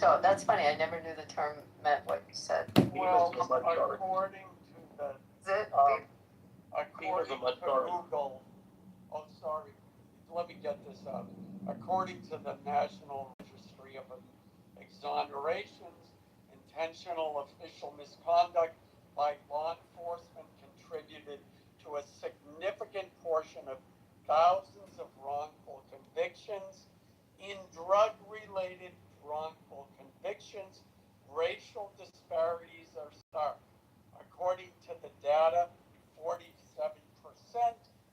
So that's funny, I never knew the term meant what you said. Well, according to the, Is it? according to Google, oh, sorry, let me get this out. According to the National Registry of Exonerations, intentional official misconduct by law enforcement contributed to a significant portion of thousands of wrongful convictions. In drug-related wrongful convictions, racial disparities are stark. According to the data, 47%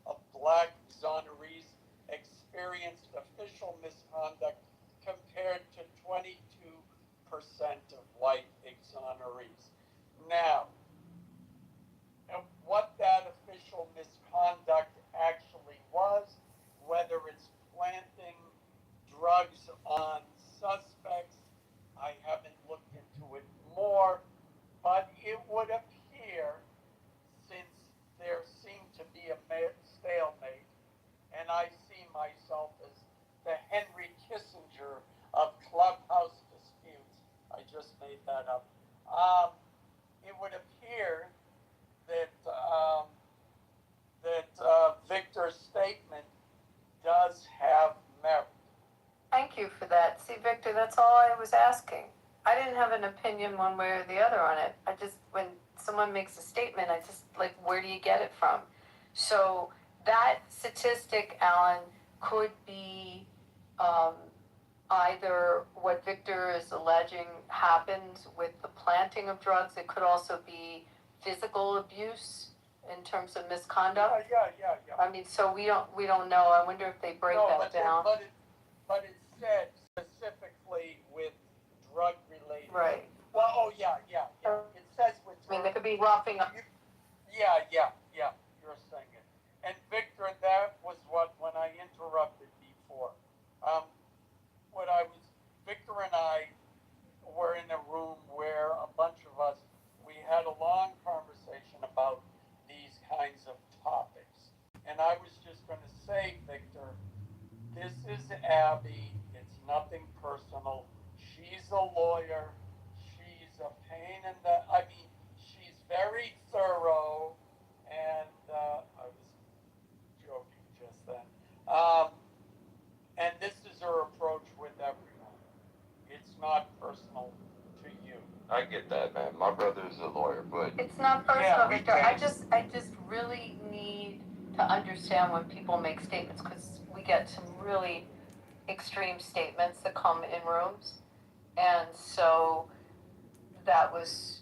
of black exonerees experienced official misconduct compared to 22% of white exonerees. Now, what that official misconduct actually was, whether it's planting drugs on suspects, I haven't looked into it more, but it would appear, since there seemed to be a stalemate, and I see myself as the Henry Kissinger of clubhouse disputes. I just made that up. It would appear that Victor's statement does have merit. Thank you for that. See, Victor, that's all I was asking. I didn't have an opinion one way or the other on it. I just, when someone makes a statement, I just, like, where do you get it from? So that statistic, Alan, could be either what Victor is alleging happens with the planting of drugs. It could also be physical abuse in terms of misconduct. Yeah. I mean, so we don't know. I wonder if they break that down. But it said specifically with drug-related. Right. Well, yeah. It says with. I mean, there could be roughing up. Yeah. You're saying it. And Victor, that was when I interrupted before. Victor and I were in a room where a bunch of us, we had a long conversation about these kinds of topics. And I was just going to say, Victor, this is Abby. It's nothing personal. She's a lawyer. She's a pain in the, she's very thorough. And I was joking just then. And this is her approach with everyone. It's not personal to you. I get that, man. My brother is a lawyer, but it's not personal, Victor. I just really need to understand when people make statements, because we get some really extreme statements that come in rooms, and so that was,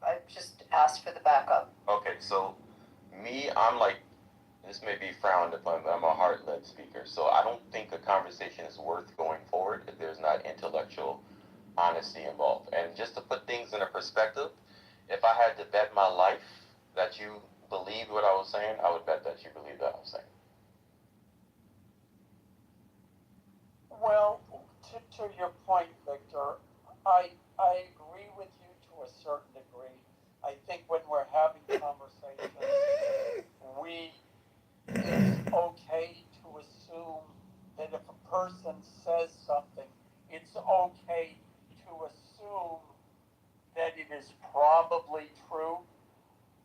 I just asked for the backup. Okay, so me, I'm like, this may be frowned upon, but I'm a heart-led speaker, so I don't think a conversation is worth going forward if there's not intellectual honesty involved. And just to put things in a perspective, if I had to bet my life that you believed what I was saying, I would bet that you believed what I was saying. Well, to your point, Victor, I agree with you to a certain degree. I think when we're having conversations, it's okay to assume that if a person says something, it's okay to assume that it is probably true.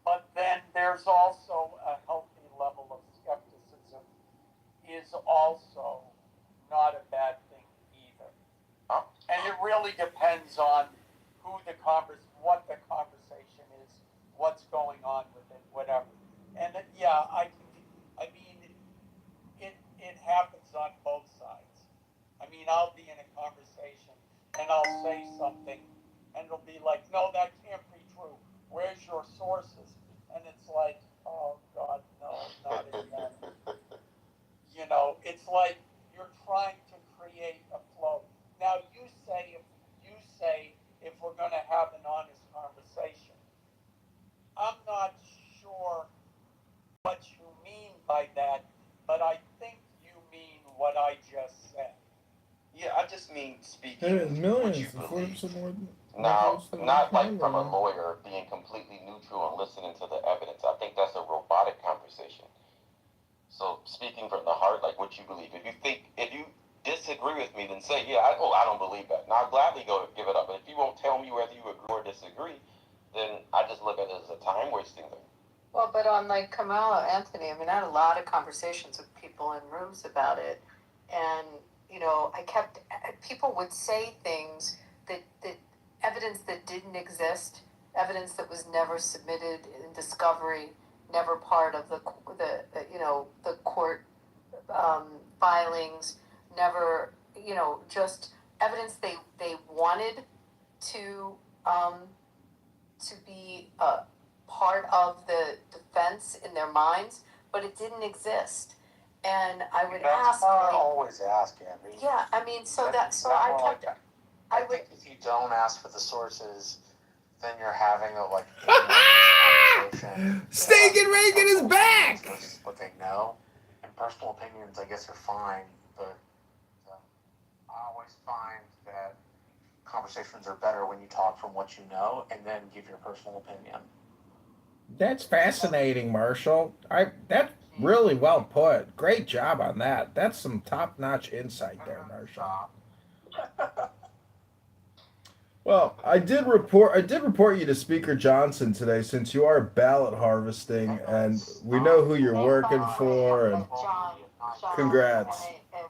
But then there's also a healthy level of skepticism is also not a bad thing either. And it really depends on what the conversation is, what's going on with it, whatever. And it happens on both sides. I'll be in a conversation and I'll say something and it'll be like, no, that can't be true. Where's your sources? And it's like, oh God, no, not again. It's like you're trying to create a flow. Now you say if we're going to have an honest conversation. I'm not sure what you mean by that, but I think you mean what I just said. Yeah, I just mean speaking There's millions what you believe. Now, not like from a lawyer being completely neutral and listening to the evidence. I think that's a robotic conversation. So speaking from the heart, like what you believe. If disagree with me, then say, yeah, I don't believe that. And I'll gladly go give it up. But if you won't tell me whether you agree or disagree, then I just look at it as a time wasting thing. Well, but on like Kamala Anthony, I mean, I had a lot of conversations with people in rooms about it, and people would say things that evidence that didn't exist, evidence that was never submitted in discovery, never part of the court filings, never, just evidence they wanted to be part of the defense in their minds, but it didn't exist. And I would ask. I always ask, Andy. Yeah, I mean, I think if you don't ask for the sources, then you're having a conversation. Steak and Reagan is back. Versus what they know, and personal opinions, I guess, are fine, but I always find that conversations are better when you talk from what you know and then give your personal opinion. That's fascinating, Marshall. That's really well put. Great job on that. That's some top-notch insight there, Marshall. Well, I did report you to Speaker Johnson today, since you are ballot harvesting, and we know who you're working for. And John, congrats. and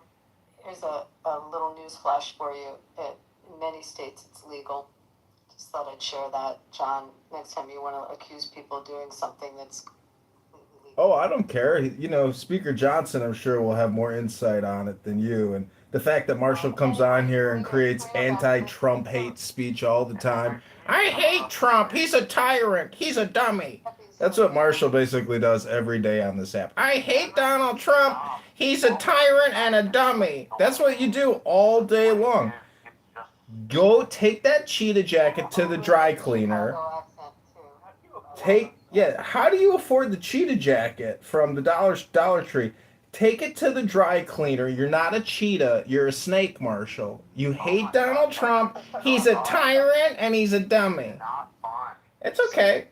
here's a little news flash for you. In many states, it's legal. Just thought I'd share that, John. Next time you want to accuse people of doing something that's completely legal. Oh, I don't care. Speaker Johnson, I'm sure, will have more insight on it than you. And the fact that Marshall comes on here and creates anti-Trump hate speech all the time. I hate Trump. He's a tyrant. He's a dummy. That's what Marshall basically does every day on this app. I hate Donald Trump. He's a tyrant and a dummy. That's what you do all day long. Go take that cheetah jacket to the dry cleaner. How do you afford the cheetah jacket from the Dollar Tree? Take it to the dry cleaner. You're not a cheetah. You're a snake, Marshall. You hate Donald Trump. He's a tyrant and he's a dummy. It's okay.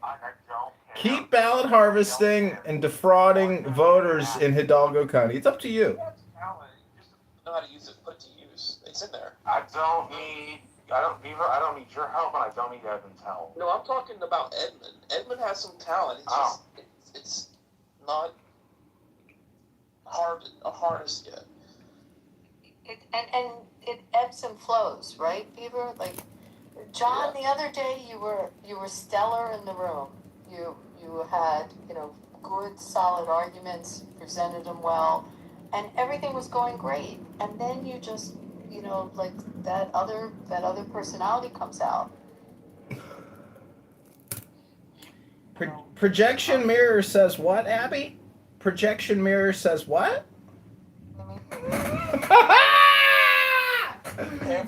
Keep ballot harvesting and defrauding voters in Hidalgo County. It's up to you. Just know how to use it. Put it to use. It's in there. I don't need your help, and I don't need Edmund's help. No, I'm talking about Edmund. Edmund has some talent. It's not hardest yet. And it ebbs and flows, right, Beaver? Like, John, the other day you were stellar in the room. You had good solid arguments, presented them well, and everything was going great. And then you just like that other personality comes out. Projection mirror says what, Abby? Projection mirror says what?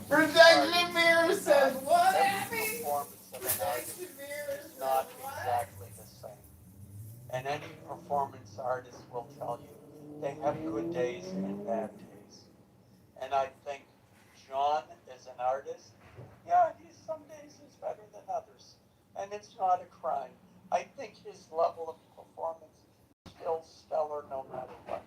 Projection mirror says what, Abby? Projection mirror is not exactly the same. And any performance artist will tell you they have good days and bad days. And I think John, as an artist, some days he's better than others. And it's not a crime. I think his level of performance is still stellar no matter what.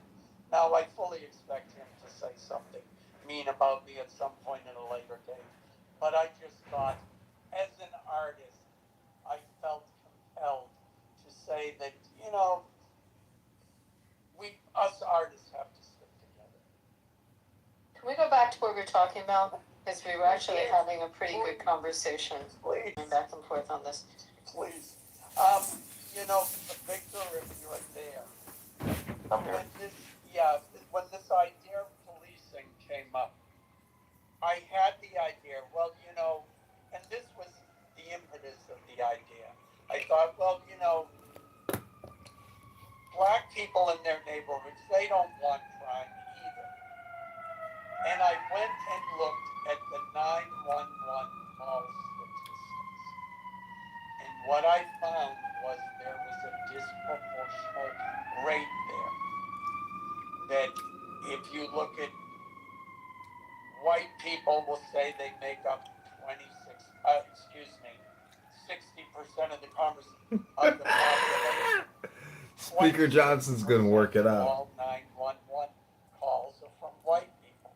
Now, I fully expect him to say something mean about me at some point in a later date. But I just thought, as an artist, I felt compelled to say that, us artists have to stick together. Can we go back to what we were talking about? Because we were actually having a pretty good conversation. Please. Back and forth on this. Please. Victor, if you're there. When this idea of policing came up, I had the idea, and this was the impetus of the idea. I thought, black people in their neighborhoods, they don't want crime either. And I went and looked at the 911 call statistics. And what I found was there was a disproportional rate there. That if you look at white people will say they make up 60% of the population. Speaker Johnson's going to work it out. All 911 calls are from white people.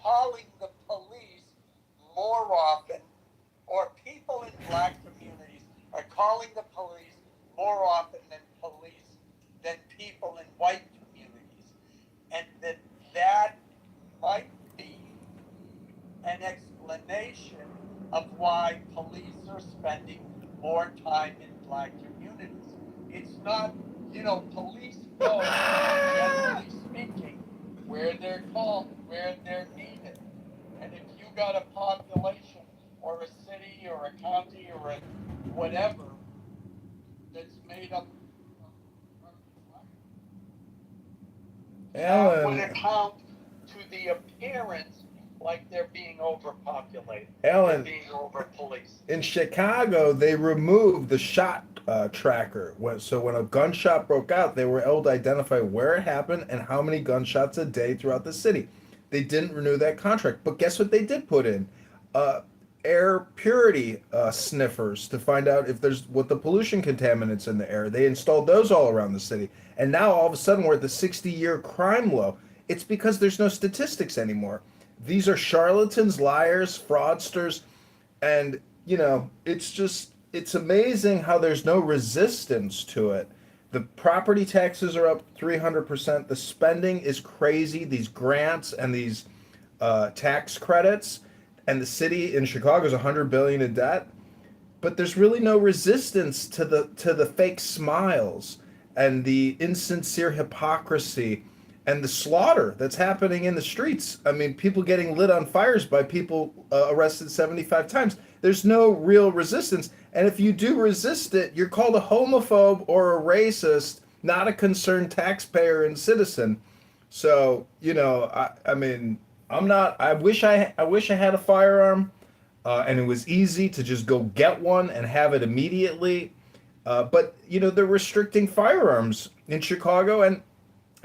calling the police more often, or people in black communities are calling the police more often than people in white communities. And that might be an explanation of why police are spending more time in black communities. It's not, police know, generally speaking, where they're called, where they're needed. And if you got a population or a city or a county or a whatever that's made up of that would Alan, account to the appearance like they're being overpopulated. Alan, They're being over-policed. in Chicago, they removed the shot tracker. So when a gunshot broke out, they were able to identify where it happened and how many gunshots a day throughout the city. They didn't renew that contract, but guess what they did put in? Air purity sniffers to find out if there's what the pollution contaminants in the air. They installed those all around the city, and now all of a sudden we're at the 60-year crime low. It's because there's no statistics anymore. These are charlatans, liars, fraudsters, and it's amazing how there's no resistance to it. The property taxes are up 300%. The spending is crazy. These grants and these tax credits, and the city in Chicago is $100 billion in debt. But there's really no resistance to the fake smiles and the insincere hypocrisy and the slaughter that's happening in the streets. I mean, people getting lit on fires by people arrested 75 times. There's no real resistance. And if you do resist it, you're called a homophobe or a racist, not a concerned taxpayer and citizen. So, I mean, I wish I had a firearm, and it was easy to just go get one and have it immediately. But they're restricting firearms in Chicago, and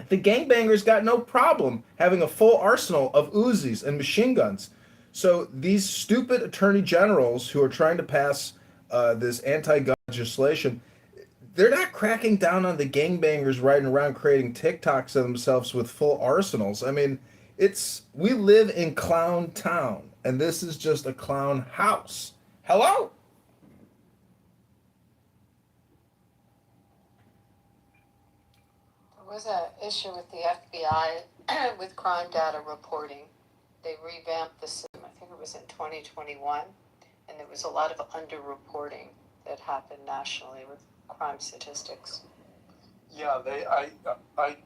the gangbangers got no problem having a full arsenal of Uzis and machine guns. So these stupid attorney generals who are trying to pass this anti-gun legislation, they're not cracking down on the gangbangers riding around creating TikToks of themselves with full arsenals. I mean, we live in clown town, and this is just a clown house. Hello? There was an issue with the FBI with crime data reporting. They revamped the system, I think it was in 2021, and there was a lot of underreporting that happened nationally with crime statistics. Yeah, I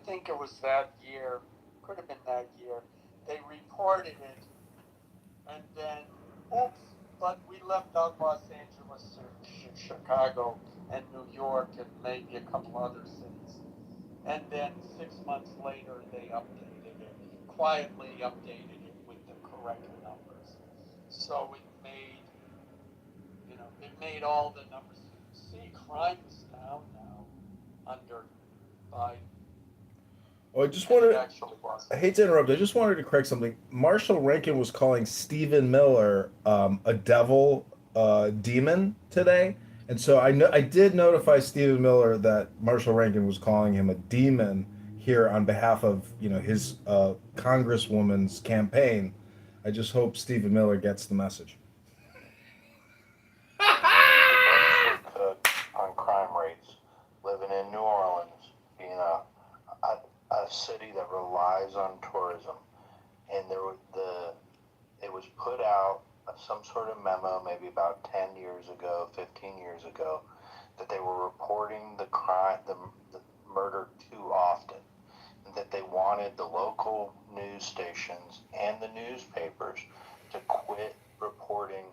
think it was that year, could have been that year, they reported it, and then, oops, but we left out Los Angeles, Chicago, and New York, and maybe a couple other cities. And then 6 months later, they updated it, quietly updated it with the correct numbers. So it made all the numbers. See, crime is down now under Biden. Well, I hate to interrupt. I just wanted to correct something. Marshall Rankin was calling Stephen Miller a devil demon today. And so I did notify Stephen Miller that Marshall Rankin was calling him a demon here on behalf of his congresswoman's campaign. I just hope Stephen Miller gets the message. On crime rates, living in New Orleans, being a city that relies on tourism, and it was put out some sort of memo maybe about 10 years ago, 15 years ago, that they were reporting the murder too often, and that they wanted the local news stations and the newspapers to quit reporting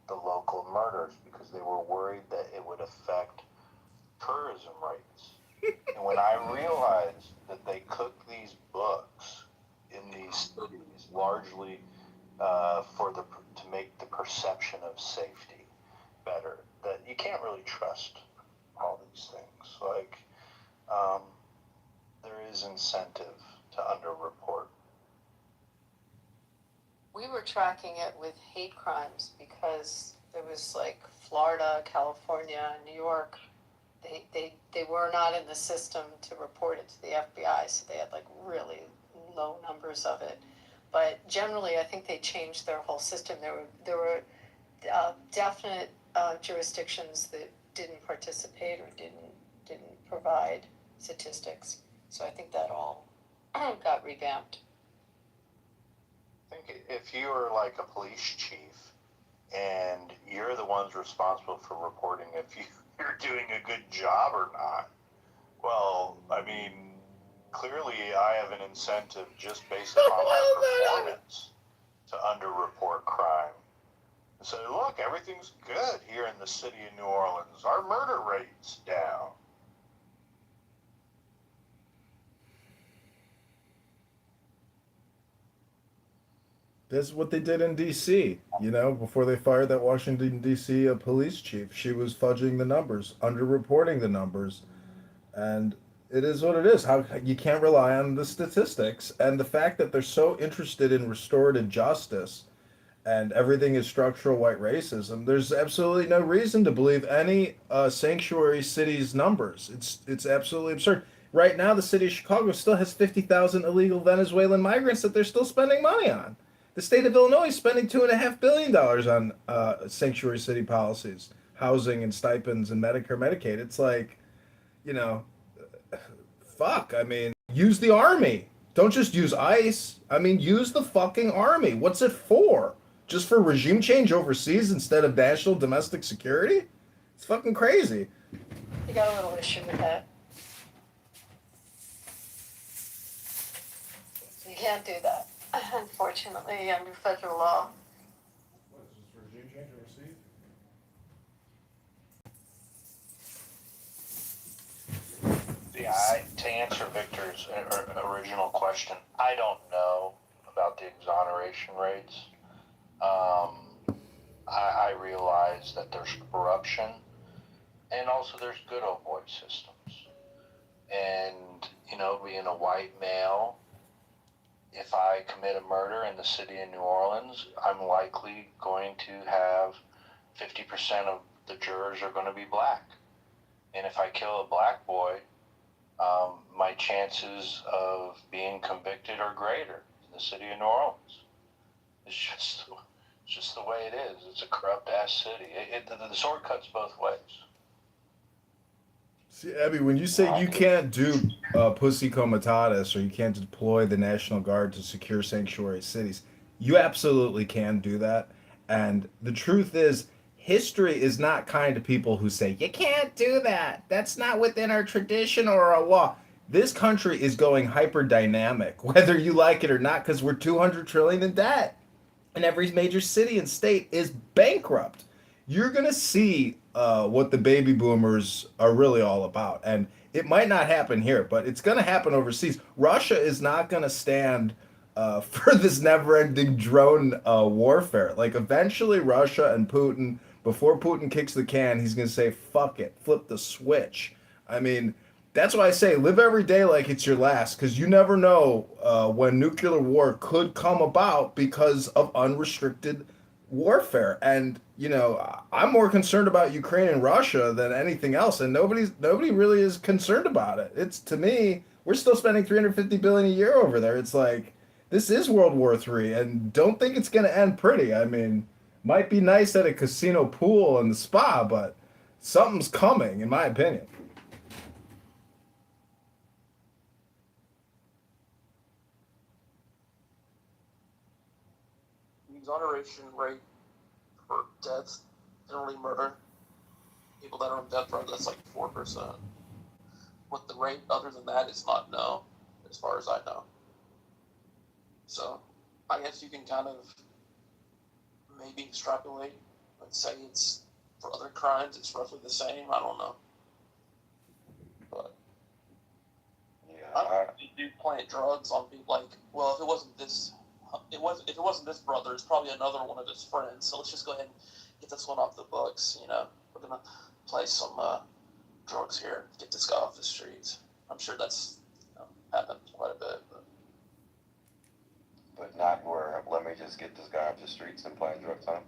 the local murders because they were worried that it would affect tourism rates. And when I realized that they cook these books in these cities largely to make the perception of safety better, that you can't really trust all these things. Like, there is incentive to underreport. We were tracking it with hate crimes because there was like Florida, California, New York. They were not in the system to report it to the FBI, so they had like really low numbers of it. But generally, I think they changed their whole system. There were definite jurisdictions that didn't participate or didn't provide statistics. So I think that all got revamped. I think if you are like a police chief and you're the ones responsible for reporting if you're doing a good job or not, well, I mean, clearly I have an incentive just based upon my performance to underreport crime. And say, look, everything's good here in the city of New Orleans. Our murder rate's down. That's what they did in D.C. You know, before they fired that Washington D.C. Police chief, she was fudging the numbers, underreporting the numbers, and it is what it is. How you can't rely on the statistics, and the fact that they're so interested in restorative justice, and everything is structural white racism. There's absolutely no reason to believe any sanctuary city's numbers. It's absolutely absurd. Right now, the city of Chicago still has 50,000 illegal Venezuelan migrants that they're still spending money on. The state of Illinois is spending $2.5 billion on sanctuary city policies, housing and stipends and Medicare, Medicaid. It's like, you know, fuck. I mean, use the army. Don't just use ICE. I mean, use the fucking army. What's it for? Just for regime change overseas instead of national domestic security? It's fucking crazy. You got a little issue with that. You can't do that, unfortunately, under federal law. What is this, regime change overseas? Yeah, to answer Victor's original question, I don't know about the exoneration rates. I realize that there's corruption, and also there's good old boy systems. And, you know, being a white male, if I commit a murder in the city of New Orleans, I'm likely going to have 50% of the jurors are going to be black. And if I kill a black boy, my chances of being convicted are greater in the city of New Orleans. It's just the way it is. It's a corrupt ass city. The sword cuts both ways. See, Abby, when you say you can't do pussy comitatus or you can't deploy the National Guard to secure sanctuary cities, you absolutely can do that. And the truth is, history is not kind to people who say, you can't do that. That's not within our tradition or our law. This country is going hyper dynamic, whether you like it or not, because we're 200 trillion in debt. And every major city and state is bankrupt. You're going to see what the baby boomers are really all about. And it might not happen here, but it's going to happen overseas. Russia is not going to stand for this never-ending drone warfare. Like, eventually Russia and Putin, before Putin kicks the can, he's going to say, fuck it, flip the switch. I mean, that's why I say live every day like it's your last, because you never know when nuclear war could come about because of unrestricted warfare. And, you know, I'm more concerned about Ukraine and Russia than anything else, and nobody really is concerned about it. It's, to me, we're still spending $350 billion a year over there. It's like, this is World War III, and don't think it's going to end pretty. I mean, might be nice at a casino pool and the spa, but something's coming, in my opinion. The exoneration rate for death, penalty murder, people that are on death row, that's like 4%. What the rate other than that is not known, as far as I know. So, I guess you can kind of maybe extrapolate and say it's for other crimes, it's roughly the same. I don't know. But I don't really do plant drugs on people. Like, well, if it wasn't this brother, it's probably another one of his friends. So let's just go ahead and get this one off the books. You know, we're gonna play some drugs here, get this guy off the streets. I'm sure that's happened quite a bit. But not where, let me just get this guy off the streets and playing drugs on him.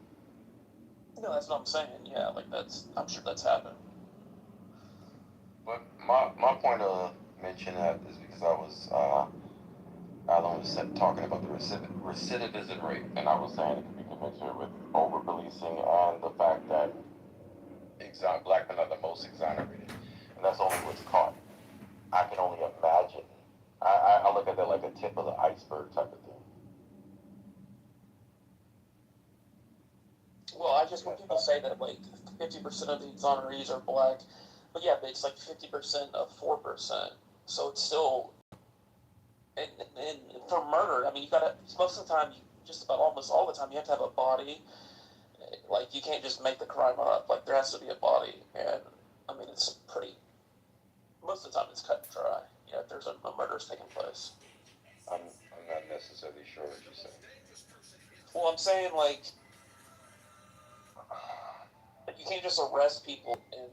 No, that's what I'm saying. Yeah, like I'm sure that's happened. But my point of mention that is because I Alan was talking about the recidivism rate, and I was saying it could be commensurate with over policing and the fact that black men are the most exonerated, and that's only what's caught. I can only imagine. I look at that like a tip of the iceberg type of thing. Well, I just when people say that like 50% of the exonerees are black, but yeah, but it's like 50% of 4%, so it's still. And for murder, I mean, you gotta most of the time, just about almost all the time, you have to have a body. Like you can't just make the crime up. Like there has to be a body, and I mean it's pretty. Most of the time, it's cut and dry. Yeah, if there's a murder's taking place. I'm not necessarily sure what you're saying. Well, I'm saying like you can't just arrest people and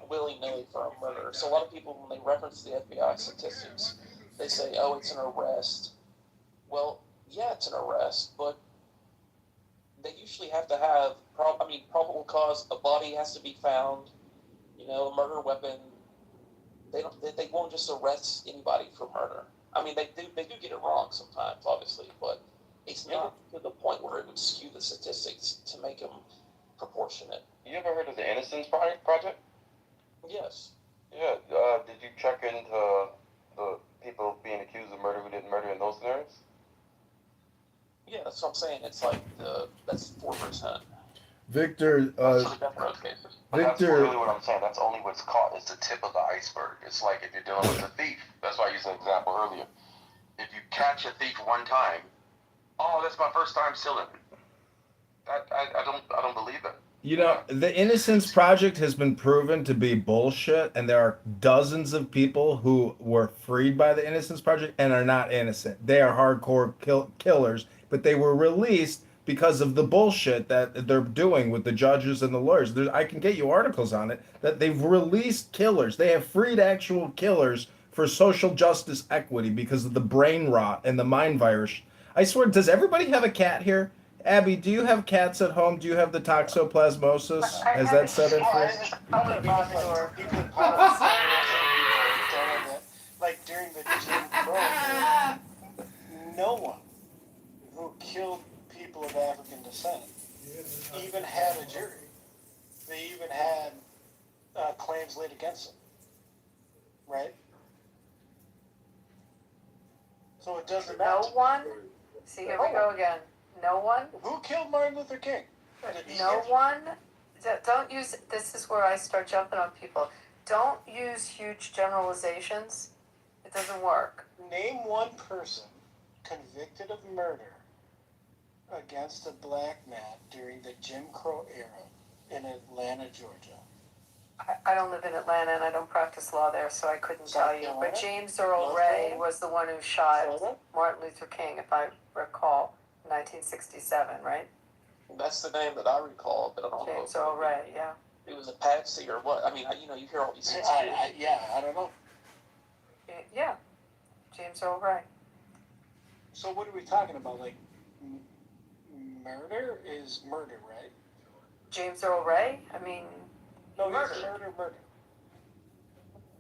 willy-nilly for a murder. So a lot of people, when they reference the FBI statistics, they say, "Oh, it's an arrest." Well, yeah, it's an arrest, but they usually have to have probable cause. A body has to be found. You know, a murder weapon. They won't just arrest anybody for murder. I mean, they do get it wrong sometimes, obviously, but it's not to the point where it would skew the statistics to make them proportionate. You ever heard of the Innocence Project? Yes. Yeah. Did you check into the people being accused of murder who didn't murder in those scenarios? Yeah, that's what I'm saying. It's like that's 4%. Victor, That's the death row cases. But that's really what I'm saying. That's only what's caught. It's the tip of the iceberg. It's like if you're dealing with a thief. That's why I used an example earlier. If you catch a thief one time, oh, that's my first time stealing. I don't believe it. you know, the Innocence Project has been proven to be bullshit, and there are dozens of people who were freed by the Innocence Project and are not innocent. They are hardcore killers, but they were released because of the bullshit that they're doing with the judges and the lawyers. I can get you articles on it that they've released killers. They have freed actual killers for social justice equity because of the brain rot and the mind virus. I swear, does everybody have a cat here? Abby, do you have cats at home? Do you have the toxoplasmosis? I Has have that a set in for you? I'll leave the door. You could pause and tell them that, like during the Jim Crow era, no one who killed people of African descent even had a jury. They even had claims laid against them, right? So it doesn't matter. No one. See, here we go again. No one. Who killed Martin Luther King? No one. Don't use. This is where I start jumping on people. Don't use huge generalizations. It doesn't work. Name one person convicted of murder against a black man during the Jim Crow era in Atlanta, Georgia. I don't live in Atlanta and I don't practice law there, so I couldn't tell you. But James Earl Ray was the one who shot Martin Luther King, if I recall, in 1967, right? That's the name that I recall, but I don't know. James Earl Ray, yeah. It was a patsy or what? I mean, you hear all these things. I don't know. Yeah, James Earl Ray. So what are we talking about? Like, murder is murder, right? James Earl Ray? I mean, no, murder. It's murder.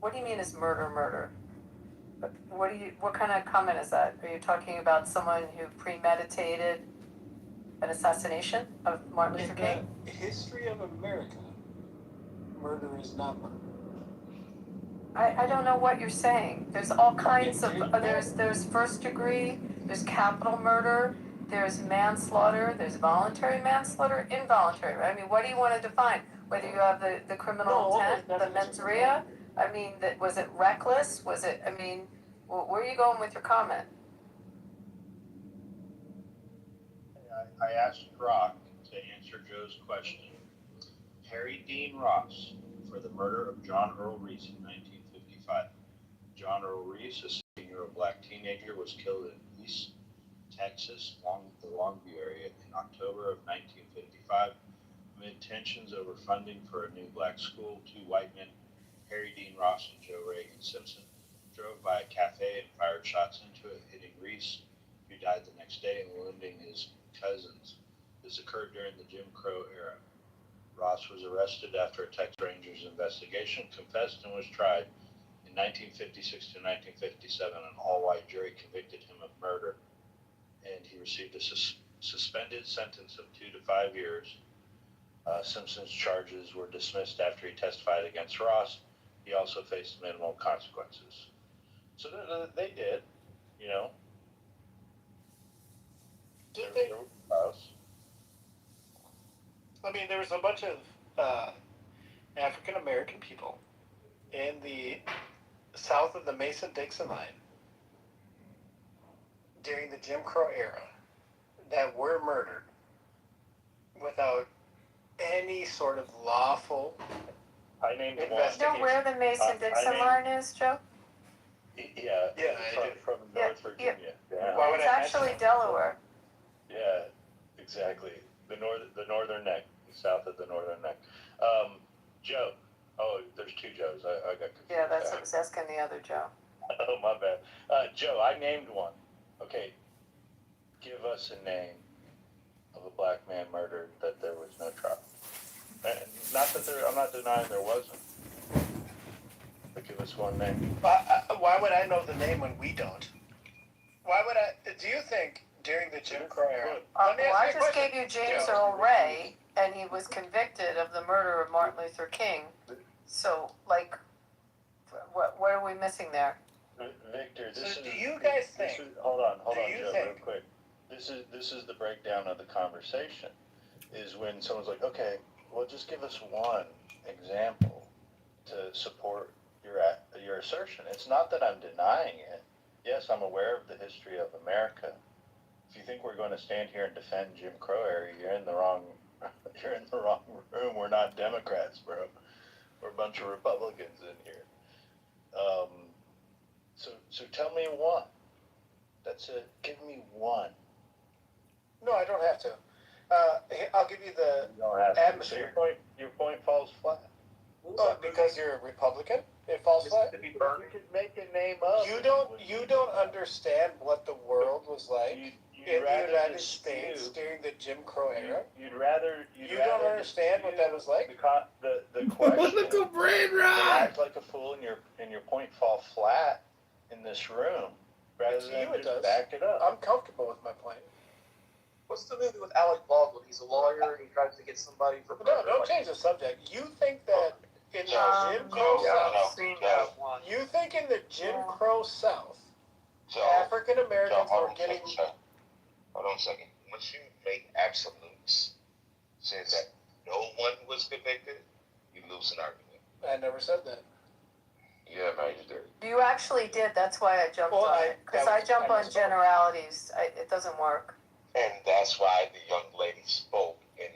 What do you mean is murder? What kind of comment is that? Are you talking about someone who premeditated an assassination of Martin Luther King? In the history of America, murder is not murder. I don't know what you're saying. There's all kinds of, there's first degree, there's capital murder, there's manslaughter, there's voluntary manslaughter, involuntary. I mean, what do you want to define? Whether you have the criminal intent, the mens rea? I mean, was it reckless? Was it, I mean, where are you going with your comment? I asked Brock to answer Joe's question. Harry Dean Ross for the murder of John Earl Reese in 1955. John Earl Reese, a 16-year-old black teenager, was killed in East Texas, the Longview area, in October of 1955. Amid tensions over funding for a new black school, two white men, Harry Dean Ross and Joe Reagan Simpson, drove by a cafe and fired shots into it, hitting Reese, who died the next day, and wounding his cousins. This occurred during the Jim Crow era. Ross was arrested after a Texas Rangers investigation, confessed, and was tried. In 1956 to 1957, an all-white jury convicted him of murder, and he received a suspended sentence of 2 to 5 years. Simpson's charges were dismissed after he testified against Ross. He also faced minimal consequences. So they did, you know. Did they? I mean, there was a bunch of African American people in the south of the Mason-Dixon line during the Jim Crow era that were murdered without any sort of lawful I named one. You know where the Mason-Dixon line is, Joe? Yeah, from North Virginia. Yeah. Why would It's I actually mention Delaware. Yeah, exactly. The northern neck, south of the northern neck. Joe. Oh, there's two Joes. I got confused. Yeah, that's what I was asking the other Joe. Oh, my bad. Joe, I named one. Okay, give us a name of a black man murdered that there was no trial. Not that I'm not denying there wasn't. But give us one name. why would I know the name when we don't? Why would I? Do you think during the Jim Crow era? Well, I just gave you James Earl Ray, and he was convicted of the murder of Martin Luther King. So, like, what are we missing there? Victor, do you guys think? Hold on, Joe, think, real quick. This is the breakdown of the conversation. Is when someone's like, okay, well, just give us one example to support your assertion. It's not that I'm denying it. Yes, I'm aware of the history of America. If you think we're going to stand here and defend Jim Crow era, you're in the wrong room. We're not Democrats, bro. We're a bunch of Republicans in here. So tell me one. That's it. Give me one. No, I don't have to. I'll give you the You don't have to. atmosphere. So your point falls flat. Oh, because you're a Republican, it falls flat. You could make a name up. You don't understand what the world was like in the United States during the Jim Crow era. You don't understand what that was like. The question. Look at brain You rot. act like a fool and your point fall flat in this room rather To than you it just does. back it up. I'm comfortable with my point. What's the movie with Alec Baldwin? He's a lawyer and he tries to get somebody for murder. No, don't change the subject. You think that in the Jim Crow South, you think in the Jim Crow South, African Americans were getting. Hold on a second. Once you make absolutes, says that no one was convicted, you lose an argument. I never said that. Yeah, man, you did. You actually did. That's why I jumped on it. Because I jump on generalities. It doesn't work. And that's why the young lady spoke, and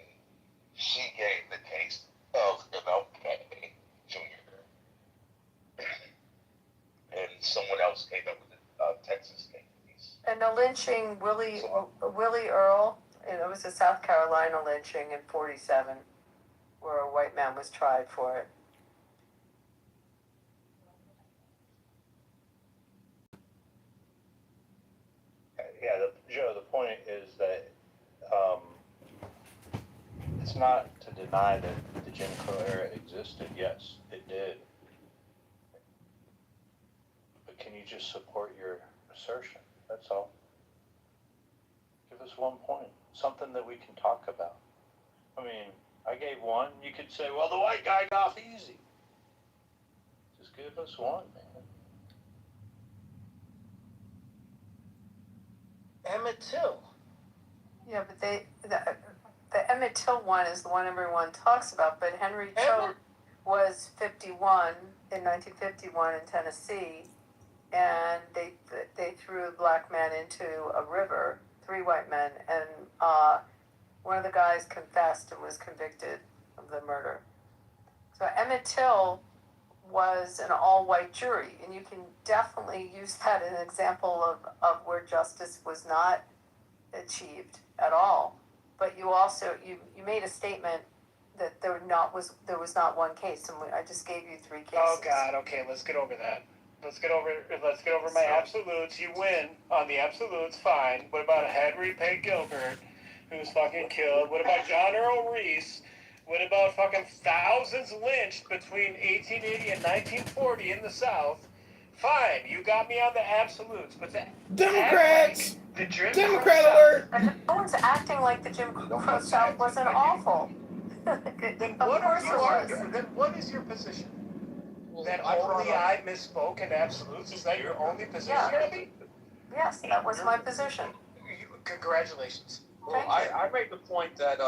she gave the case of MLK Jr. And someone else came up with the Texas case. And the lynching, Willie Earl, it was a South Carolina lynching in 47, where a white man was tried for it. Yeah, Joe, the point is that it's not to deny that the Jim Crow era existed. Yes, it did. But can you just support your assertion? That's all. Give us one point, something that we can talk about. I mean, I gave one. You could say, well, the white guy got off easy. Just give us one, man. Emmett Till. Yeah, but the Emmett Till one is the one everyone talks about, but Henry Choate was 51 in 1951 in Tennessee, and they threw a black man into a river, 3 white men, and one of the guys confessed and was convicted of the murder. So Emmett Till was an all-white jury, and you can definitely use that as an example of where justice was not achieved at all. But you also you made a statement that there was not one case, and I just gave you 3 cases. Oh God, okay, let's get over that. Let's get over my absolutes. You win on the absolutes, fine. What about Henry Pay Gilbert, who was fucking killed? What about John Earl Reese? What about fucking thousands lynched between 1880 and 1940 in the South? Fine, you got me on the absolutes, but the Democrats! the Jim Democrat Crow alert! And no one's acting like the Jim Crow South wasn't awful. Then Of what are course you it was. arguing? Then what is your position? Well, That I brought only up- I misspoke in absolutes? Is that your only position, Yeah. Abby? Yes, that was my position. Congratulations. Well, I made the point that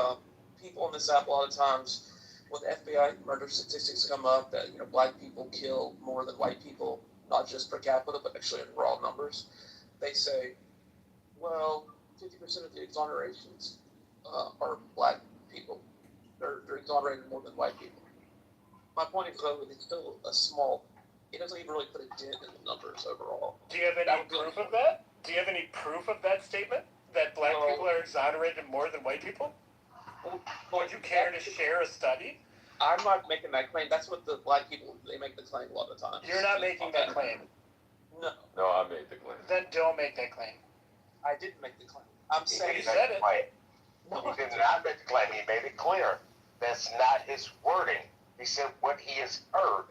people on this app a lot of times, when FBI murder statistics come up, that black people kill more than white people, not just per capita, but actually in raw numbers. They say, well, 50% of the exonerations are black people. They're exonerated more than white people. My point is, though, it's still a small. It doesn't even really put a dent in the numbers overall. Do you have any proof of that? Do you have any proof of that statement? That black people are exonerated more than white people? Would you care to share a study? I'm not making that claim. That's what the black people, they make the claim a lot of times. You're not making that claim. No, No, I made the claim. Then don't make that claim. I didn't make the claim. I'm saying You said it. No, He did not make the claim. He made it clear. That's not his wording. He said what he has heard.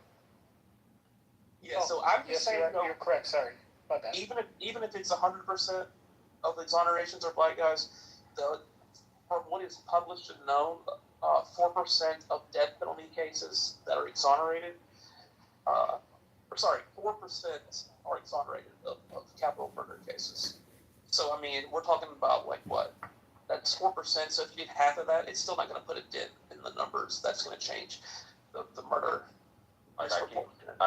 Yeah, so I'm just Yes, saying, you're correct. Sorry about that. even if it's 100% of the exonerations are black guys, from what is published and known, 4% of death penalty cases that are exonerated, 4% are exonerated of capital murder cases. So I mean, we're talking about like what? That's 4%. So if you did half of that, it's still not going to put a dent in the numbers. That's going to change the murder. I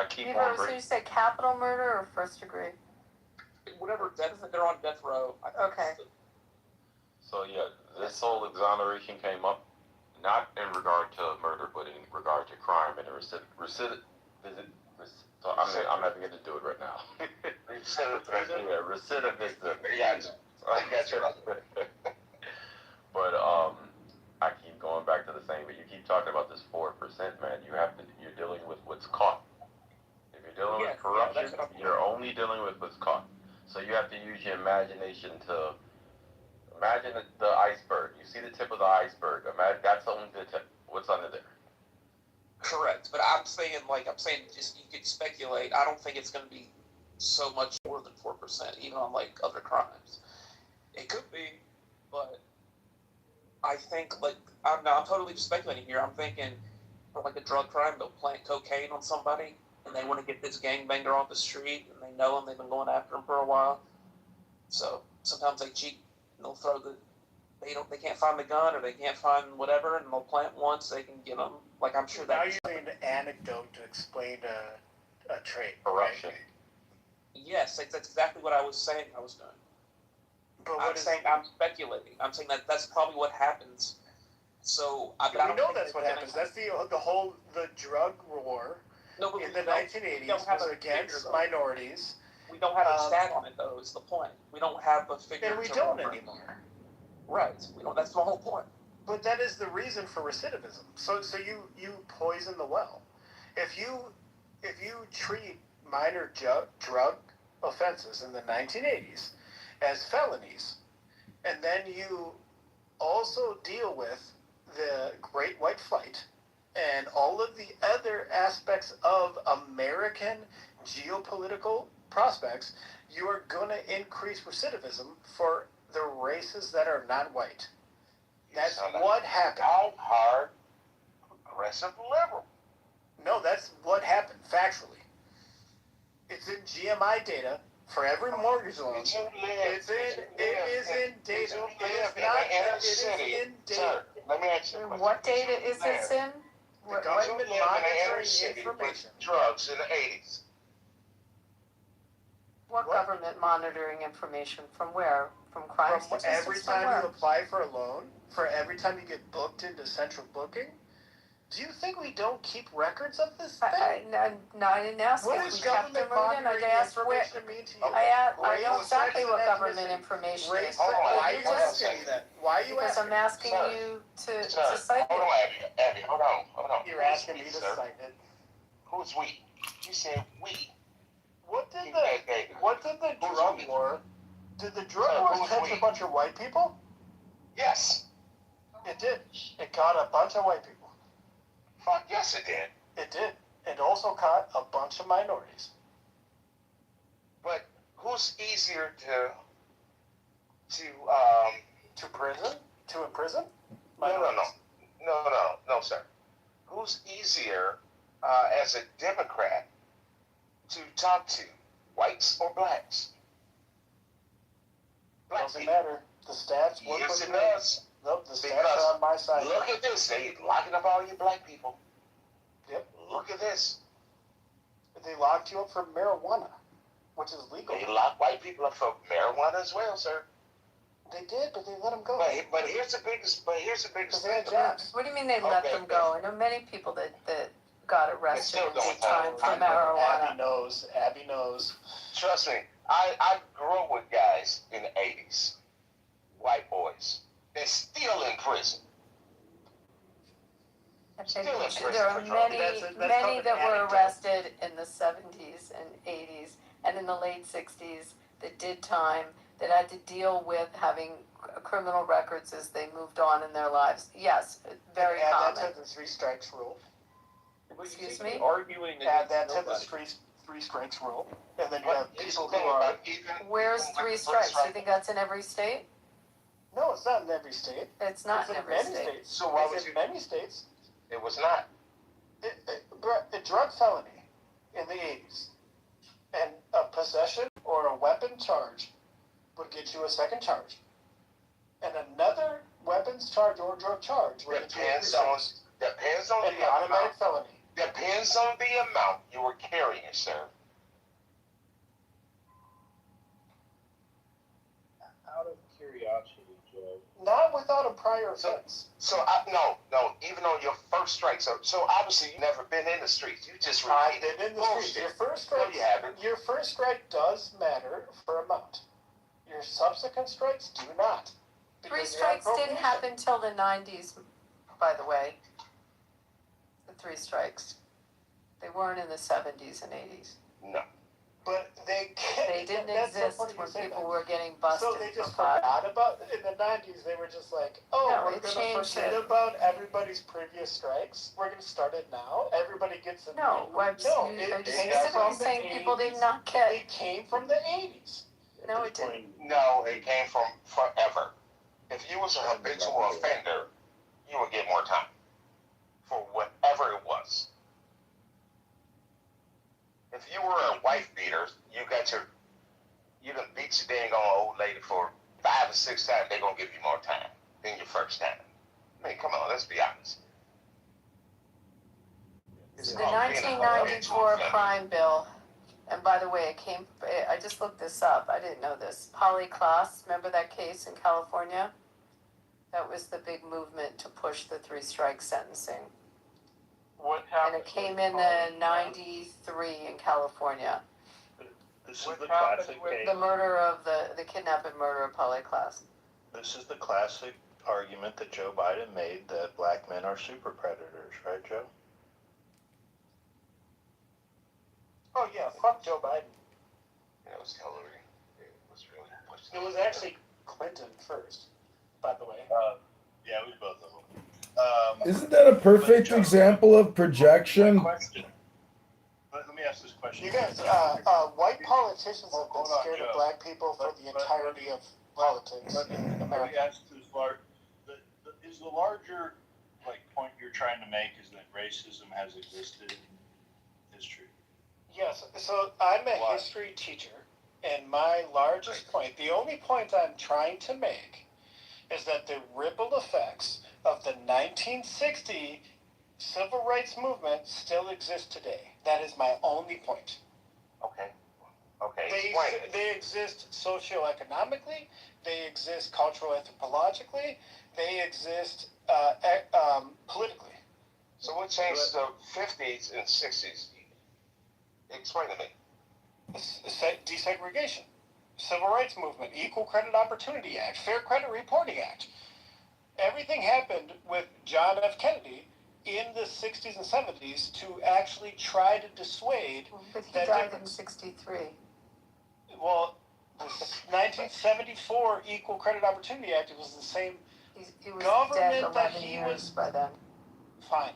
keep So on you bringing. say capital murder or first degree? Whatever death they're on death row. I think Okay. So yeah, this whole exoneration came up not in regard to murder, but in regard to crime and recidivism. So I'm having to do it right now. Recidivism. Yeah, recidivism. Yeah, I got you. But I keep going back to the same. But you keep talking about this 4%, man. You're dealing with what's caught. If you're dealing with corruption, you're only dealing with what's caught. So you have to use your imagination to imagine the iceberg. You see the tip of the iceberg. Imagine that's only the tip. What's under there? Correct, but I'm saying just you could speculate. I don't think it's going to be so much more than 4%, even on like other crimes. It could be, but I think I'm totally speculating here. I'm thinking for like a drug crime, they'll plant cocaine on somebody, and they want to get this gangbanger off the street, and they know him. They've been going after him for a while, so sometimes they cheat. And they'll throw they can't find the gun or they can't find whatever, and they'll plant once they can get them. Like I'm sure Now that. you're using an anecdote to explain a trait. Corruption. Yes, that's exactly what I was saying I was doing. But I'm speculating. I'm saying that's probably what happens. So I know that's what happens. That's the drug war in the 1980s was against minorities. We don't have a stat on it, though. Is the point? We don't have a figure. And we don't anymore. Right. We don't. That's the whole point. But that is the reason for recidivism. So you poison the well. If you treat minor drug offenses in the 1980s as felonies, and then you also deal with the Great White Flight and all of the other aspects of American geopolitical prospects, you are going to increase recidivism for the races that are not white. That's what happened. Hard, aggressive liberal. No, that's what happened factually. It's in GMI data for every mortgage loan. It is in data. It is in data. Sir, let me ask you a question. What data is this in? The government monitoring information. Drugs in the 80s. What government monitoring information? From where? From crime From statistics? every From time where? you apply for a loan, for every time you get booked into central booking, do you think we don't keep records of this thing? I didn't ask What if does we kept them government or did. I monitoring asked where. information mean to you? I know Race, exactly sex, what and government ethnicity. information Race, is. Hold on, why are you You just- asking me that? Why are you Because asking I'm asking Sir. you to Sir, cite hold it. on, Abby, hold on. You're asking me to Sir. cite it. Who's we? You said we. What did Hey, the hey, Who's drug we? war? Did the drug Sir, war who's catch we? a bunch of white people? Yes. It did. It caught a bunch of white people. Fuck yes, it did. It did. It also caught a bunch of minorities. But who's easier to To prison? To imprison? no, sir. Who's easier as a Democrat to talk to, whites or blacks? Black Doesn't people. matter. The stats work Yes, with it me. does. Nope, the stats Because are on my side. look at this. They locking up all you black people. Yep. Look at this. They locked you up for marijuana, which is legal. They lock white people up for marijuana as well, sir. They did, but they let them go. But here's the biggest. Because they had thing. jobs. What do you mean they let Okay, them go? I know many people that got arrested still and don't did time have- for I know. marijuana. Abby knows. Trust me, I grew up with guys in the 80s, white boys. They're still in prison. Still in prison There for are drugs. many That's that called were an anecdote. arrested in the 70s and 80s and in the late 60s that did time, that had to deal with having criminal records as they moved on in their lives. Yes, very Add common. that to the three strikes rule. Excuse me? Arguing Add that against to the three strikes rule. And then you But have here's people the who thing are... about even Where's with three the strikes? strike- You think that's in every state? No, it's not in every state. It's not It's in in every many state. states. So why It's would in you- many states. It was not. A drug felony in the 80s and a possession or a weapon charge would get you a second charge. And another weapons charge or drug charge would get you a Depends three on strikes. depends on And the the automatic amount. felony. Depends on the amount you were carrying, sir. Out of curiosity, Joe. Not without a prior So- offense. So no, even on your first strike. So obviously you've never been in the streets. You just I've repeated been in the bullshit. streets. Your first No, strike, you haven't. your first strike does matter for amount. Your subsequent strikes do not. Three Because you have strikes didn't probation. happen till the 90s, by the way. The three strikes. They weren't in the 70s and 80s. No. But they They didn't that's so exist funny you when say people that. were getting busted So they just for pot. forgot about in the 90s. They were just like, oh, No, we're it gonna changed forget it. about everybody's previous strikes. We're gonna start it now. Everybody gets a No, new. I'm No, I'm it just came specifically from the saying people did 80s. not get. It came from the 80s. No, it didn't. No, it came from forever. If you was a habitual offender, you would get more time for whatever it was. If you were a wife beater, you done beat your dang on old lady for 5 or 6 times, they're gonna give you more time than your first time. I mean, come on, let's be honest. It's The called being a habitual 1994 offender. crime bill, and by the way, I just looked this up, I didn't know this. Polly Klaas, remember that case in California? That was the big movement to push the three strike sentencing. What And happened? it came in the 93 in California. This is What the happened classic with case. The murder of the kidnap and murder of Polly Klaas. This is the classic argument that Joe Biden made that black men are super predators, right, Joe? Oh yeah, fuck Joe Biden. It was Hillary. It was really pushing. It was actually Clinton first, by the way. Yeah, it was both of them. Isn't that a perfect Joe, example of projection? Question. Let me ask this question. You guys, white politicians have been Hold on, scared Joe. of black people for the entirety of politics in Let me America. ask this is the larger point you're trying to make is that racism has existed in history? Yes, so I'm a Why? history teacher, and my largest point, the only point I'm trying to make, is that the ripple effects of the 1960 civil rights movement still exist today. That is my only point. Okay. Explain. They exist socioeconomically, they exist cultural anthropologically, they exist politically. So what changed the 50s and 60s? Explain to me. Desegregation, Civil Rights Movement, Equal Credit Opportunity Act, Fair Credit Reporting Act. Everything happened with John F. Kennedy in the 60s and 70s to actually try to dissuade But he that died in difference. 63. Well, the 1974 Equal Credit Opportunity Act, it was the same He was Government dead that 11 he years was- by then. fine.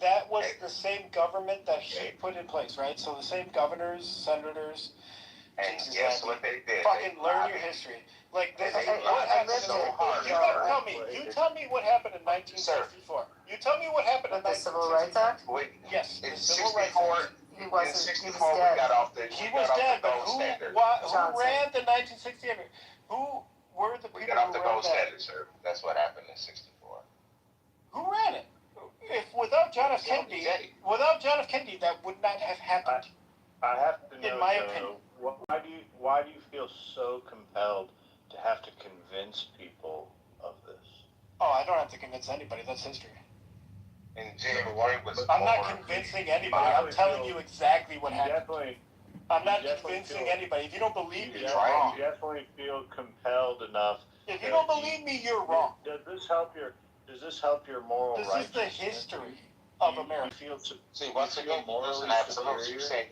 That was the same government that he put in place, right? So the same governors, senators, And Jesus, guess Andy. what they did? Fucking They learn your lied. history. Like, They what lied happened so in hard. You gotta tell me. You tell me what happened in 1964. You tell me what happened in The Civil Rights Act? Wait, Yes, in the Civil Rights 64, Act. He in wasn't, he was 64 we dead. got off the He we was got off dead, the but gold standard. who Johnson. ran the 1968? Who were the We people got off who the ran gold that? standard, sir. That's what happened in 64. Who ran it? If without John F. Kennedy, that would not have happened. I have to know, In my Joe, opinion. why do you feel so compelled to have to convince people of this? Oh, I don't have to convince anybody. That's history. And January was I'm not over. convincing anybody. I'm telling you exactly what You happened. definitely, I'm not you definitely convincing feel- anybody. If you don't believe me, You're you're right. wrong. you definitely feel compelled enough. If you don't believe me, you're wrong. Does this help your moral This is righteousness? the history of You America. feel See, once again, you're losing absolutes. You're saying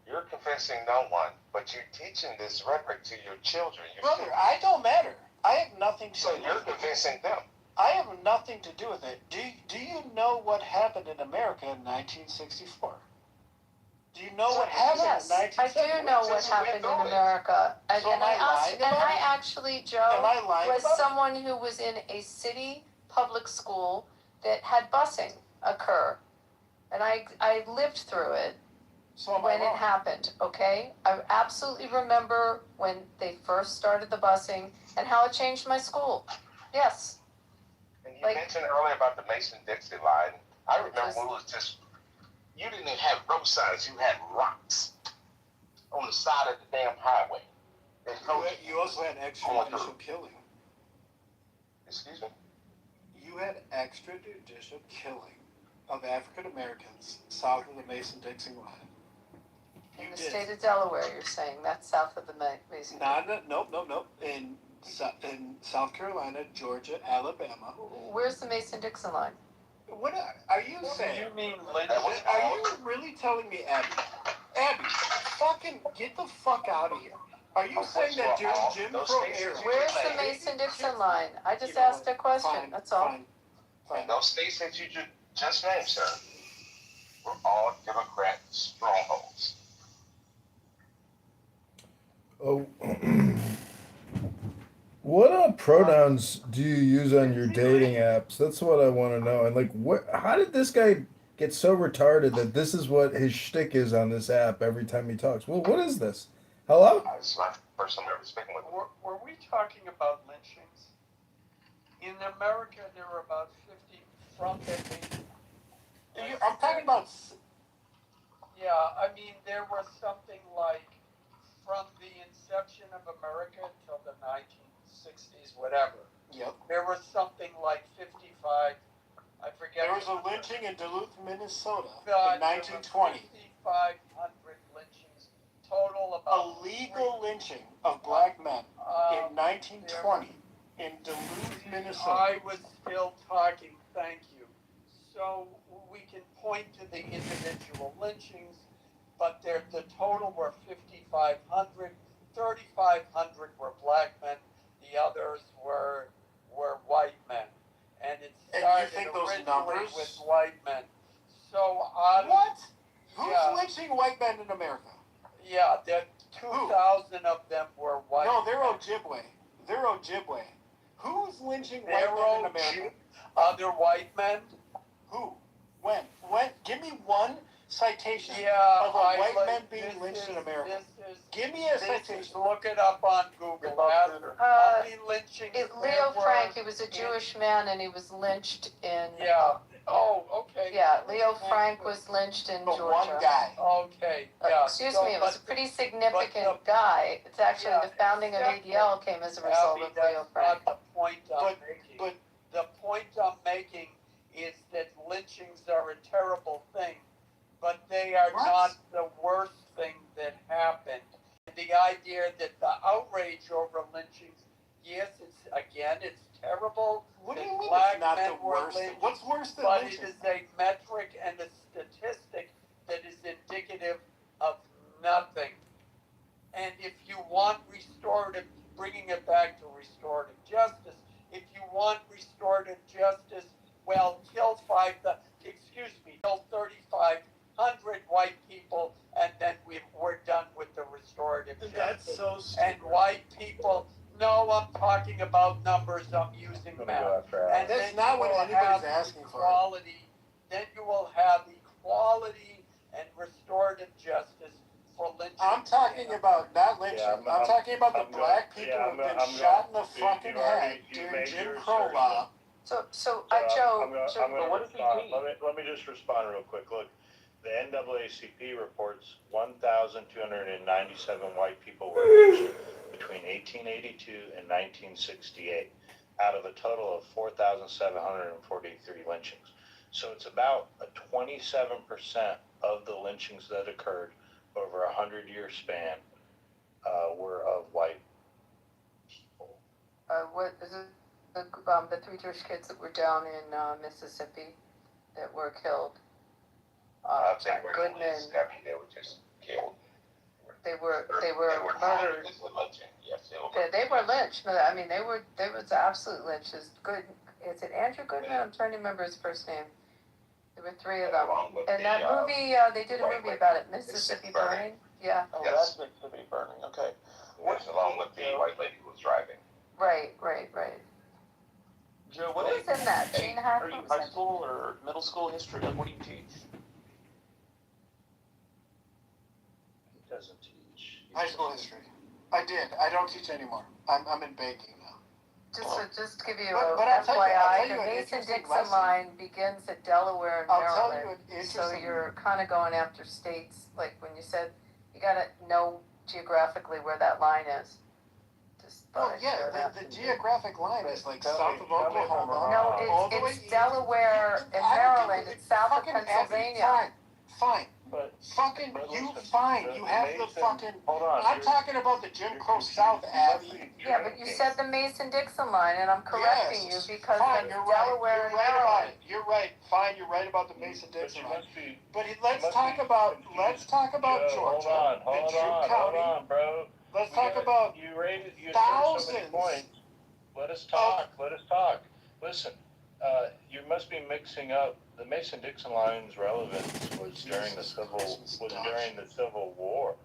you're convincing no one, but you're teaching this rhetoric to your children. Brother, I don't matter. I have nothing to So do you're with it. convincing them. I have nothing to do with it. Do you know what happened in America in 1964? Do you know what happened Yes, in I 1964? do know what happened in America. And, So am I lying and about I it? actually, Am Joe, I lying was about it? someone who was in a city public school that had busing occur. And I lived through it So am I when it wrong? happened, okay? I absolutely remember when they first started the busing and how it changed my school. Yes. And you Like- mentioned earlier about the Mason-Dixon line. I remember Just- when it was just, you didn't even have road signs, you had rocks on the side of the damn highway. And You also had extrajudicial killing. Excuse me? You had extrajudicial killing of African Americans south of the Mason-Dixon line. In the state of Delaware, you're saying, that's south of the Mason. Nope. In South Carolina, Georgia, Alabama. Where's the Mason-Dixon line? What are you saying? You mean Are you really telling me, Abby? Abby, fucking get the fuck out of here. Are you saying that during Jim Crow era? Where's the Mason-Dixon line? I just asked a question, Fine, that's all. Fine. And those states that you just named, sir, were all Democrat strongholds. Oh, what pronouns do you use on your dating apps? That's what I want to know. And like, how did this guy get so retarded that this is what his shtick is on this app every time he talks? Well, what is this? Hello? It's my first time ever speaking with them. Were we talking about lynchings? In America, there were about 50 from the. I'm talking about. Yeah, I mean, there was something like from the inception of America till the 1960s, whatever. Yep. There was something like 55. I forget. There was a lynching in Duluth, Minnesota God, in 1920. 5,500 lynchings total. About Illegal lynching of black men in 1920 in Duluth, Minnesota. I was still talking. Thank you. So we can point to the individual lynchings, but the total were 5,500. 3,500 were black men. The others were white men, and it started think those originally numbers? with white men. So What? Who's Yeah. lynching white men in America? Yeah, there 2,000 of them were white. No, they're men. Ojibwe. They're Ojibwe. Who's lynching white They're men in America? Other white men. Who? When? Give me one citation Yeah, of a white man being this lynched is- in America. This is, Give me a this is, citation. look it up on Google. Ask how Uh, many lynchings Leo there were. Frank, he was a Jewish man and he was lynched in. Yeah. Oh, okay. Yeah, Leo Frank was lynched in But Georgia. one guy. Okay. Yeah. Excuse so, me, it was a but pretty significant the- guy. It's actually Yeah, the founding of exactly. ADL came as a result Abby, of Leo that's Frank. not the point I'm making. But The point I'm making is that lynchings are a terrible thing, but they are What? not the worst thing that happened. The idea that the outrage over lynchings, yes, it's terrible. what do that you mean black it's not men the were worst? lynched, What's worse than but lynching? it is a metric and a statistic that is indicative of nothing. And if you want restorative, bringing it back to restorative justice, if you want restorative justice, well, kill 3,500 white people, and then we're done with the restorative justice. talking about numbers, I'm using Let me go math. after And That's then not you what will anybody's have asking for. equality, then you will have equality and restorative justice for lynching. I'm talking about not lynching. Yeah, I'm talking about the I'm black going- people yeah, who've been I'm shot in going- the fucking you already- head you during made Jim your Crow assertion. law. So So Joe, I'm going Joe, to respond. Let me just respond real quick. Look, the NAACP reports 1,297 white people were lynched between 1882 and 1968, out of a total of 4,743 lynchings. So it's about a 27% of the lynchings that occurred over a 100-year span were of white people. what is it? The three Jewish kids that were down in Mississippi that were killed. They were Goodman. they were just killed. They were not murdered. just a lynching. Yes, They were lynched. No, I mean, they was absolute lynch. Is it Andrew Goodman? I'm trying to remember his first name. There were three of them. Along with And that the, movie, they did a movie about it, Mississippi Burning. Yeah. Oh, Yes. that's Mississippi Burning. Okay. Yes, along with the white lady who was driving. Right. Joe, Who was in that? Hey, Gene Hackman? are you Was high that- school or middle school history? Like, what do you teach? He doesn't teach. High school history. I did. I don't teach anymore. I'm in banking now. Just to give you But a I'll tell you FYI, an the interesting Mason-Dixon lesson. line begins at Delaware and I'll tell you Maryland. an So interesting. you're kind of going after states, like when you said, you gotta know geographically where that line is. Just Oh thought I'd yeah, share that. the geographic line is like Tell south me- of tell me if I'm Oklahoma. wrong. No, all the way it's east. Delaware and I don't give Maryland, a- it's south of fucking Pennsylvania. Fine. But Fucking But you listen, fine. the You have the Mason- fucking. hold on. I'm talking about the Jim Crow South, Abby. Yeah, but you said the Mason-Dixon line, and I'm correcting you because Fine, the you're right. Delaware You're and right about Maryland. it. You're right. Fine, you're right about the But Mason-Dixon you line. must be. But you let's must talk be about confused. Georgia Hold and June County. on, bro. Let's We talk gotta- about you asserted so many thousands. points. Let us talk. Listen, you must be mixing up. The Mason-Dixon line's relevance was during the Civil War,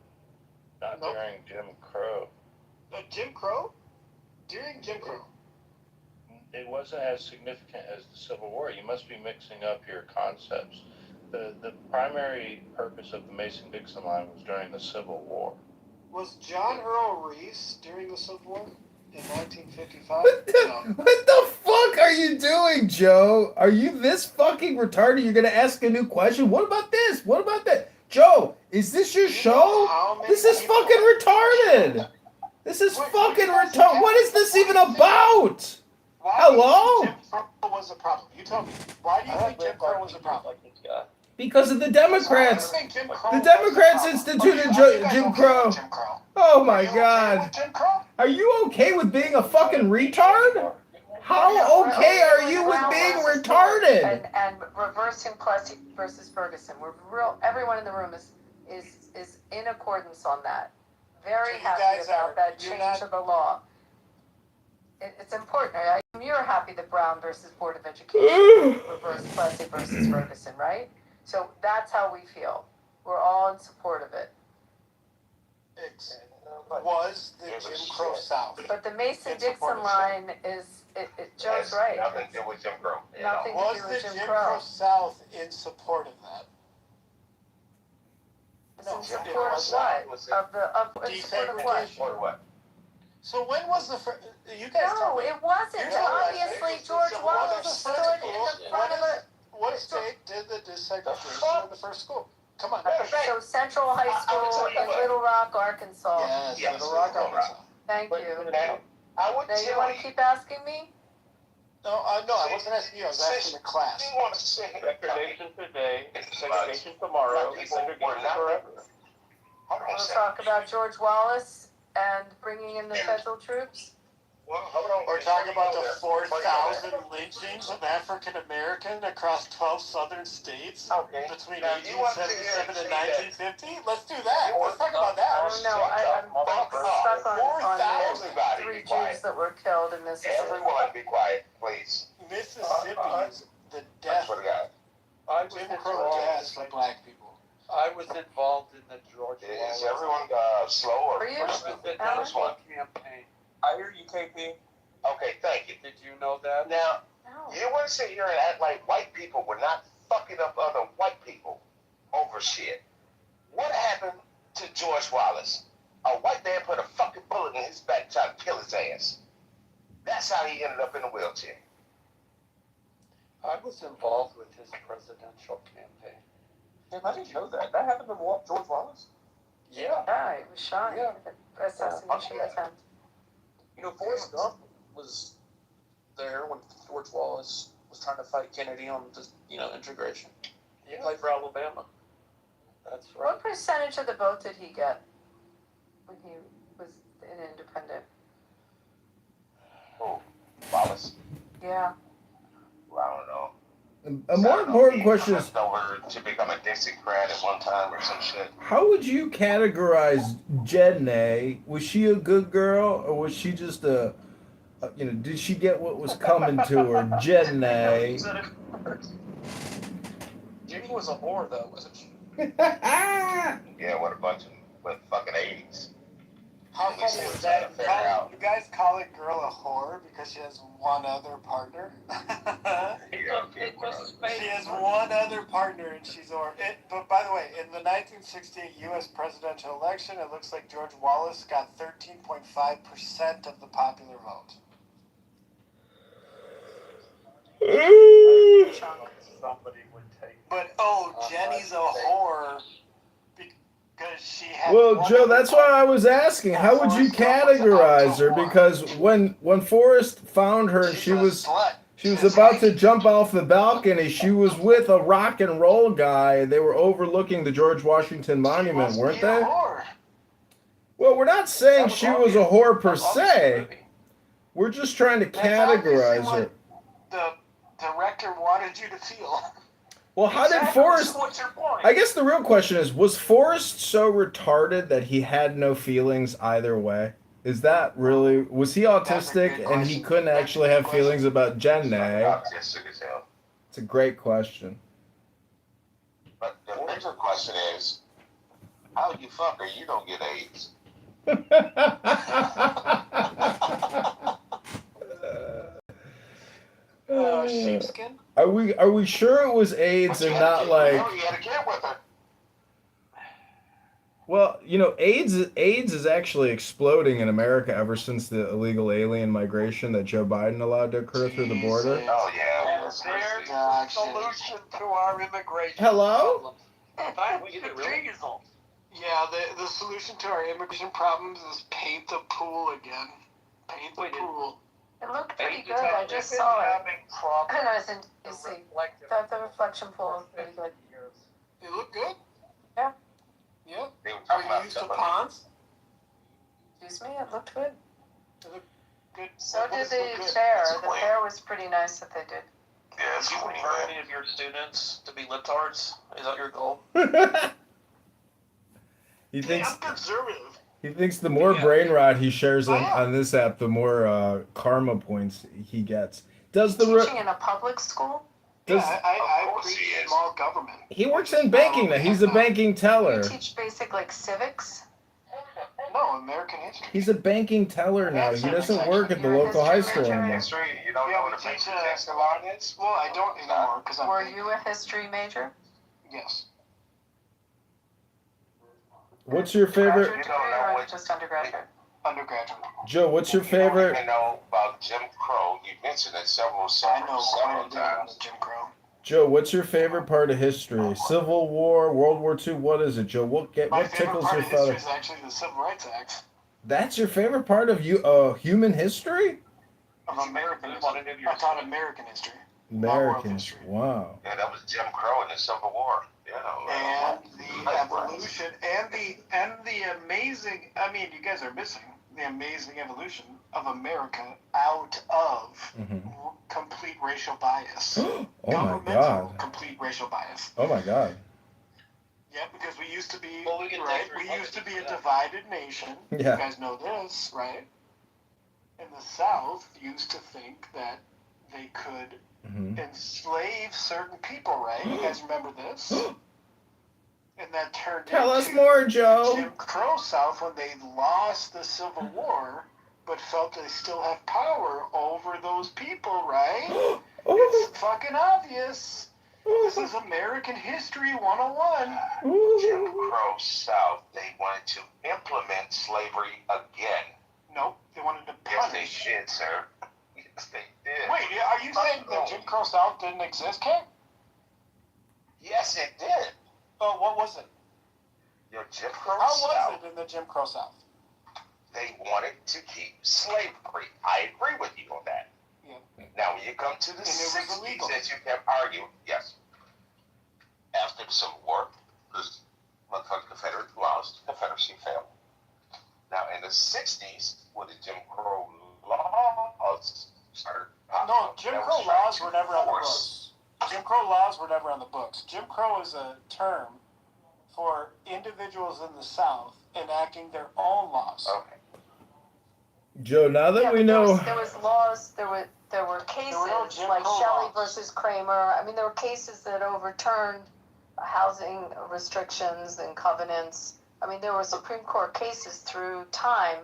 not Nope. during Jim Crow. Jim Crow? During Jim Crow. It wasn't as significant as the Civil War. You must be mixing up your concepts. The primary purpose of the Mason-Dixon line was during the Civil War. Was John Earl Reese during the Civil War in 1955? What the fuck are you doing, Joe? Are you this fucking retarded? You're gonna ask a new question? What about this? What about that? Joe, is this your show? This is fucking retarded. This is fucking retarded. What is this even about? Why Hello? do you think Jim Crow was a problem? You tell me. Why do you think Jim Crow was a problem? Like this guy. Because of the Democrats. I think Jim Crow The was a Democrats problem. instituted Okay, you guys Jim okay Crow. with Jim Crow? Oh my Are you okay god. with Jim Crow? Are you okay with being a fucking retard? How okay are you with being retarded? And reversing Plessy versus Ferguson. Everyone in the room is in accordance on that. Very So you happy guys about are- that you're change not- of the law. It's important. You're happy that Brown versus Board of Education reversed Plessy versus Ferguson, right? So that's how we feel. We're all in support of it. Was the Jim Crow South? But the Mason-Dixon support of line is, Joe's right. Nothing to do with Jim Crow. Nothing to Was do the with Jim Jim Crow Crow. South in support of that? It's in No, support it of wasn't. what? In support of what? Or what? So when was the first? You guys tell No, me. it wasn't. You're right. Obviously, George So Wallace what was the stood first in school? the front of it. What state did the desegregation in the first school? Come on. So Central High I will School tell you in what. Little Rock, Arkansas. Yes, Yes, Little Rock, Little Rock. Arkansas. Thank But- you. Now, I would Now you tell want to you, keep asking me? No, I wasn't asking you. I was asking the class. you want to sit here and tell me Segregation today, it's segregation tomorrow, black people were segregation not- forever. Hold on a Want to second. talk about George Wallace and bringing in the federal troops? Well, hold on. We're talking about the Before you go there. 4,000 lynchings of African American across 12 southern states Okay. between Now, you want to sit here 1877 and and say 1950. Let's do that. Let's talk about I that. don't know. I'm stuck on the Everybody three be quiet. Jews that were killed in Mississippi. Everyone be quiet, please. Mississippi's the I death swear to God. I was Jim involved, Crow deaths for black people. I was involved in the George Is Wallace. everyone slow or Are you? I was in Alan? this one campaign. I hear you, KP. Okay, thank you. Did you know that? Now, No. you want to sit here and act like white people were not fucking up other white people over shit. What happened to George Wallace? A white man put a fucking bullet in his back trying to kill his ass. That's how he ended up in a wheelchair. I was involved with his presidential campaign. I didn't know that. That happened to George Wallace? Yeah. Yeah, he was shot. Yeah. Assassination attempt. You know, Forrest Gump was there when George Wallace was trying to fight Kennedy on just, integration. He Yeah. played for Alabama. That's right. What percentage of the vote did he get when he was an independent? Who? Wallace? Yeah. Well, I don't know. A more important question is, Flipped over to become a Dixiecrat at one time or some shit. how would you categorize Jednay? Was she a good girl, or was she just did she get what was coming to her? Jednay. Jenny was a whore, though, wasn't she? Yeah, what a bunch of fucking 80s. How We funny still is trying that? to figure out. You guys call a girl a whore because she has one other partner? Yeah, okay, well, She has one other partner and she's But by the way, in the 1968 U.S. presidential election, it looks like George Wallace got 13.5% of the popular vote. Somebody would take. But Jenny's a whore because she had. Well, one Joe, other that's why partner. I was asking. How would you categorize her? Because when Forrest found her, and She's she a was slut. about to jump off the balcony. She was with a rock and roll guy. They were overlooking the George Washington Monument, weren't She must be a they? whore. Well, we're not saying That she was a obvious. whore per That was obvious in the se. movie. We're just trying to That's obviously categorize what her. the director wanted you to feel. Well, how did Exactly. Forrest? So what's your point? I guess the real question is, was Forrest so retarded that he had no feelings either way? Is that really, was he autistic good and he question. couldn't That's a actually good have feelings about Jenny? autistic as hell. It's a great question. But the bigger question is, how you fuck her? You don't get AIDS. Sheepskin? Are we sure it was AIDS But you and had a not kid- like? you had a kid with her. Well, AIDS is actually exploding in America ever since the illegal alien migration that Joe Biden allowed to occur through the border. Jesus. Oh yeah. And that's there's crazy. the solution to our immigration Hello? problems. Thanks to diesel. Yeah, the solution to our immigration problems is paint the pool again. Paint the pool. It looked pretty good. I just saw it. Having problems And I was in DC. reflective Thought the reflection pool was pretty good. years. They look good? Yeah. Yeah. They were Are talking you about used to something. ponds? Excuse me, it looked good. They look good. So What did does the look good? fair. It's The clean. fair was pretty nice that they did. Yeah, it's Did you clean, prefer man. any of your students to be libtards? Is that your goal? He Yeah, thinks I'm conservative. the more Yeah. brain rot he shares I am. on this app, the more karma points he gets. Does the Teaching in a public school? does Yeah, I Of course preach he is. small government. he works in banking now? He's a banking teller. You teach basic like civics? No, American history. He's a banking teller now. He doesn't work at the local high school anymore. History, you don't know Yeah, what we a teach basic text line is? Well, I don't anymore because I'm. Were you a history major? Yes. What's your favorite? Graduate You don't degree know or what- just undergraduate? Undergraduate. Joe, what's your You don't favorite? even know about Jim Crow. You mentioned it several I know quite a several bit about times. Jim Crow. Joe, what's your favorite part of history? Civil War, World War II. What is it, Joe? My What favorite tickles part your of history feather? is actually the Civil Rights Act That's your favorite part of human history? of American You history. want any of your I taught American history. American. history. Wow. Yeah, that was Jim Crow in the Civil War. And the evolution and the amazing, I mean, you guys are missing the amazing evolution of America out of Mhm. complete racial bias. Oh my Governmental God. complete racial bias. Oh my God. Yeah, because we used to be, Well, we can right? take We Republicans used to be for a that. divided nation. Yeah. You guys know this, right? And the South used to think that they could Mhm. enslave certain people, right? You guys remember this? And that turned Tell us into more, Joe. Jim Crow South when they lost the Civil War. but felt they still have power over those people, right? Oh. It's fucking obvious. This is American History 101. Jim Crow South, they wanted to implement slavery again. Nope, they wanted to Yes, they punish. did, sir. Yes, they did. Wait, are you saying the Jim Crow South didn't exist, Ken? Yes, it did. Oh, what was it? Your Jim Crow How South, was it in the Jim Crow South? they wanted to keep slavery. I agree with you on that. Yeah. Now, when you come to the And it was 60s, illegal. as you have argued, yes. After the Civil War, this motherfucking Confederate laws, the Confederacy fell. Now, in the 60s, when the Jim Crow laws started, No, Jim that Crow was trying laws to were never on the force- books. Jim Crow laws were never on the books. Jim Crow is a term for individuals in the South enacting their own laws. Okay. Joe, now that Yeah, we but know, there was laws, there were cases no Jim like Crow Shelley laws. versus Kramer. I mean, there were cases that overturned housing restrictions and covenants. I mean, there were Supreme Court cases through time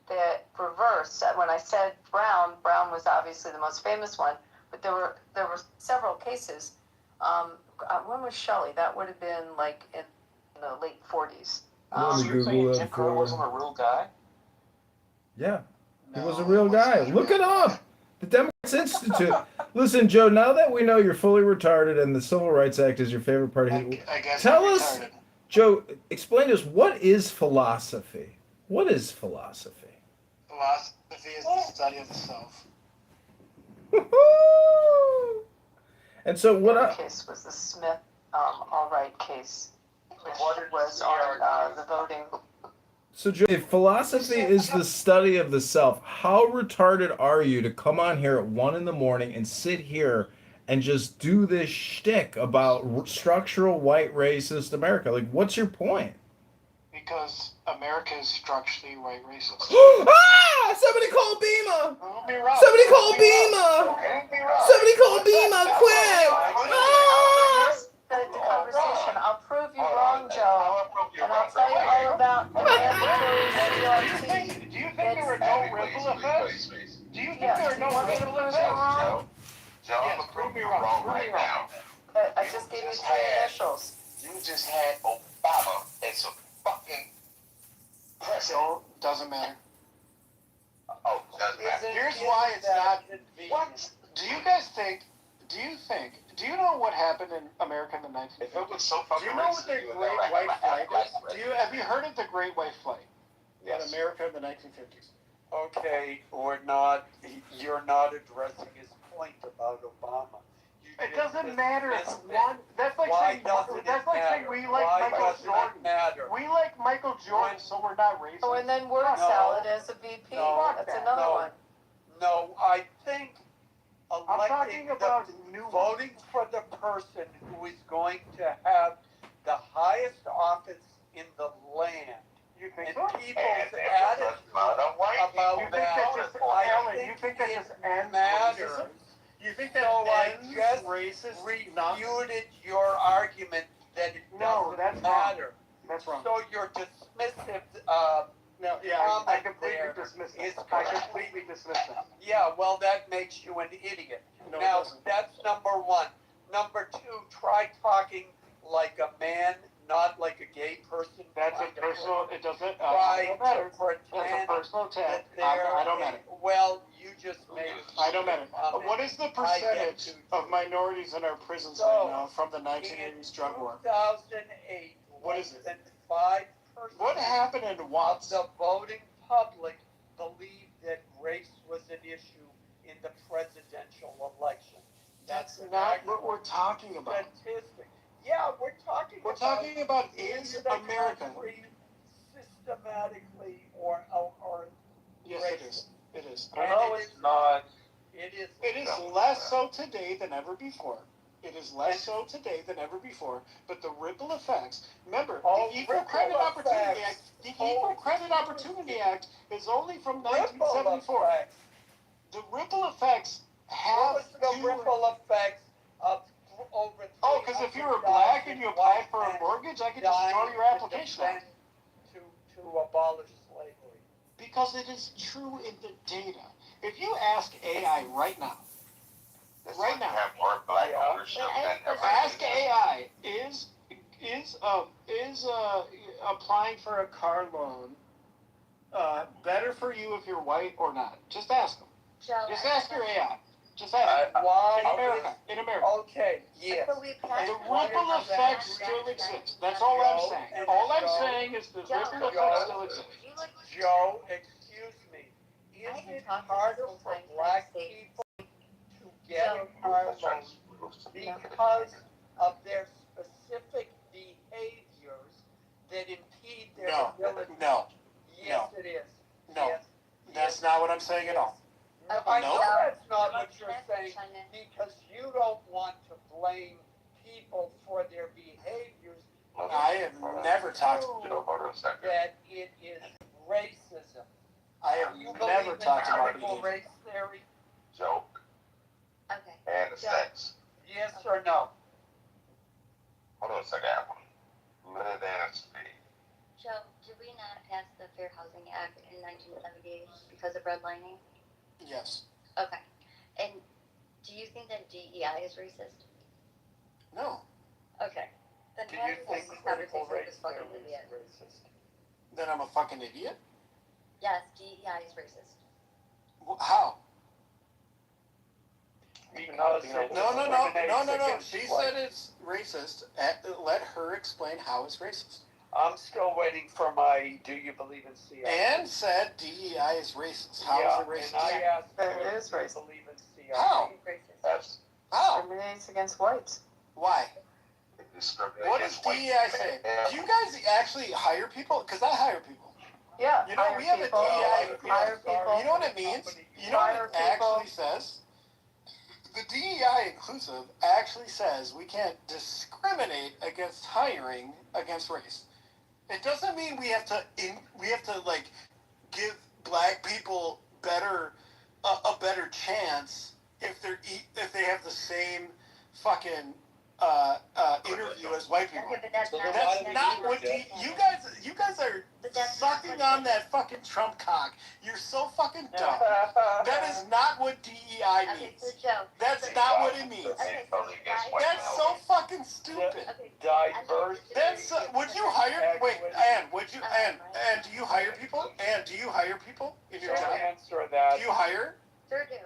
that reversed. When I said Brown was obviously the most famous one, but there were several cases. When was Shelley? That would have been like in the late 40s. Let me So you're Google saying that Jim Crow for- wasn't a real guy? yeah, he was a No, real it was guy. not a Look real it guy. up. The Democrats Institute. Listen, Joe, now that we know you're fully retarded and the Civil Rights Act is your favorite part of I guess Tell I'm us- retarded. Joe, explain to us, what is philosophy? What is philosophy? Philosophy is the study of the self. And so what The I, other case was the Smith all-right case, which What was is on the voting. so Joe, if philosophy is the study of the self, how retarded are you to come on here at 1 a.m. and sit here and just do this shtick about structural white racist America? Like, what's your point? Because America is structurally white racist. Ah! Somebody call Bima! Prove me wrong. Somebody call Prove me wrong. Bima! Prove me wrong. Somebody call Bima, quick! Ah! The conversation. I'll prove you wrong, Joe, and I'll tell you all about the mandatory CRT. Do you think there were no ripple effects? Do you think Yeah, there are do you no want me to ripple prove you effects? wrong? Joe, I'm Yes, gonna prove prove me you wrong. wrong Prove me right wrong. now. I just gave you 3 initials. You just had Obama as a fucking president. So, doesn't matter. Oh, doesn't matter. Here's why it's not. What? Do you know what happened in America in the If 1950s? it was so Do fucking you know what the racist, you would Great never White have Flight black was? Have you heard of the Great White Flight in Yes. America in the 1950s? Okay, you're not addressing his point about Obama. You It just doesn't matter. It's dismissed it. one. That's like Why saying. doesn't it That's like saying matter? we like Why Michael doesn't it Jordan. matter? We like Michael Jordan, so we're not racist. Oh, and then word No. salad as a VP. No. That's another No. one. No, I think I'm electing talking about new voting for the person who is going to have the highest office in the land. You think And so? people's And there was attitude a lot of white about people You think that, that's just I Alan, think you think that just it ends matters. racism? You think that So I ends just racist? refuted your argument that it No, doesn't that's wrong. matter. That's wrong. So your dismissive, No, yeah, I comment completely there dismiss is that. I correct. completely dismiss that. yeah, well, that makes you an idiot. No, it Now, doesn't. that's number one. Number two, try talking like a man, not like a gay person. That's a Trying to personal. It doesn't. Try don't matter. to pretend That's a personal attack. that I don't matter. Well, you just made a I don't matter. comment. What is the I get percentage to- of minorities in our prisons So, right now from the 1980s drug war? 2008, What is it? less than 5% What happened in of Watts? the voting public believed that race was an issue in the presidential election. That's an not actual what we're talking about. statistic. Yeah, we're talking We're about talking about is in the America. country systematically or Yes, it is. It is. And No, it it's is- not. It is. It is less so today than ever before. It is less so today than ever before. But the ripple effects. Remember, Oh, the Equal ripple Credit Opportunity effects. Act. The Equal Credit Opportunity Act is only from Ripple 1974. effects. The ripple effects What have was the ripple effects of over? Oh, because if you were black and you applied for a mortgage, I could just throw your application out. to abolish slavery. Because it is true in the data. If you ask AI right now, This right one now, have more black ownership than ever. ask AI, is applying for a car loan better for you if you're white or not? Just ask them. Just ask your AI. Just ask. Why In America. Okay, yes. The ripple effect still exists. That's all I'm saying. All I'm saying is the ripple effect still exists. Joe, excuse me. Is it harder for black people to get a car loan because of their specific behaviors that impede their ability? No. Yes, it is. No. Yes. That's not what I'm saying at all. I know No. that's not what you're saying, because you don't want to blame people for their behaviors. I have never talked. Joe, hold on a second. That it is racism. I have You never believe in talked about critical it. race theory? Joe, Okay. and the sex. Yes or no? Hold on a second, Apple. Let it answer me. Joe, did we not pass the Fair Housing Act in 1978 because of redlining? Yes. Okay. And do you think that DEI is racist? No. Okay. Then Do why you is think this critical conversation race this fucking theory idiot? is racist? Then I'm a fucking idiot? Yes, DEI is racist. How? Because No. She said it's racist. Let her explain how it's racist. I'm still waiting for my do you believe in CRT? And said DEI is racist. How is it racist? And I asked It is do you racist. believe in CRT? How? It's racist. That's How? Discriminates against whites. Why? discrimination. What does DEI say? Do you guys actually hire people? Because I hire people. Yeah. You know, hire we have a people, DEI. Hire people. You know what it means? You know what it actually says? The DEI inclusive actually says we can't discriminate against hiring against race. It doesn't mean we have to like give black people a better chance if they have the same fucking interview as white people. Okay, but that's not what you guys are sucking on that fucking Trump cock. You're so fucking dumb. That is not what DEI Okay, means. so Joe. That's not what it means. Okay, That's so fucking stupid. Okay. Diversity. That's would you hire? Wait, Ann. Would you? Ann, do you hire people? Ann, do you hire people in your job? Answer that. Do you hire? Sure do.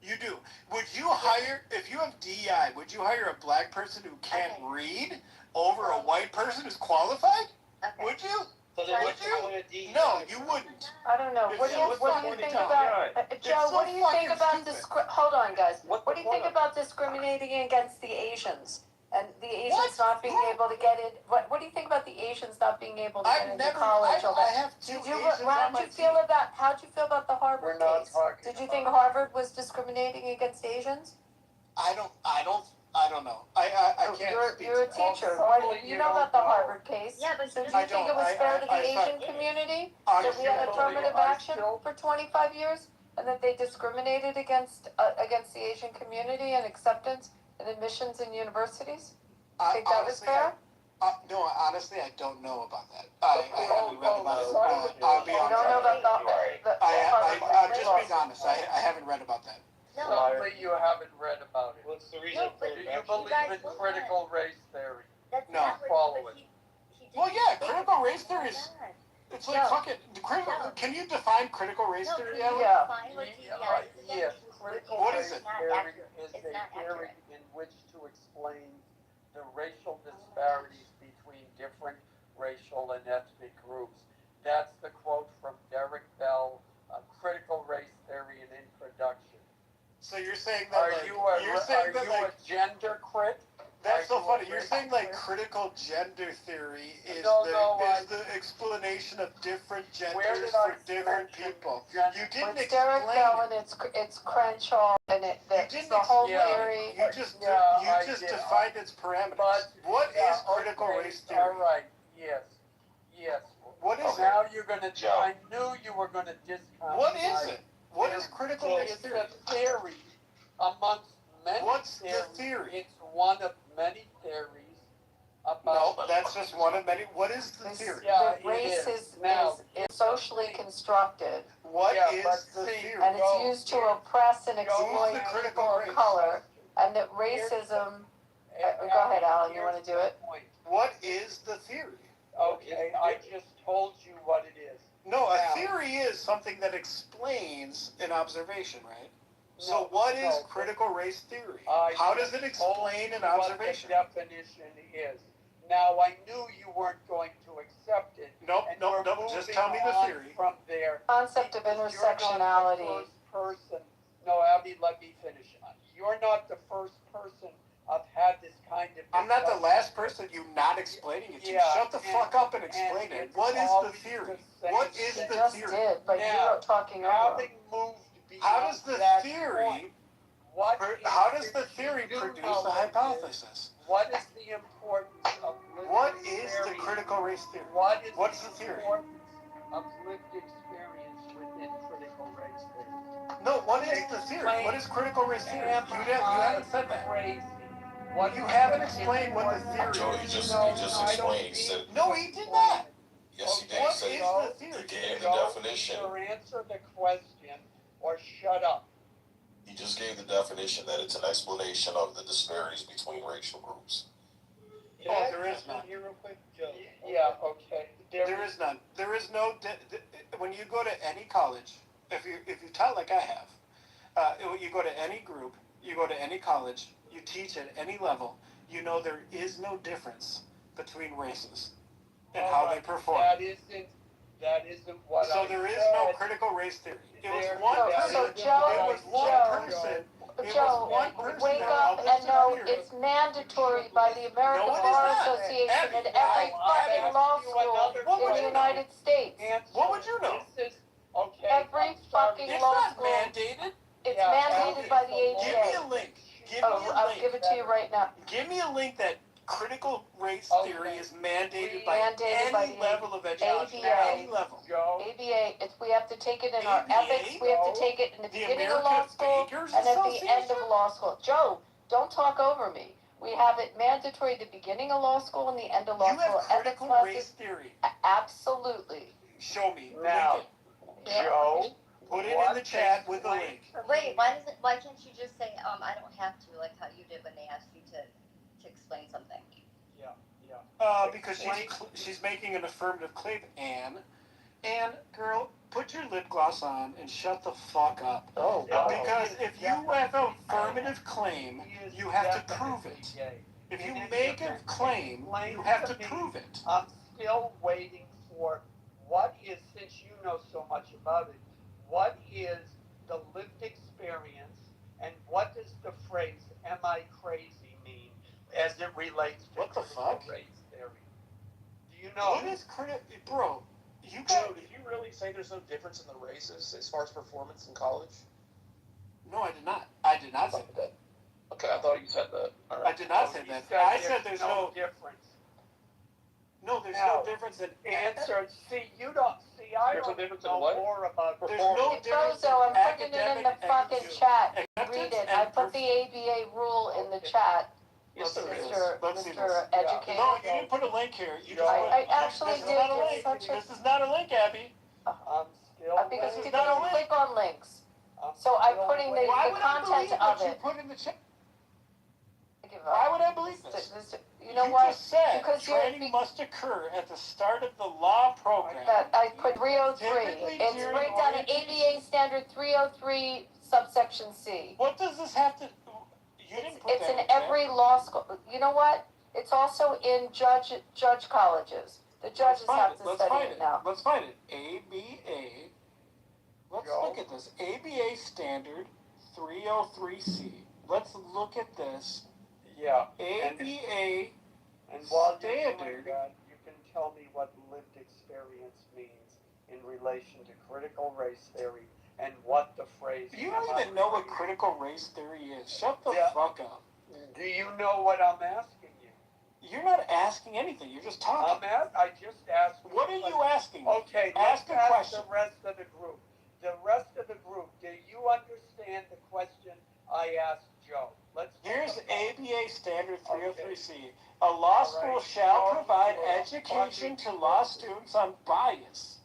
You do. Would you hire, if you have DEI, would you hire a black person who can't Okay. read over a white person who's qualified? Okay. Would you? So then Would you? No, you wouldn't. I don't know. What do you think about Joe? What do you think about hold on, guys. What do you think about discriminating against the Asians and the Asians not being able to get in? What do you think about the Asians not being able to get into college? I have two Asians on my team. How'd you feel about the Harvard We're not case? talking Did you about think Harvard was discriminating against Asians? I don't know. I can't speak You're a to that. teacher. Probably You you know about don't the know. Harvard case. Yeah, but So do I you think don't. it was fair to the I Asian thought- community that we had Honestly, affirmative I action still- for 25 years and that they discriminated against the Asian community and acceptance and admissions in universities? Think that was honestly, fair? No, honestly, I don't know about that. I haven't read about it. I'll be You honest. don't know about I'm just being honest. I haven't read about that. No. Likely you haven't read about it. What's the reason No, for but Do it? you believe in critical race theory? That's No. not what Follow but it. he did Well, yeah, say critical it. race theory is. It's like No. fucking critical. No. Can you define critical race No, theory? can Alan? you Yeah. define what DEI is again? Yes, Because critical What race is it? Not theory accurate. is It's a not theory accurate. in which to explain the racial disparities between different racial and ethnic groups. That's the quote from Derek Bell, Critical Race Theory and Introduction. So you're saying that Are like, you you're saying that like a gender crit? that's so Are you funny. a You're race saying like crit? critical gender theory is No, the explanation of different Where genders did for I different mention people. gender? You didn't It's Derek Bell explain and it. it's Crenshaw and You it's didn't the whole Yeah. theory. You just I just did. defined its parameters. But What is yeah, critical okay, race theory? All right. Yes. What is Now it? you're gonna. Joe. I knew you were gonna discount. What is it? What is critical race It's theory? a theory amongst many What's the theories. theory? It's one of many theories about. No, that's just one of many. What is the This- theory? Yeah, the race it is Now, socially constructed, What Yeah, is but the see, theory? and it's Go, used to here's- oppress and go exploit the ahead critical people race. of color, and that Here's racism. And- Go ahead, Alan. You here's want to do my it? point. What is the theory? Okay, I just told you what it is. No, a Now- theory is something that explains an observation, right? So No, what is no. critical race theory? I How does it just told explain you an what observation? the definition is. Now, I knew you weren't going to accept it. Nope, and nope, we're nope. Just moving tell me the on theory. From there. Concept of Because you're not the intersectionality. first person. No, Abby, let me finish. You're not the first person I've had this kind of. I'm not the discussion last with. person you not explaining it to. Yeah, Shut the fuck up and explain it. it's What is the always theory? the same What is thing. You the just theory? did, but Now, you're talking over. Having moved beyond How does the that theory point, what how is does the it theory you do produce know the is, hypothesis? What is the importance of lived What is the experience? critical race theory? What's the theory? importance of lived experience within critical race theory? No, what is the theory? What is critical race theory? Am You haven't said that. Crazy. You haven't explained what the theory Joe, is. he just No, explained. He said, No, he did not. yes, he did. What He said, is the theory? he gave the Joe, definition. Either answer the question or shut up. He just gave the definition that it's an explanation of the disparities between racial groups. Oh, there is none. Here real quick, Joe. Yeah, okay. There is none. There is no. When you go to any college, if you taught like I have, you go to any group, you go to any college, you teach at any level, you know there is no difference between races and how they perform. That isn't what So I there is said. no critical race theory. It was There- one So- person. so It Joe- was one Joe- person. It Joe, was one person wake that up held this and know theory. it's mandatory by the American No, it is Bar not. Association Abby, at every I've fucking asked law you school another What would in the you United States. Answer. What would you know? This is, okay. Every I'm sorry. fucking It's law not school. mandated. It's Yeah, mandated Abby, by the it's a Give me ADA. a link. Give me Oh, a I'll link. give it to you right now. Give me a link that critical race Okay. theory is mandated by Mandated by any the level of education. ABA. Any level. Joe, ABA, we have to take it in our ABA? ethics, we have to take it in the beginning of law American school Bankers and at the end of Association? law school. Joe, don't talk over me. We have it mandatory at the beginning of law school and the end of law You school. have Ethics critical classes, race theory. absolutely. Show me. Now, Link it. Joe, Put it in what the chat is with a link. Wait, why can't you just say, I don't have to, like how you did when they asked you to explain something? Because she's making an affirmative claim, Anne. Anne, girl, put your lip gloss on and shut the fuck up. Oh, wow. Because if you have an affirmative claim, He is you have to prove definitely it. gay. If you In any make a event, claim, explain you have to to me. prove it. I'm still waiting for what is, since you know so much about it, what is the lived experience and what does the phrase "am I crazy" mean as it relates to What the critical fuck? race theory? Do you know? What is bro? You Joe, got did you really say there's no difference in the races as far as performance in college? no, I did not. I did not say that. Okay, I thought you said that. All I right. did not Oh, say you that. I said there's there's no difference. no. There's No. no difference in Answer. See, you don't. See, I There's a don't difference in know what? more about There's no difference in Bozo, I'm putting it in the academic fucking academic chat. acceptance Read it. and I put the ABA rule in the chat, Yes, there is. Let's see Mr. this. Educator. No, you didn't put a link here. You just I- put, I actually this is did. not a You're link. such a- This is not a link, Abby. I'm still Because This is people not a don't link. click on links. I'm So I'm still putting waiting. Why the would I content believe of what you it. put in the chat? I give Why up. would I believe this? You know what? just said Because you're- training must occur at the start of the law program. That I put 303. Typically It's during right down in orientation. ABA standard 303 subsection C. What does this have to? You didn't put It's that in in chat. every law school. You know what? It's also in judge colleges. The judges have to Let's study find it now. Let's find it. ABA. Let's Joe? look at this. ABA standard 303C. Let's look at this. Yeah. ABA. And while you're doing Standard. that, you can tell me what lived experience means in relation to critical race theory and what the phrase. You "am don't I even know what crazy?" critical race theory is. Shut the Yeah. fuck up. Do you know what I'm asking you? You're not asking anything. You're just talking. I just asked. What are you asking? Okay, Ask let's a ask question. the rest of the group. The rest of the group, do you understand the question I asked Joe? Here's ABA Standard 303C. A law school shall provide education to law students on bias,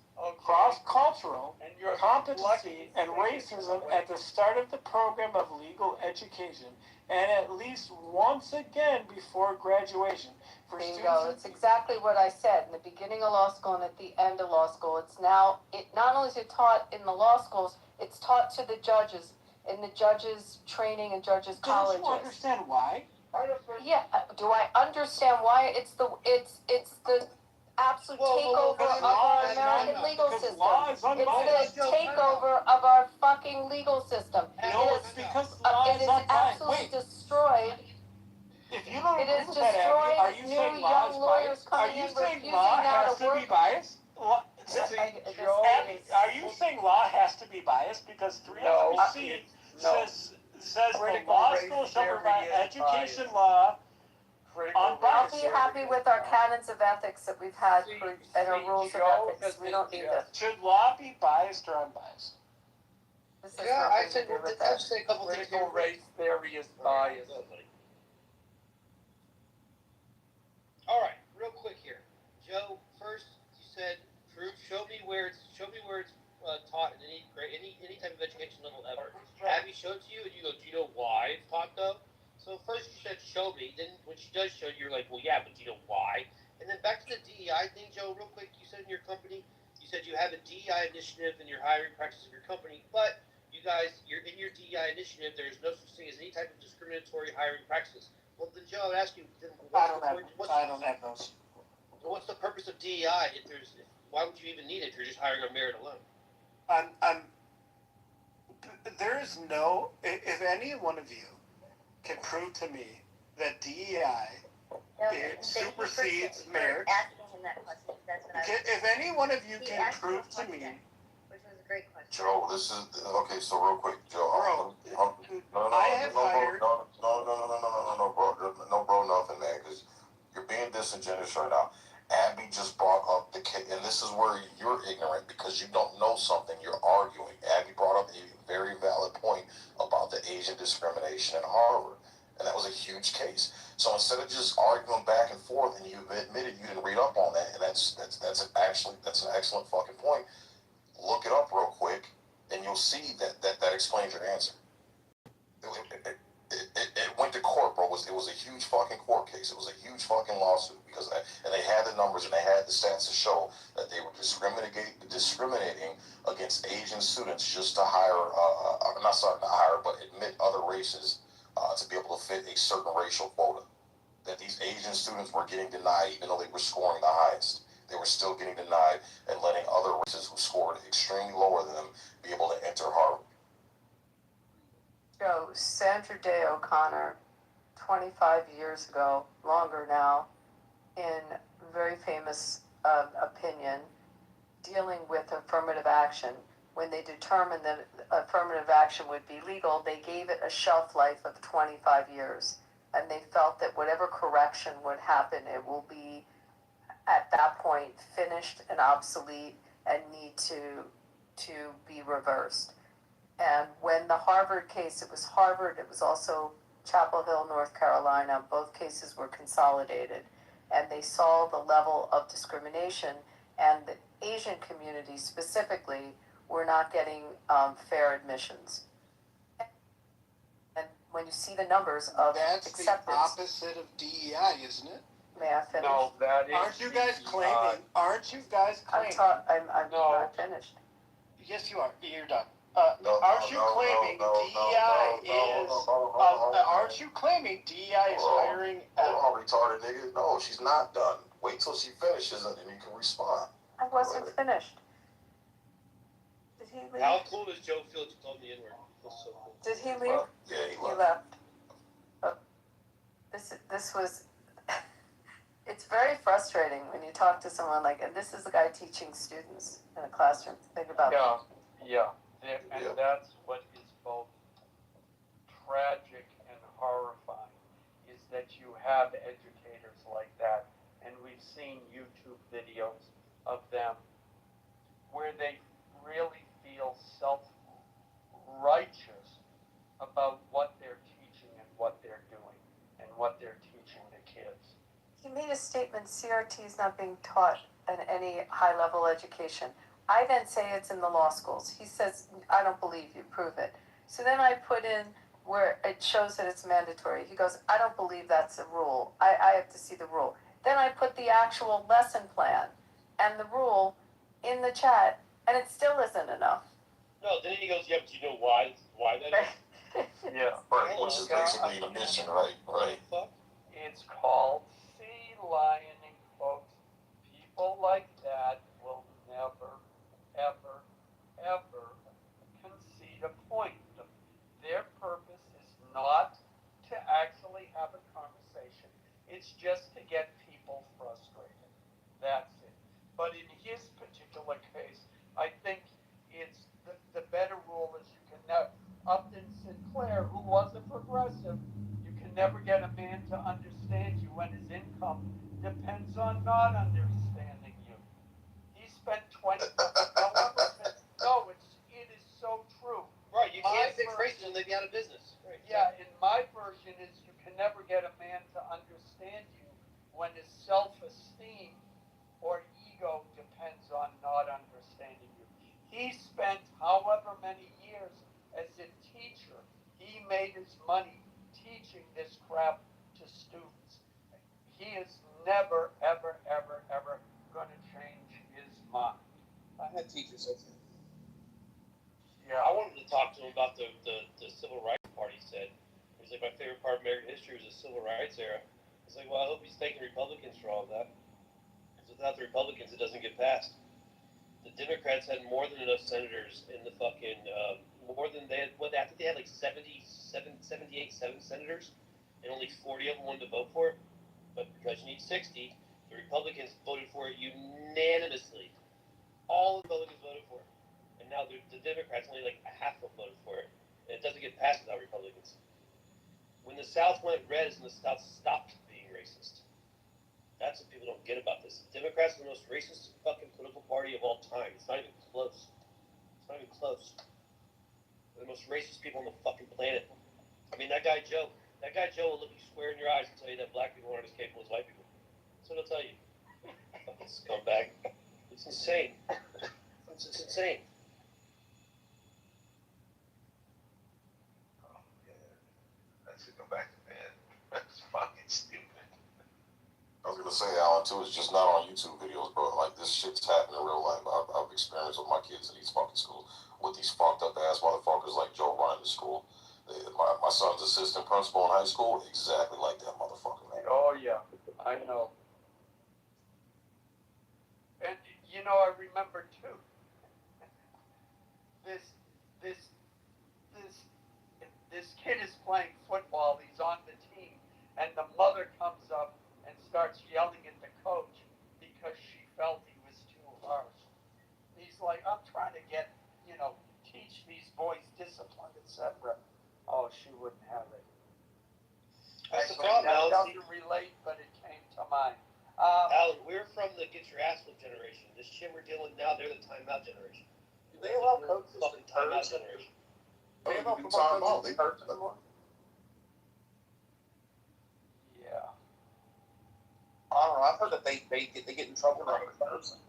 cross-cultural competency, and racism at the start of the program of legal education, and at least once again before graduation. For Bingo, students, it's exactly what I said, in the beginning of law school and at the end of law school. It's now, it not only is it taught in the law schools, it's taught to the judges, in the judges' training and judges' colleges. Don't you understand why? Yeah, do I understand why? It's the absolute takeover of our American legal system. It's the takeover of our fucking legal system. No, it's because law It is is unbiased. absolutely Wait, destroyed. if you don't It agree is with that, Abby, destroyed are you new saying law young is lawyers biased? Are coming you in saying refusing law now has to to be work. biased? Joe, Abby, are you saying law has to be biased because 303C says the Critical law race school shall theory provide is education biased. law Critical on race I'll bias? be theory happy is with our biased. canons of ethics that we've had and our rules of Joe ethics. has We don't need this. Should law be biased or unbiased? This has Yeah, I nothing to said, do with I'll that. say a couple things Critical here. race theory is biased. All right, real quick here, Joe. First, you said, show me where it's taught in any type of education level ever. Abby showed it to you, and you go, do you know why it's taught though? So first you said show me. Then when she does show you, you're like, well, yeah, but do you know why? And then back to the DEI thing, Joe. Real quick, you said in your company, you said you have a DEI initiative in your hiring practices of your company, but you guys, you're in your DEI initiative. There's no such thing as any type of discriminatory hiring practices. Well, then, Joe, I would ask you, then I don't have those. what's the purpose of DEI why would you even need it if you're just hiring on merit alone? There is no, if any one of you can prove to me that DEI supersedes merit, Asking him that question, that's what I was. if any one of you He can asked prove a to me, question, which was a great question. Joe, this is okay. So real quick, Joe. bro, I have hired. No, bro, nothing, man. Because you're being disingenuous right now. Abby just brought up the case, and this is where you're ignorant because you don't know something. You're arguing. Abby brought up a very valid point about the Asian discrimination in Harvard, and that was a huge case. So instead of just arguing back and forth, and you admitted you didn't read up on that, and that's an excellent fucking point. Look it up real quick, and you'll see that explains your answer. It went to court, bro. It was a huge fucking court case. It was a huge fucking lawsuit and they had the numbers and they had the stats to show that they were discriminating against Asian students just to admit other races to be able to fit a certain racial quota. That these Asian students were getting denied even though they were scoring the highest. They were still getting denied and letting other races who scored extremely lower than them be able to enter Harvard. Joe, Sandra Day O'Connor, 25 years ago, longer now, in very famous opinion, dealing with affirmative action. When they determined that affirmative action would be legal, they gave it a shelf life of 25 years. And they felt that whatever correction would happen, it will be, at that point, finished and obsolete and need to be reversed. And when the Harvard case, it was Harvard, it was also Chapel Hill, North Carolina, both cases were consolidated. And they saw the level of discrimination, and the Asian community specifically were not getting fair admissions. And when you see the numbers of acceptance. That's the opposite of DEI, isn't it? May I finish? No, that is. Aren't you guys claiming? I'm not finished. Yes, you are. You're done. No, aren't you no, claiming no, no, DEI no, is? no, no, Aren't you claiming DEI is hiring? Hold on, retarded nigga. No, she's not done. Wait till she finishes and then you can respond. I wasn't finished. Did he leave? How cool does Joe feel to call me N-word? Feels so cool. Did he leave? Yeah, He left. Oh, this was. It's very frustrating when you talk to someone like, and this is the guy teaching students in a classroom. Think about that. Yeah. And that's what is both tragic and horrifying, is that you have educators like that. And we've seen YouTube videos of them where they really feel self-righteous about what they're teaching and what they're doing and what they're teaching the kids. He made a statement, CRT is not being taught in any high-level education. I then say it's in the law schools. He says, I don't believe you, prove it. So then I put in where it shows that it's mandatory. He goes, I don't believe that's a rule. I have to see the rule. Then I put the actual lesson plan and the rule in the chat, and it still isn't enough. No, then he goes, yeah, but you know why that is? Yeah. Right, which is basically an admission, right? Right. Fuck. It's called sea lioning, folks. People like that will never, ever, ever concede a point. Their purpose is not to actually have a conversation. It's just to get people frustrated. That's it. But in his particular case, I think it's the better rule is you can never, Upton Sinclair, who was a progressive, you can never get a man to understand you when his income depends on not understanding you. He spent 20, no, it is so true. Right, you can't fix racism, they'd be out of business. Right. Yeah, in my version is you can never get a man to understand you when his self-esteem or ego depends on not understanding you. He spent however many years as a teacher. He made his money teaching this crap to students. He is never, ever, ever, ever going to change his mind. I had teachers like that. Yeah. I wanted to talk to him about the civil rights part. He said, he's like, my favorite part of American history was the civil rights era. I was like, well, I hope he's thanking Republicans for all of that. Because without the Republicans, it doesn't get passed. The Democrats had more than enough senators in the fucking, more than they had, I think they had like 78 senators, and only 40 of them wanted to vote for it. But because you need 60, the Republicans voted for it unanimously. All the Republicans voted for it. And now the Democrats, only like half of them voted for it. And it doesn't get passed without Republicans. When the South went red is when the South stopped being racist. That's what people don't get about this. The Democrats are the most racist fucking political party of all time. It's not even close. It's not even close. They're the most racist people on the fucking planet. I mean, that guy Joe will look you square in your eyes and tell you that black people aren't as capable as white people. That's what he'll tell you. Fucking scumbag. It's insane. It's insane. Oh, yeah. I should go back to bed. That's fucking stupid. I was gonna say, Alan, too, it's just not on YouTube videos, bro. Like, this shit's happening in real life. I've experienced with my kids in these fucking schools with these fucked up ass motherfuckers like Joe running the school. My son's assistant principal in high school, exactly like that motherfucker, man. Oh yeah, I know. And you know, I remember too. This kid is playing football. He's on the team, and the mother comes up and starts yelling at the coach because she felt he was too harsh. He's like, I'm trying to teach these boys discipline, etc. Oh, she wouldn't have it. That's the Actually, problem, that Alan. doesn't relate, but it came to mind. Alan, we're from the get your ass whipped generation. This shit we're dealing with now, they're the timeout generation. Do they allow coaches Fucking to timeout curse? generation. Do they allow You can football time out. coaches to curse anymore? Yeah. I don't know. I've heard that they get in trouble now for cursing.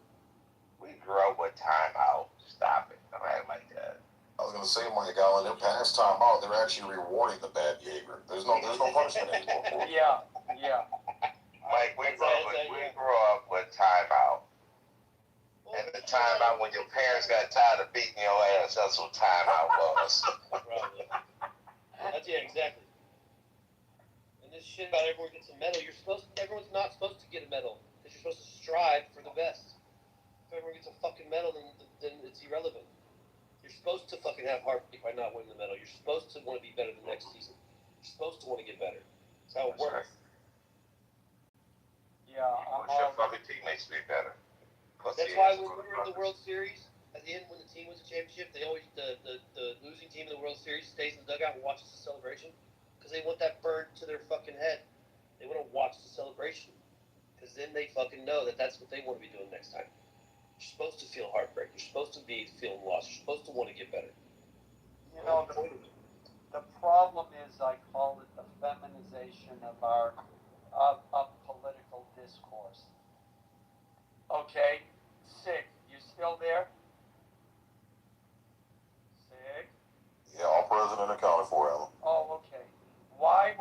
We grew up with timeout. Stop it. Don't act like that. I was gonna say, Mike, Alan, in past time out, they're actually rewarding the bad behavior. There's no punishment anymore. Yeah. Mike, we grew up with timeout. And the timeout when your parents got tired of beating your ass, that's what timeout was. Probably. Yeah, exactly. And this shit about everyone gets a medal, everyone's not supposed to get a medal. Because you're supposed to strive for the best. If everyone gets a fucking medal, then it's irrelevant. You're supposed to fucking have heartbreak by not winning the medal. You're supposed to want to be better the next season. You're supposed to want to get better. That's how it works. Yeah. You want your fucking teammates to be better. That's why when we were in the World Series, at the end when the team wins the championship, they always the losing team in the World Series stays in the dugout and watches the celebration because they want that burned to their fucking head. They want to watch the celebration because then they fucking know that that's what they want to be doing next time. You're supposed to feel heartbreak. You're supposed to be feeling lost. You're supposed to want to get better. You know, the problem is I call it the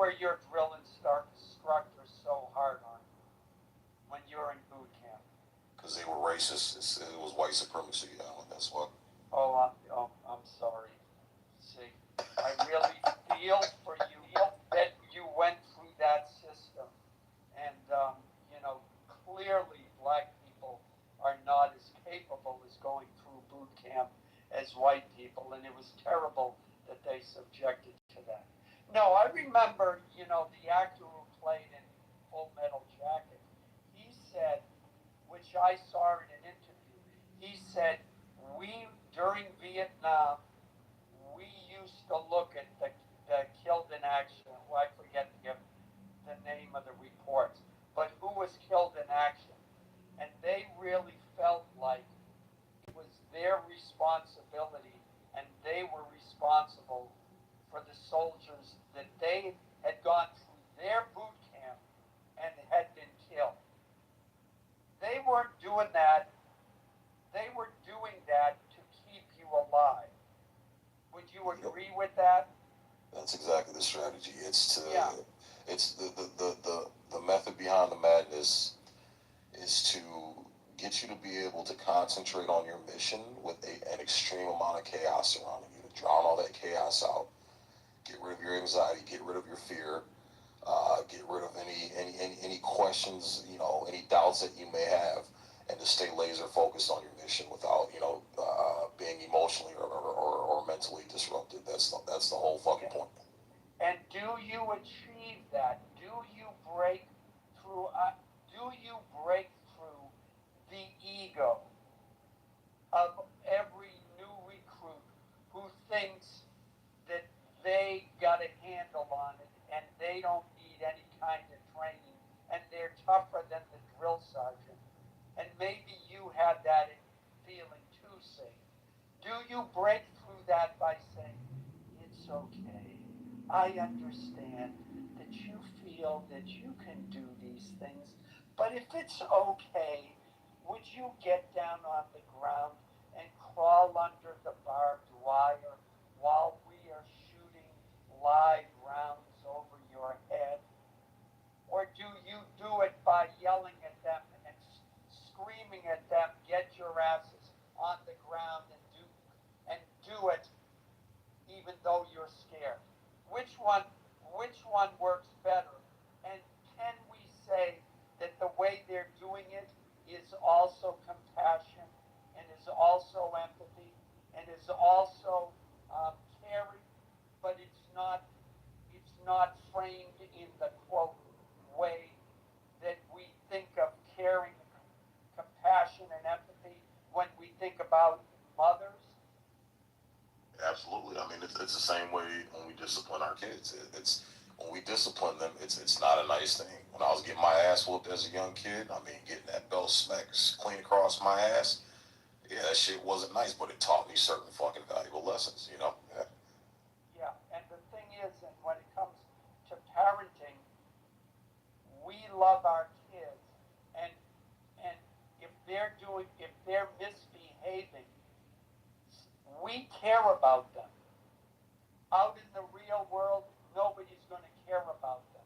were your drill instructors so hard on you when you were in boot camp? Because they were racist. It was white supremacy, Alan. That's what. Oh, I'm sorry. See, I really feel for you that you went through that system. And, clearly black people are not as capable as going through boot camp as white people. And it was terrible that they subjected to that. No, I remember, the actor who played in Full Metal Jacket, he said, which I saw in an interview, he said, during Vietnam, we used to look at the killed in action. Well, I forget the name of the reports, but who was killed in action. And they really felt like it was their responsibility, and they were responsible for the soldiers that they had gone through their boot camp and had been killed. They weren't doing that. They were doing that to keep you alive. Would you agree with that? That's exactly the strategy. It's to. Yeah. It's the method behind the madness is to get you to be able to concentrate on your mission with an extreme amount of chaos surrounding you, to drown all that chaos out, get rid of your anxiety, get rid of your fear, get rid of any questions, any doubts that you may have, and to stay laser focused on your mission without, being emotionally or mentally disrupted. That's the whole fucking point. And do you achieve that? Do you break through? The ego of every new recruit who thinks that they got a handle on it and they don't need any kind of training and they're tougher than the drill sergeant? And maybe you had that feeling too, say. Do you break through that by saying, it's okay, I understand that you feel that you can do these things, but if it's okay, would you get down on the ground and crawl under the barbed wire while we are shooting live rounds over your head? Or do you do it by yelling at them and screaming at them, get your asses on the ground and do it even though you're scared? Which one works better? And can we say that the way they're doing it is also compassion and is also empathy and is also caring, but it's not framed in the quote way that we think of caring, compassion, and empathy when we think about mothers? Absolutely. I mean, it's the same way when we discipline our kids. It's when we discipline them, it's not a nice thing. When I was getting my ass whooped as a young kid, I mean, getting that belt smacked clean across my ass, yeah, that shit wasn't nice, but it taught me certain fucking valuable lessons, Yeah. Yeah, and the thing is, and when it comes to parenting, we love our kids, and if they're misbehaving, we care about them. Out in the real world, nobody's going to care about them.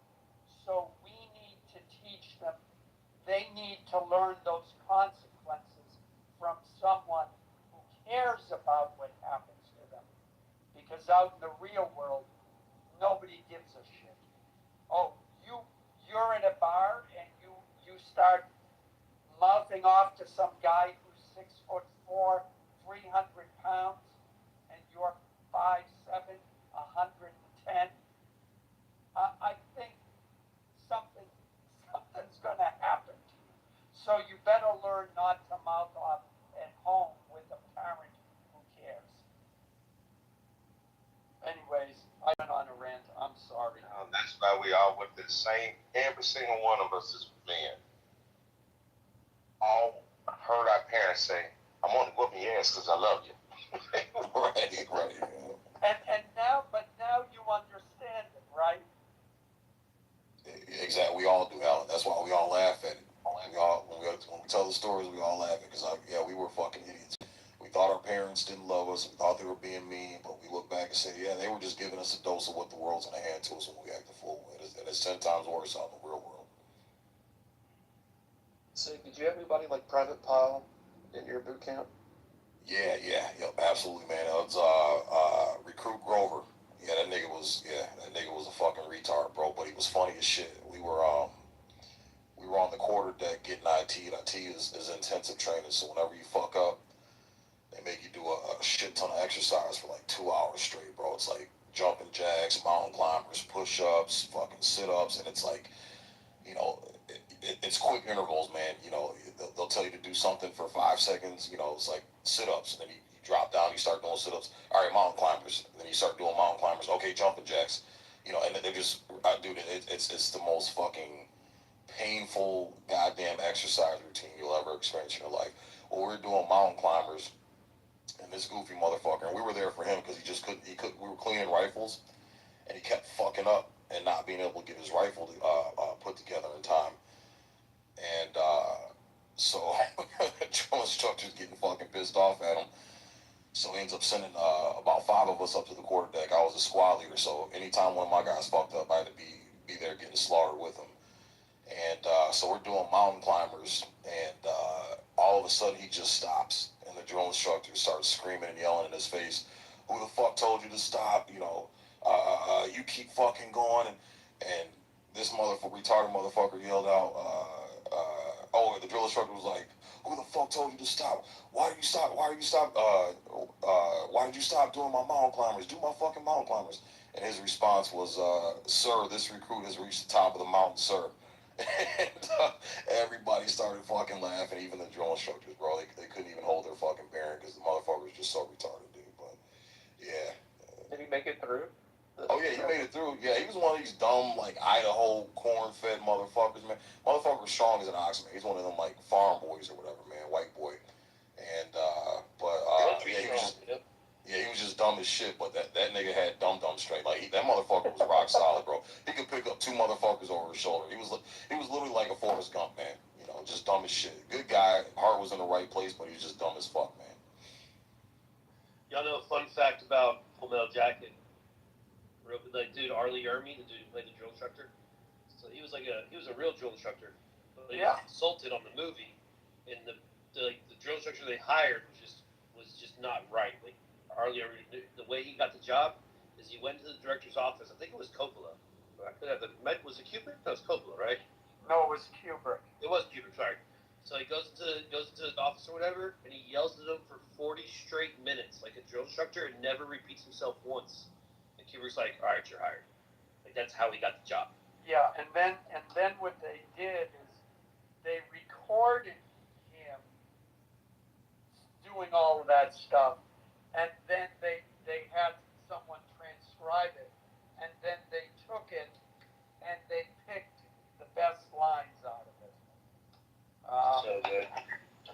So we need to teach them. They need to learn those consequences from someone who cares about what happens to them. Because out in the real world, nobody gives a shit. Oh, you're in a bar and you start mouthing off to some guy who's 6'4", 300 pounds, and you're 5'7", 110. I think something's going to happen to you. So you better learn not to mouth off at home with a parent who cares. Anyways, I went on a rant. I'm sorry. That's why we all with the same. Every single one of us is men. All heard our parents say, "I'm only whooping your ass because I love you." Right. And now you understand it, right? Exactly. We all do, Alan. That's why we all laugh at it. When we tell the stories, we all laugh at it because we were fucking idiots. We thought our parents didn't love us. We thought they were being mean, but we look back and said, yeah, they were just giving us a dose of what the world's gonna hand to us when we act the fool. And it's 10 times worse out in the real world. So, did you have anybody like Private Pile in your boot camp? Yeah, absolutely, man. It was Recruit Grover. Yeah, that nigga was a fucking retard, bro. But he was funny as shit. We were on the quarter deck getting IT. And IT is intensive training, so whenever you fuck up, they make you do a shit ton of exercise for like 2 hours straight, bro. It's like jumping jacks, mountain climbers, push-ups, fucking sit-ups, and it's like, you know, it's quick intervals, man. You know, they'll tell you to do something for 5 seconds. You know, it's like sit-ups, and then you drop down, you start doing sit-ups. All right, mountain climbers. And then you start doing mountain climbers. Okay, jumping jacks. You know, and they're just, dude, it's the most fucking painful goddamn exercise routine you'll ever experience in your life. Well, we were doing mountain climbers, and this goofy motherfucker, and we were there for him because we were cleaning rifles, and he kept fucking up and not being able to get his rifle put together in time. And so the drill instructor's getting fucking pissed off at him. So he ends up sending about 5 of us up to the quarter deck. I was a squad leader, so anytime one of my guys fucked up, I had to be there getting slaughtered with him. And so we're doing mountain climbers, and all of a sudden he just stops, and the drill instructor starts screaming and yelling in his face, "Who the fuck told you to stop? You know, you keep fucking going." And this retarded motherfucker yelled out, oh, the drill instructor was like, "Who the fuck told you to stop? Why did you stop? Why did you stop doing my mountain climbers? Do my fucking mountain climbers." And his response was, "Sir, this recruit has reached the top of the mountain, sir." And everybody started fucking laughing, even the drill instructors, bro. They couldn't even hold their fucking bearing because the motherfucker was just so retarded, dude. But yeah. Did he make it through? Oh yeah, he made it through. Yeah, he was one of these dumb, like, Idaho corn-fed motherfuckers, man. Motherfucker was strong as an ox, man. He's one of them, like, farm boys or whatever, man, white boy. And he was just dumb as shit. But that nigga had dumb straight. Like, that motherfucker was rock solid, bro. He could pick up 2 motherfuckers over his shoulder. He was literally like a Forrest Gump, man. You know, just dumb as shit. Good guy, heart was in the right place, but he was just dumb as fuck, man. Y'all know a fun fact about Full Metal Jacket? Like, dude, Arlie Ermey, the dude who played the drill instructor. So he was a real drill instructor. But he was consulted on the movie, and the drill instructor they hired was just not right. Like, Arlie Ermey, the way he got the job is he went to the director's office. I think it was Coppola. I could have was it Kubrick? No, it was Coppola, right? No, it was Kubrick. It was Kubrick, sorry. So he goes into his office or whatever, and he yells at him for 40 straight minutes, like a drill instructor, and never repeats himself once. And Kubrick's like, "All right, you're hired." Like, that's how he got the job. Yeah, and then what they did is they recorded him doing all of that stuff, and then they had someone transcribe it, and then they took it and they picked the best lines out of it. So good.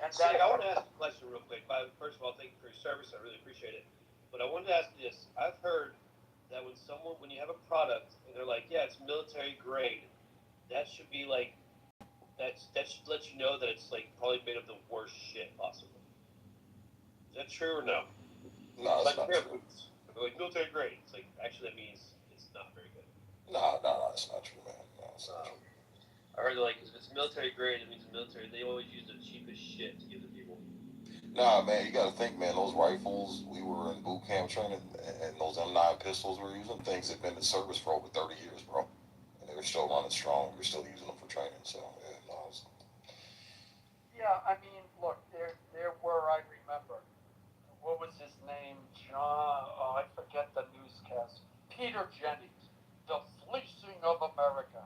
And See, I want to ask a question real quick. First of all, thank you for your service. I really appreciate it. But I wanted to ask this. I've heard that when you have a product and they're like, "Yeah, it's military grade," that should be like, that should let you know that it's like probably made of the worst shit possible. Is that true or no? No, it's like not true. Like military grade. It's like, actually that means it's not very good. No, it's not true, man. No, it's not true. I heard like, if it's military grade, it means military. They always use the cheapest shit to give to people. Nah, man, you gotta think, man, those rifles we were in boot camp training, and those M9 pistols we were using, things have been in service for over 30 years, bro. And they were still running strong. We're still using them for training, so, yeah, no. yeah, I mean, look, there were, I remember, what was his name? I forget the newscast. Peter Jennings, The Fleecing of America.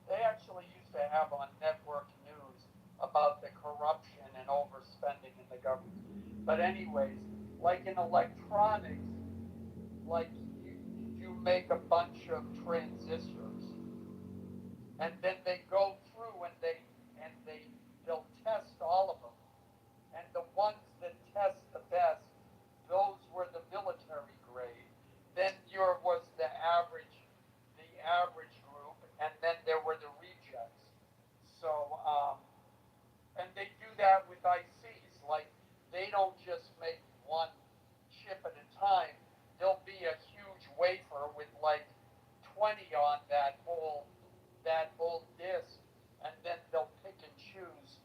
They actually used to have on network news about the corruption and overspending in the government. But anyways, like in electronics, like you make a bunch of transistors, and then they go through and they'll test all of them, and the ones that test the best, those were the military grade. Then was the average group, and then there were the rejects. So, and they do that with ICs. Like, they don't just make one chip at a time. There'll be a huge on that whole disc, and then they'll pick and choose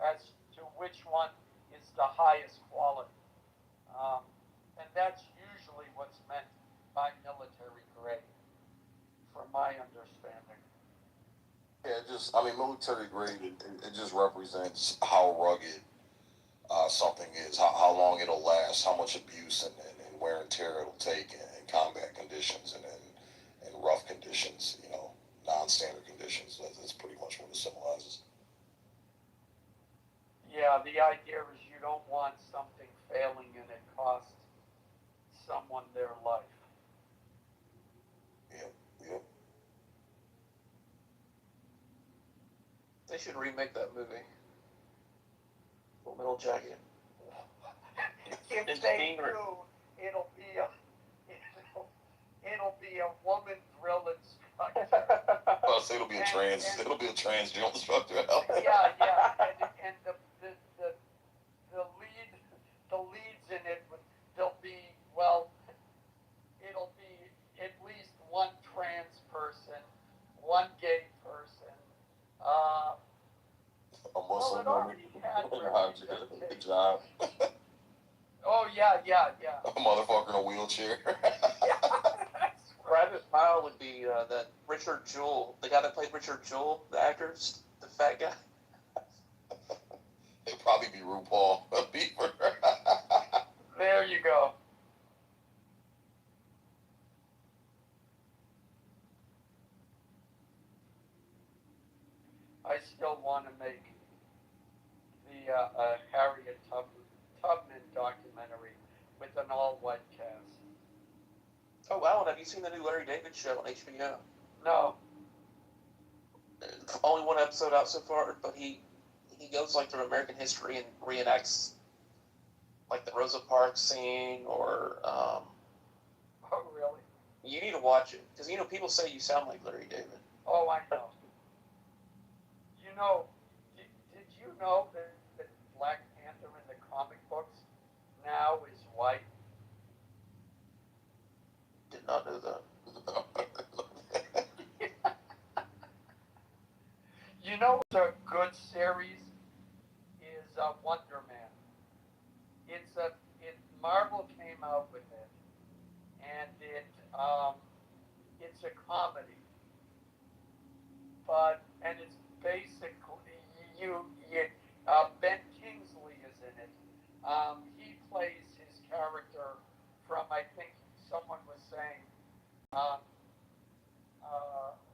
as to which one is the highest quality. And that's usually what's meant by military grade, from my understanding. Yeah, military grade, it just represents how rugged something is, how long it'll last, how much abuse and wear and tear it'll take in combat conditions and in rough conditions, non-standard conditions. That's pretty much what it symbolizes. Yeah, the idea is you don't want something failing and it costs someone their life. Yep. They should remake that movie. Full Metal Jacket. If they do, it'll be a woman drill instructor. Well, so it'll be a trans drill instructor. Yeah, and the leads in it, it'll be at least one trans person, one gay person. A Muslim it already had good job. Oh yeah. A motherfucker in a wheelchair. Private Mile would be that Richard Jewell, the guy that played Richard Jewell, the actor, the fat guy. It'd probably be RuPaul Beaver. There you go. I still want to make the Harriet Tubman documentary with an all-white cast. Oh, Alan, have you seen the new Larry David show on HBO? No. Only one episode out so far, but he goes like through American history and reenacts like the Rosa Parks scene or. Oh, really? You need to watch it because people say you sound like Larry David. Oh, I know. Did you know that Black Panther in the comic books now is white? Did not know that. What's a good series is Wonder Man. Marvel came out with it, and it's a comedy, and it's basically Ben Kingsley is in it. He plays his character from, I think someone was saying,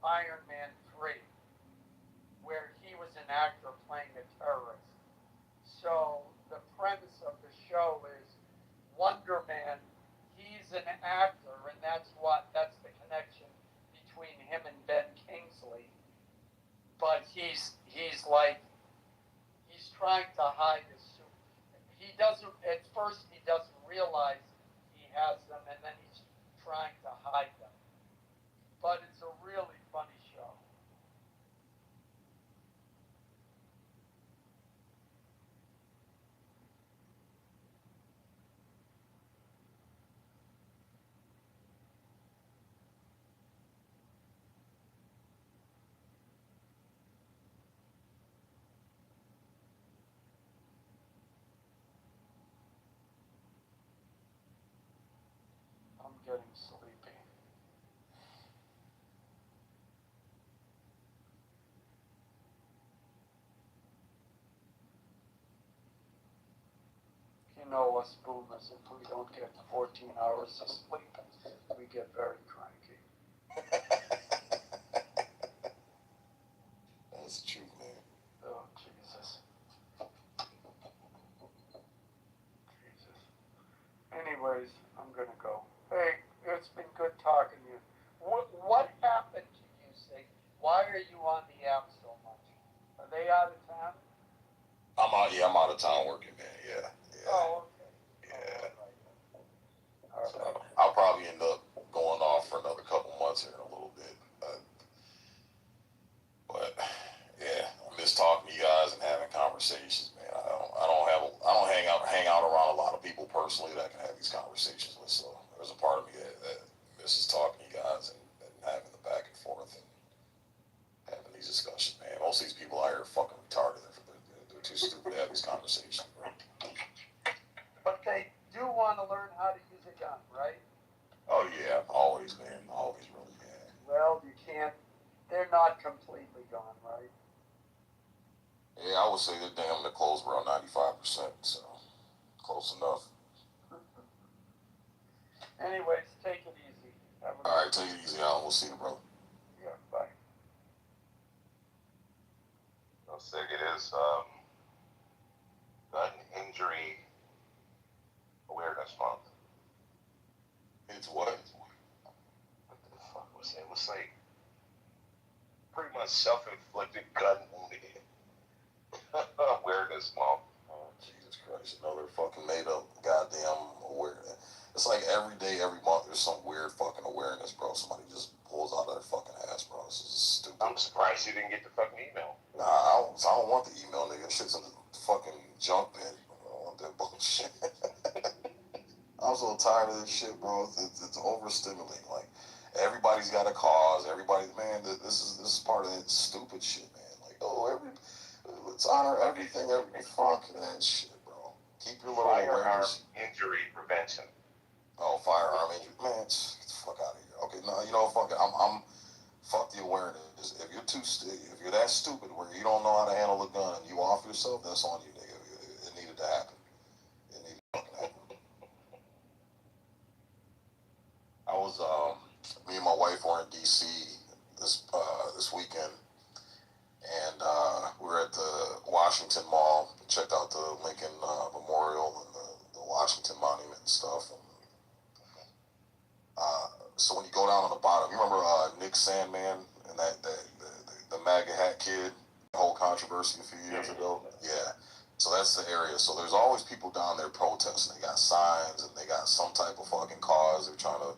Iron Man 3, where he was an actor playing a terrorist. So the premise of the show is Wonder Man, he's an actor, and that's the connection between him and Ben Kingsley. But he's trying to hide his suit. At first he doesn't realize he has them, and then he's trying to hide them. But it's a really funny show. I'm getting sleepy. Us boomers, if we don't get 14 hours of sleep, we get very cranky. That's true, man. Oh, Jesus. Anyways, I'm gonna go. Hey, it's been good talking to you. What happened to you, Sig? Why are you on the app so much? Are they out of town? I'm out of town working, man. Yeah. Oh, okay. Yeah. All right. So I'll probably end up going off for another couple months here in a little bit. But yeah, I miss talking to you guys and having conversations, man. I don't hang out around a lot of people personally that I can have these conversations with. So there's a part of me that misses talking to you guys and having the back and forth. not completely gone, right? Yeah, I would say they're damn near close around 95%, so close enough. Anyways, take it easy. All right, take it easy, Alan. We'll see you, brother. Yeah, bye. No, sick it is. Gun Injury Awareness Month. It's what? What the fuck was it? It was like pretty much self-inflicted gun wound awareness month. Oh, Jesus Christ. Another fucking made up goddamn awareness. It's like every day, every month, there's some weird fucking awareness, bro. Somebody just pulls out of their fucking ass, bro. This is stupid. I'm surprised you didn't get the fucking email. Nah, I don't want the email, nigga. Shit's in the fucking junk bin. I don't want that bullshit. I'm so tired of this shit, bro. It's overstimulating. Like, everybody's got a cause. Everybody, man, this is part of that stupid shit, man. Like, let's honor everything, fuck that shit, bro. Keep your little Firearm awareness. injury prevention. Oh, firearm injury, man. Get the fuck out of here. Okay, no, you know, fuck it. I'm fuck the awareness. If you're if you're that stupid where you don't know how to handle a gun and you off yourself, that's on you, nigga. It needed to happen. It needed to fucking happen. I was me and my wife were in DC this weekend, and we were at the Washington Mall. Checked out the Lincoln Memorial and the Washington Monument and stuff. And, so when you go down on the bottom, you remember Nick Sandman and the MAGA hat kid, the whole controversy a few years ago? Yeah. So that's the area. So there's always people down there protesting. They got signs and they got some type of fucking cause they're trying to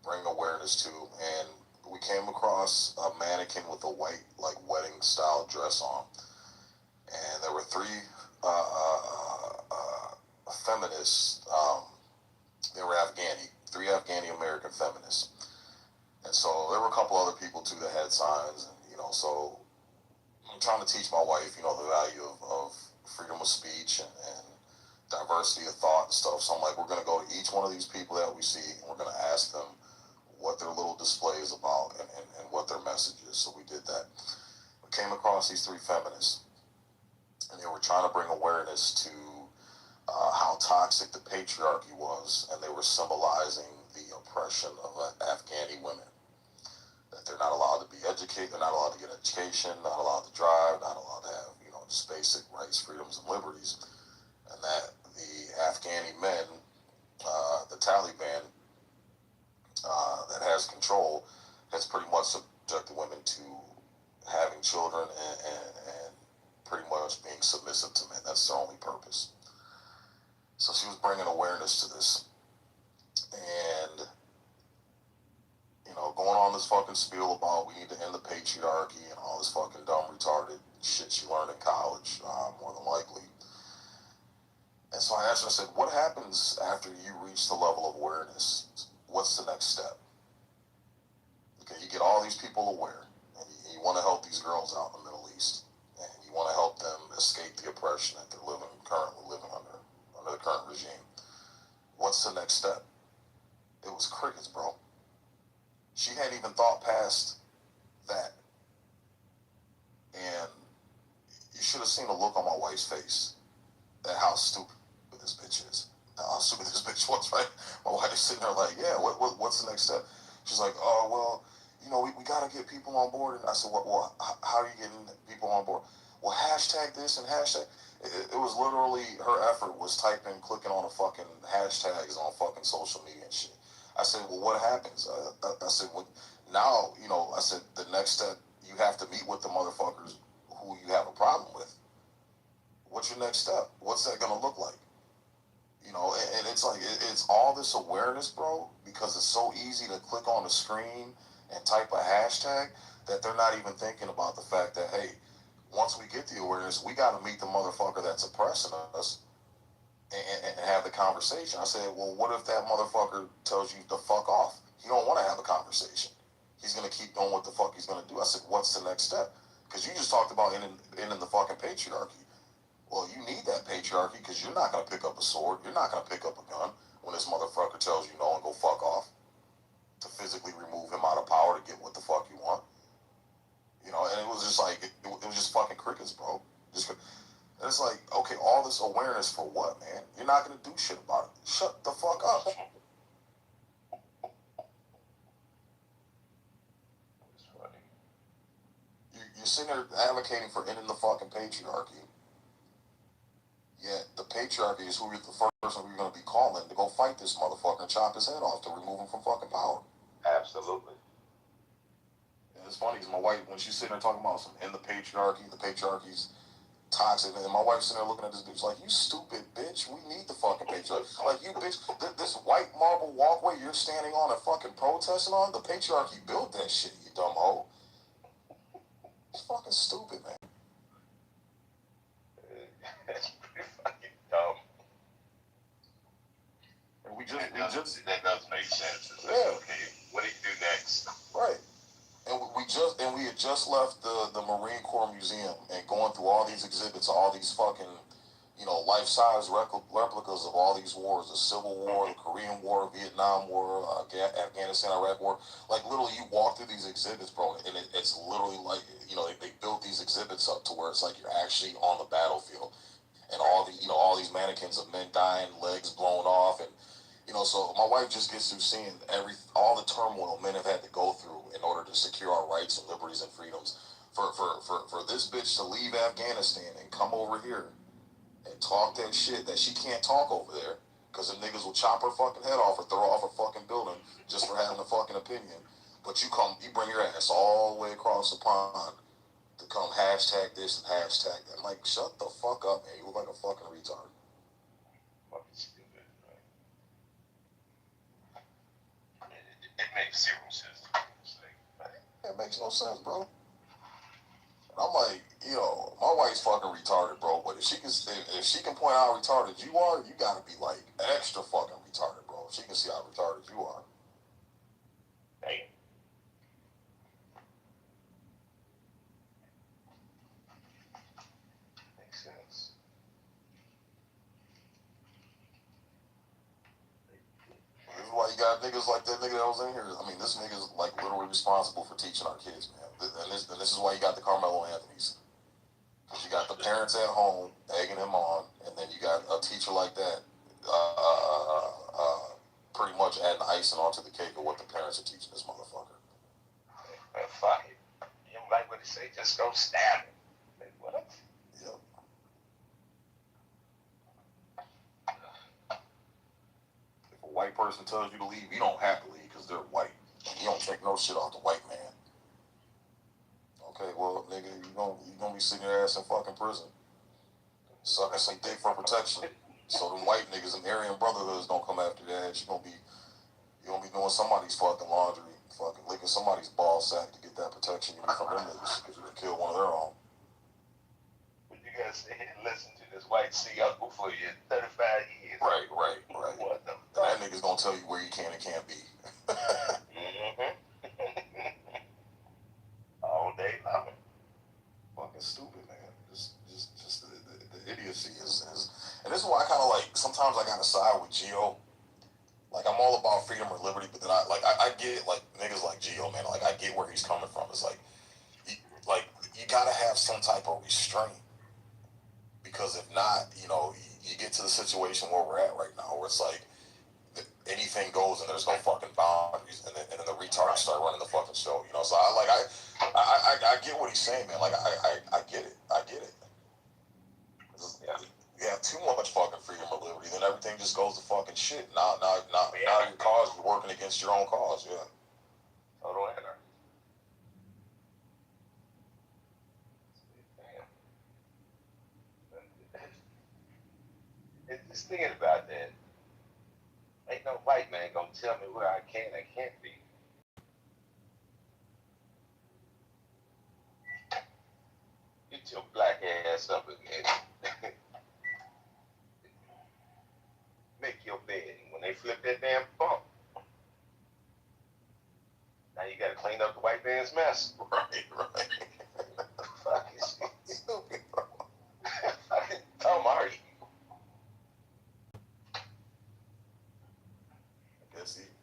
bring awareness to. And we came across a mannequin with a white, like, wedding style dress on. And there were three feminists. They were three Afghani American feminists. And so there were a couple other people too that had signs. And, you know, so I'm trying to teach my wife, you know, the value of freedom of speech and diversity of thought and stuff. So I'm like, we're going to go to each one of these people that we see and we're going to ask them what their little display is about and what their message is. So we did that. We came across these three feminists and they were trying to bring awareness to how toxic the patriarchy was, and they were symbolizing the oppression of Afghani women. That they're not allowed to be educated, they're not allowed to get education, not allowed to drive, not allowed to have, you know, just basic rights, freedoms, and liberties. And that the Afghani men, the Taliban, that has control, has pretty much subjected women to having children and pretty much being submissive to men. That's their only purpose. So she was bringing awareness to this. And, you know, going on this fucking spiel about we need to end the patriarchy and all this fucking dumb, retarded shit she learned in college, more than likely. And so I asked her, I said, what happens after you reach the level of awareness? What's the next step? Okay, you get all these people aware, and you want to help these girls out in the Middle East, and you want to help them escape the oppression that they're currently living under the current regime. What's the next step? It was crickets, bro. She hadn't even thought past that. And you should have seen the look on my wife's face at how stupid this bitch is. How stupid this bitch was, right? My wife is sitting there like, yeah, what's the next step? She's like, oh, well, you know, we got to get people on board. And I said, well, how are you getting people on board? Well, hashtag this and hashtag. It was literally, her effort was typing, clicking on the fucking hashtags on fucking social media and shit. I said, well, what happens? I said, well, now, you know, I said, the next step, you have to meet with the motherfuckers who you have a problem with. What's your next step? What's that going to look like? You know, and it's like, it's all this awareness, bro, because it's so easy to click on the screen and type a hashtag that they're not even thinking about the fact that, hey, once we get the awareness, we got to meet the motherfucker that's oppressing us and have the conversation. I said, well, what if that motherfucker tells you to fuck off? He don't want to have a conversation. He's going to keep doing what the fuck he's going to do. I said, what's the next step? Because you just talked about ending the fucking patriarchy. Well, you need that patriarchy because you're not going to pick up a sword. You're not going to pick up a gun when this motherfucker tells you no and go fuck off to physically remove him out of power to get what the fuck you want. crickets, bro. Just, and it's like, okay, all this awareness for what, man? You're not gonna do shit about it. Shut the fuck up. It's funny. You're sitting there advocating for ending the fucking patriarchy. Yet the patriarchy is who you're the first person you're gonna be calling to go fight this motherfucker and chop his head off to remove him from fucking power. Absolutely. And it's funny because my wife, when she's sitting there talking about some end the patriarchy's toxic, and my wife's sitting there looking at this bitch like, you stupid bitch, we need the fucking patriarchy. Like, you bitch, this white marble walkway you're standing on and fucking protesting on, the patriarchy built that shit, you dumb hoe. It's fucking stupid, man. That's pretty fucking dumb. And that does make sense. It's like, okay, what do you do next? Right. And we had just left the Marine Corps Museum and going through all these exhibits, all these fucking, life-size replicas of all these wars: the Civil War, the Korean War, Vietnam War, Afghanistan, Iraq War. Like, literally, you walk through these exhibits, bro, and it's literally like, they built these exhibits up to where it's like you're actually on the battlefield, and all these mannequins of men dying, legs blown off, and so my wife just gets through seeing all the turmoil men have had to go through in order to secure our rights and liberties and freedoms. For this bitch to leave Afghanistan and come over here and talk that shit that she can't talk over there because the niggas will chop her fucking head off or throw her off a fucking building just for having a fucking opinion. But you bring your ass all the way across the pond to come hashtag this and hashtag that. I'm like, shut the fuck up, man. You look like a fucking retard. Fucking stupid, right? It makes zero sense to me. It's like, It makes no sense, bro. I'm like, my wife's fucking retarded, bro. But if she can point out how retarded you are, you gotta be like extra fucking retarded, bro. If she can see how retarded you are. Damn. Makes sense. This is why you got niggas like that nigga that was in here. I mean, this nigga's like literally responsible for teaching our kids, man. And this is why you got the Carmelo Anthonys. Because you got the parents at home egging him on, and then you got a teacher like that pretty much adding icing onto the cake of what the parents are teaching this motherfucker. Man, fuck it. You don't like what he say, just go stab him. Like, what? Yep. If a white person tells you to leave, you don't have to leave because they're white. You don't take no shit off the white man. Okay, well, nigga, you gonna be sitting your ass in fucking prison, sucking some dick for protection. So them white niggas and Aryan brotherhoods don't come after your ass. You gonna be doing somebody's fucking laundry, fucking licking somebody's ball sack to get that protection you need from them niggas because you would kill one of their own. But you gotta sit here and listen to this white sea uncle for you 35 years. Right. What the And that nigga's gonna tell you where you can and can't be. Mm-hmm. All day long. Fucking stupid, man. Just the idiocy is, and this is why I kind of like, sometimes I gotta side with Gio. Like, I'm all about freedom or liberty, but then I get, like, niggas like Gio, man. Like, I get where he's coming from. It's like, you gotta have some type of restraint. Because if not, you get to the situation where we're at right now, where it's like, anything goes and there's no fucking boundaries, and then the retards start running the fucking show, So I get what he's saying, man. Like, I get it. Yeah. You have too much fucking freedom or liberty, then everything just goes to fucking shit. Now your cause, you're working against your own cause, yeah. Total anarchy. Just thinking about that. Ain't no white man gonna tell me where I can and can't be. Get your black ass up and make your bed. And when they flip that damn bump, now you gotta clean up the white man's mess. Right. Fuck is stupid, bro. Fucking dumb are you?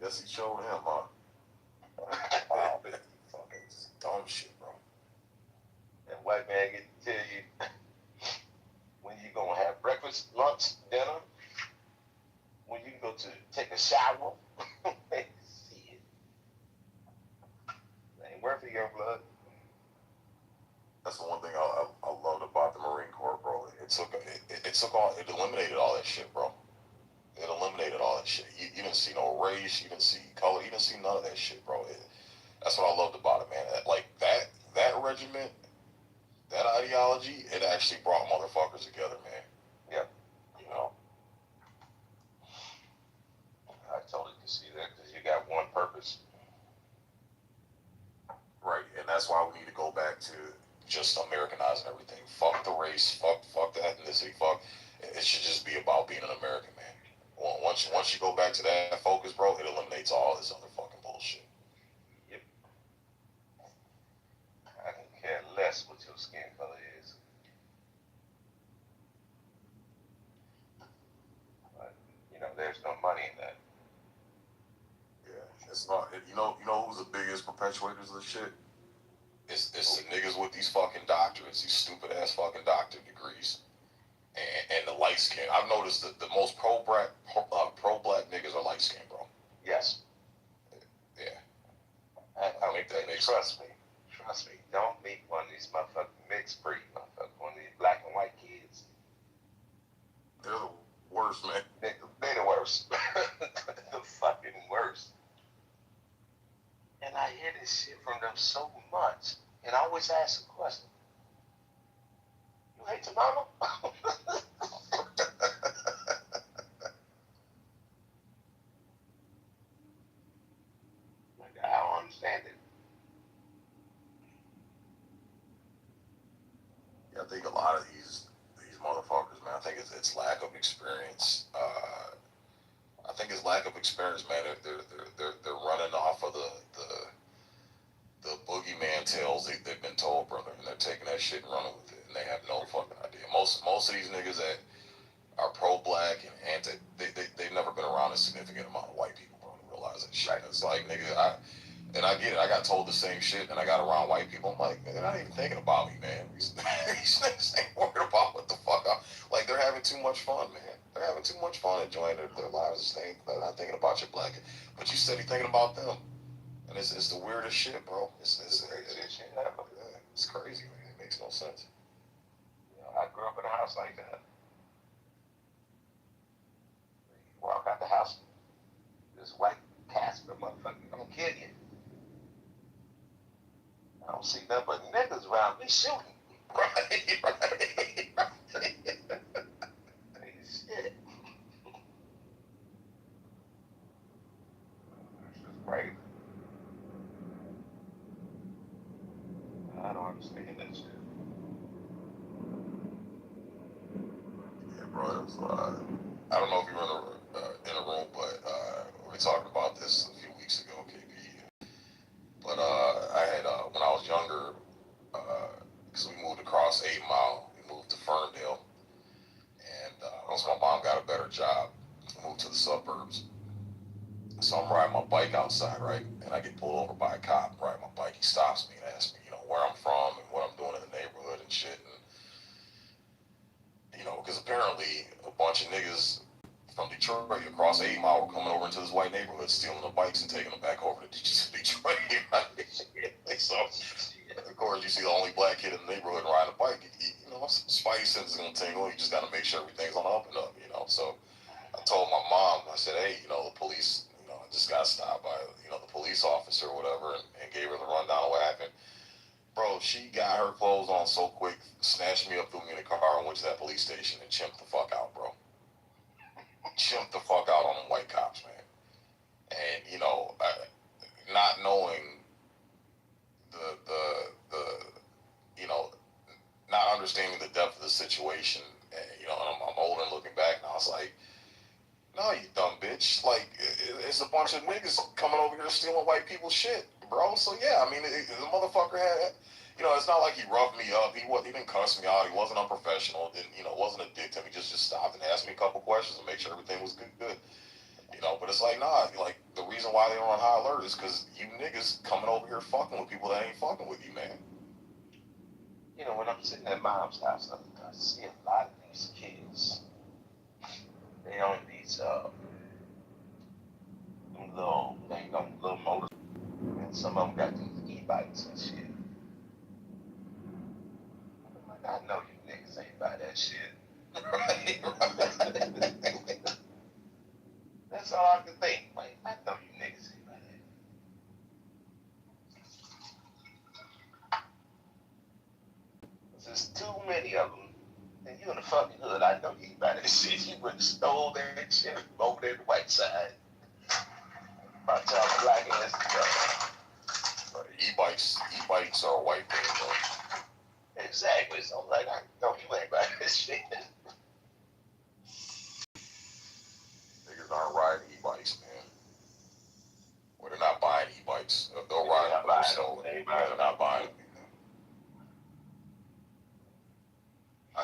Guess he showed him, huh? Wow, fucking dumb shit, bro. That white man get to tell you That's the one thing I loved about the Marine Corps, bro. It eliminated all that shit, bro. It eliminated all that shit. You didn't see no race, you didn't see color, you didn't see none of that shit, bro. That's what I loved about it, man. Like that regiment, that ideology, it actually brought motherfuckers together, man. Yep. You know. I totally can see that because you got one purpose. Right, and that's why we need to go back to just Americanizing everything. Fuck the race, fuck the ethnicity, fuck. It should just be about being an American, man. Once you go back to that focus, bro, it eliminates all this other fucking bullshit. Yep. I don't care less what your skin color is. But, there's no money in that. Yeah, it's not. You know who's the biggest perpetuators of the shit? It's the niggas with these fucking doctorates, these stupid ass fucking doctorate degrees, and the light skin. I've noticed that the most pro black niggas are light skin, bro. Yes. Yeah. I mean, trust me. Don't meet one of these motherfucking mixed breed motherfuckers, one of these black and white kids. They're the worst, man. They're the worst. The fucking worst. And I hear this shit from them so much. And I always ask a question. You hate your mama? Like, I don't understand it. Yeah, I think a lot of these motherfuckers, man. I think it's lack of experience. I think it's lack of experience, man. They're running off of the boogeyman tales they've been told, brother, and they're taking that shit and running with it, and they have no fucking idea. Most of these niggas that are pro-black and anti, they've never been around a significant amount of white people, bro, to realize that shit. It's like, nigga, I get it. I got told the same shit, and I got around white people. I'm like, they're not even thinking about me, man. These niggas ain't worried about what the fuck like, they're having too much fun, man. They're having too much fun enjoying their lives. They're not thinking about your black, but you steady thinking about them. And it's the weirdest shit, bro. It's crazy, man. It makes no sense. I grew up in a house like that. You walk out the house, this white Casper motherfucker gonna kill you. I don't see nothing but niggas around me shooting. Right. Shit. It's just crazy. I don't understand that shit. Yeah, bro. It was, I don't know if you were in a room, but we talked about this a few weeks ago, KB. But I had when I was younger, because we moved across 8 Mile, we moved to Ferndale, and once my mom got a better job, we moved to the suburbs. So I'm riding my bike outside, right, and I get pulled over by a cop. Riding my bike, he stops me and asks me, where I'm from and what I'm doing in the neighborhood and shit, and because apparently a bunch of niggas from Detroit across 8 Mile were coming over into this white neighborhood, stealing the bikes and taking them back over to Detroit. Right? So, of course, you see the only black kid in the neighborhood riding a bike. Spidey sense is gonna tingle. You just gotta make sure everything's on the up and up. So I told my mom, I said, hey, the police, I just got stopped by, the police officer or whatever, and gave her the rundown of what happened. Bro, she got her clothes on so quick, snatched me up, threw me in the car, and went to that police station and chimped the fuck out, bro. Chimped the fuck out on them white cops, man. And, not knowing not understanding the depth of the situation, and, I'm older and looking back, and I was like, no, you dumb bitch. Like, it's a bunch of niggas coming over here stealing white people's shit, bro. So, yeah, I mean, the motherfucker had, it's not like he roughed me up. He didn't cuss me out. He wasn't unprofessional. Wasn't a dick to me. Just stopped and asked me a couple questions and make sure everything was good. But it's like, nah, like, the reason why they were on high alert is because you niggas coming over here fucking with people that ain't fucking with you, man. When I'm sitting at mom's house, I see a lot of these kids. They own these little motors, and some of them got these e-bikes and shit. I know you niggas ain't buy that shit. Right. That's all I can think. Like, I know you niggas ain't buy that. There's too many of them. And you in the fucking hood, I know you ain't buy that shit. You would've stole that shit from over there to the white side. About y'all black ass together. E-bikes are a white thing, bro. Exactly. So I'm like, I know you ain't buy that shit. Niggas aren't riding e-bikes, man. Or they're not buying e-bikes. If they'll They're ride not them, they're buying stolen. them. They're not buying them. I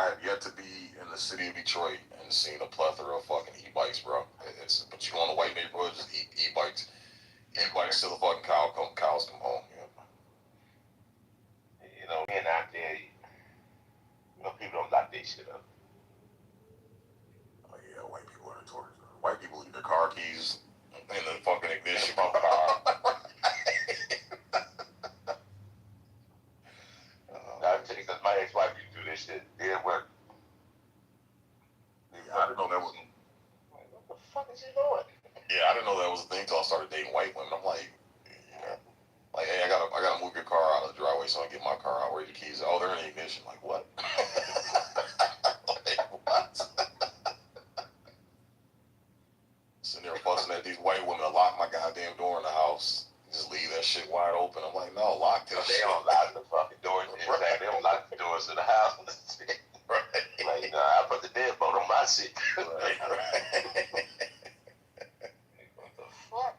have yet to be in the city of Detroit and seen a plethora of fucking e-bikes, bro. But you go in the white neighborhoods, just e-bikes. E-bikes till the fucking cows come home. Yeah. You know, being out there, you know, people don't lock their shit up. Oh yeah, white people are notorious. White people leave their car keys in the fucking ignition of the car. I tell you, because my ex-wife used to do this shit. Did work. Yeah, I didn't know that was. Like, what the fuck is she doing? Yeah, I didn't know that was a thing until I started dating white women. I'm like, yeah. Like, hey, I gotta move your car out of the driveway so I can get my car out. Where's your keys? Oh, they're in the ignition. Like, what? Like, what? Sitting there fussing at these white women to lock my goddamn door in the house. Just leave that shit wide open. I'm like, no, lock this They shit. don't lock the fucking doors. Right. They don't lock the doors to the house. Right. Like, I put the deadbolt on my shit. Right. What the fuck?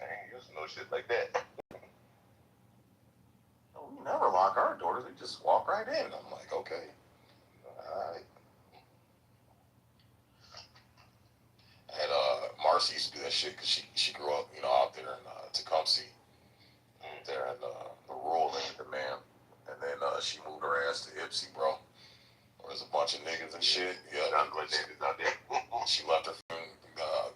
I ain't used to no shit like that. We never lock our doors. We just walk right in. I'm like, okay. All right. And Marcy used to do that shit because she grew up, you know, out there in Tecumseh, there in the rural end of man. And then she moved her ass to Ipsy, bro. There's a bunch of niggas and shit. Yeah, Niggas out there. she left her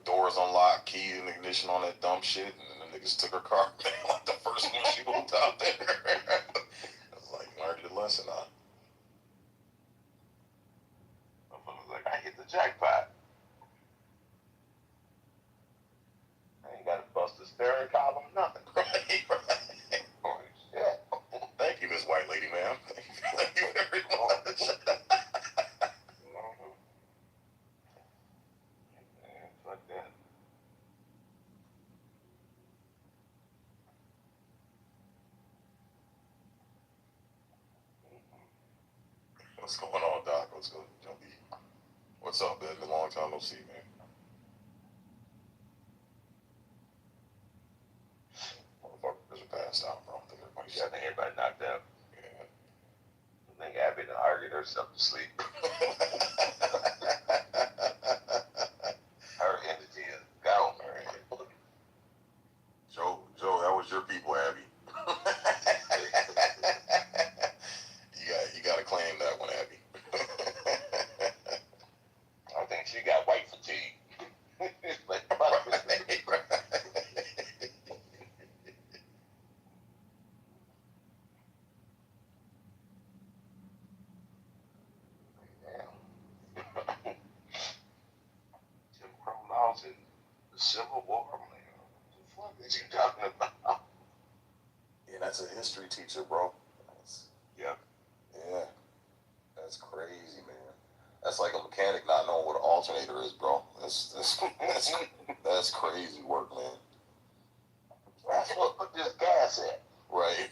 doors unlocked, key in the ignition on that dumb shit, and then the niggas took her car. Like the first one she moved out there. I was like, learned your lesson, huh? I was like, I hit the jackpot. I ain't got to bust the steering column, nothing. Right. Oh, shit. Thank you, Miss White Lady, ma'am. Thank you very much. Fuck that. What's going on, Doc? What's good, Jumpy? What's up, man? A long time no see, man. Motherfuckers are passed out, bro. I think everybody's Everybody knocked out. Yeah. I think Abby done argued herself to sleep. Her energy is gone. Right. Joe, that was your people, Abby. You gotta claim that one, Abby. I think she got white fatigue. Like, Jim Crow laws and the Civil War. I'm like, what the fuck is you talking about? Yeah, that's a history teacher, bro. Yeah. Yeah. That's crazy, man. That's like a mechanic not knowing what an alternator is, bro. That's crazy work, man. That's what put this gas in. Right.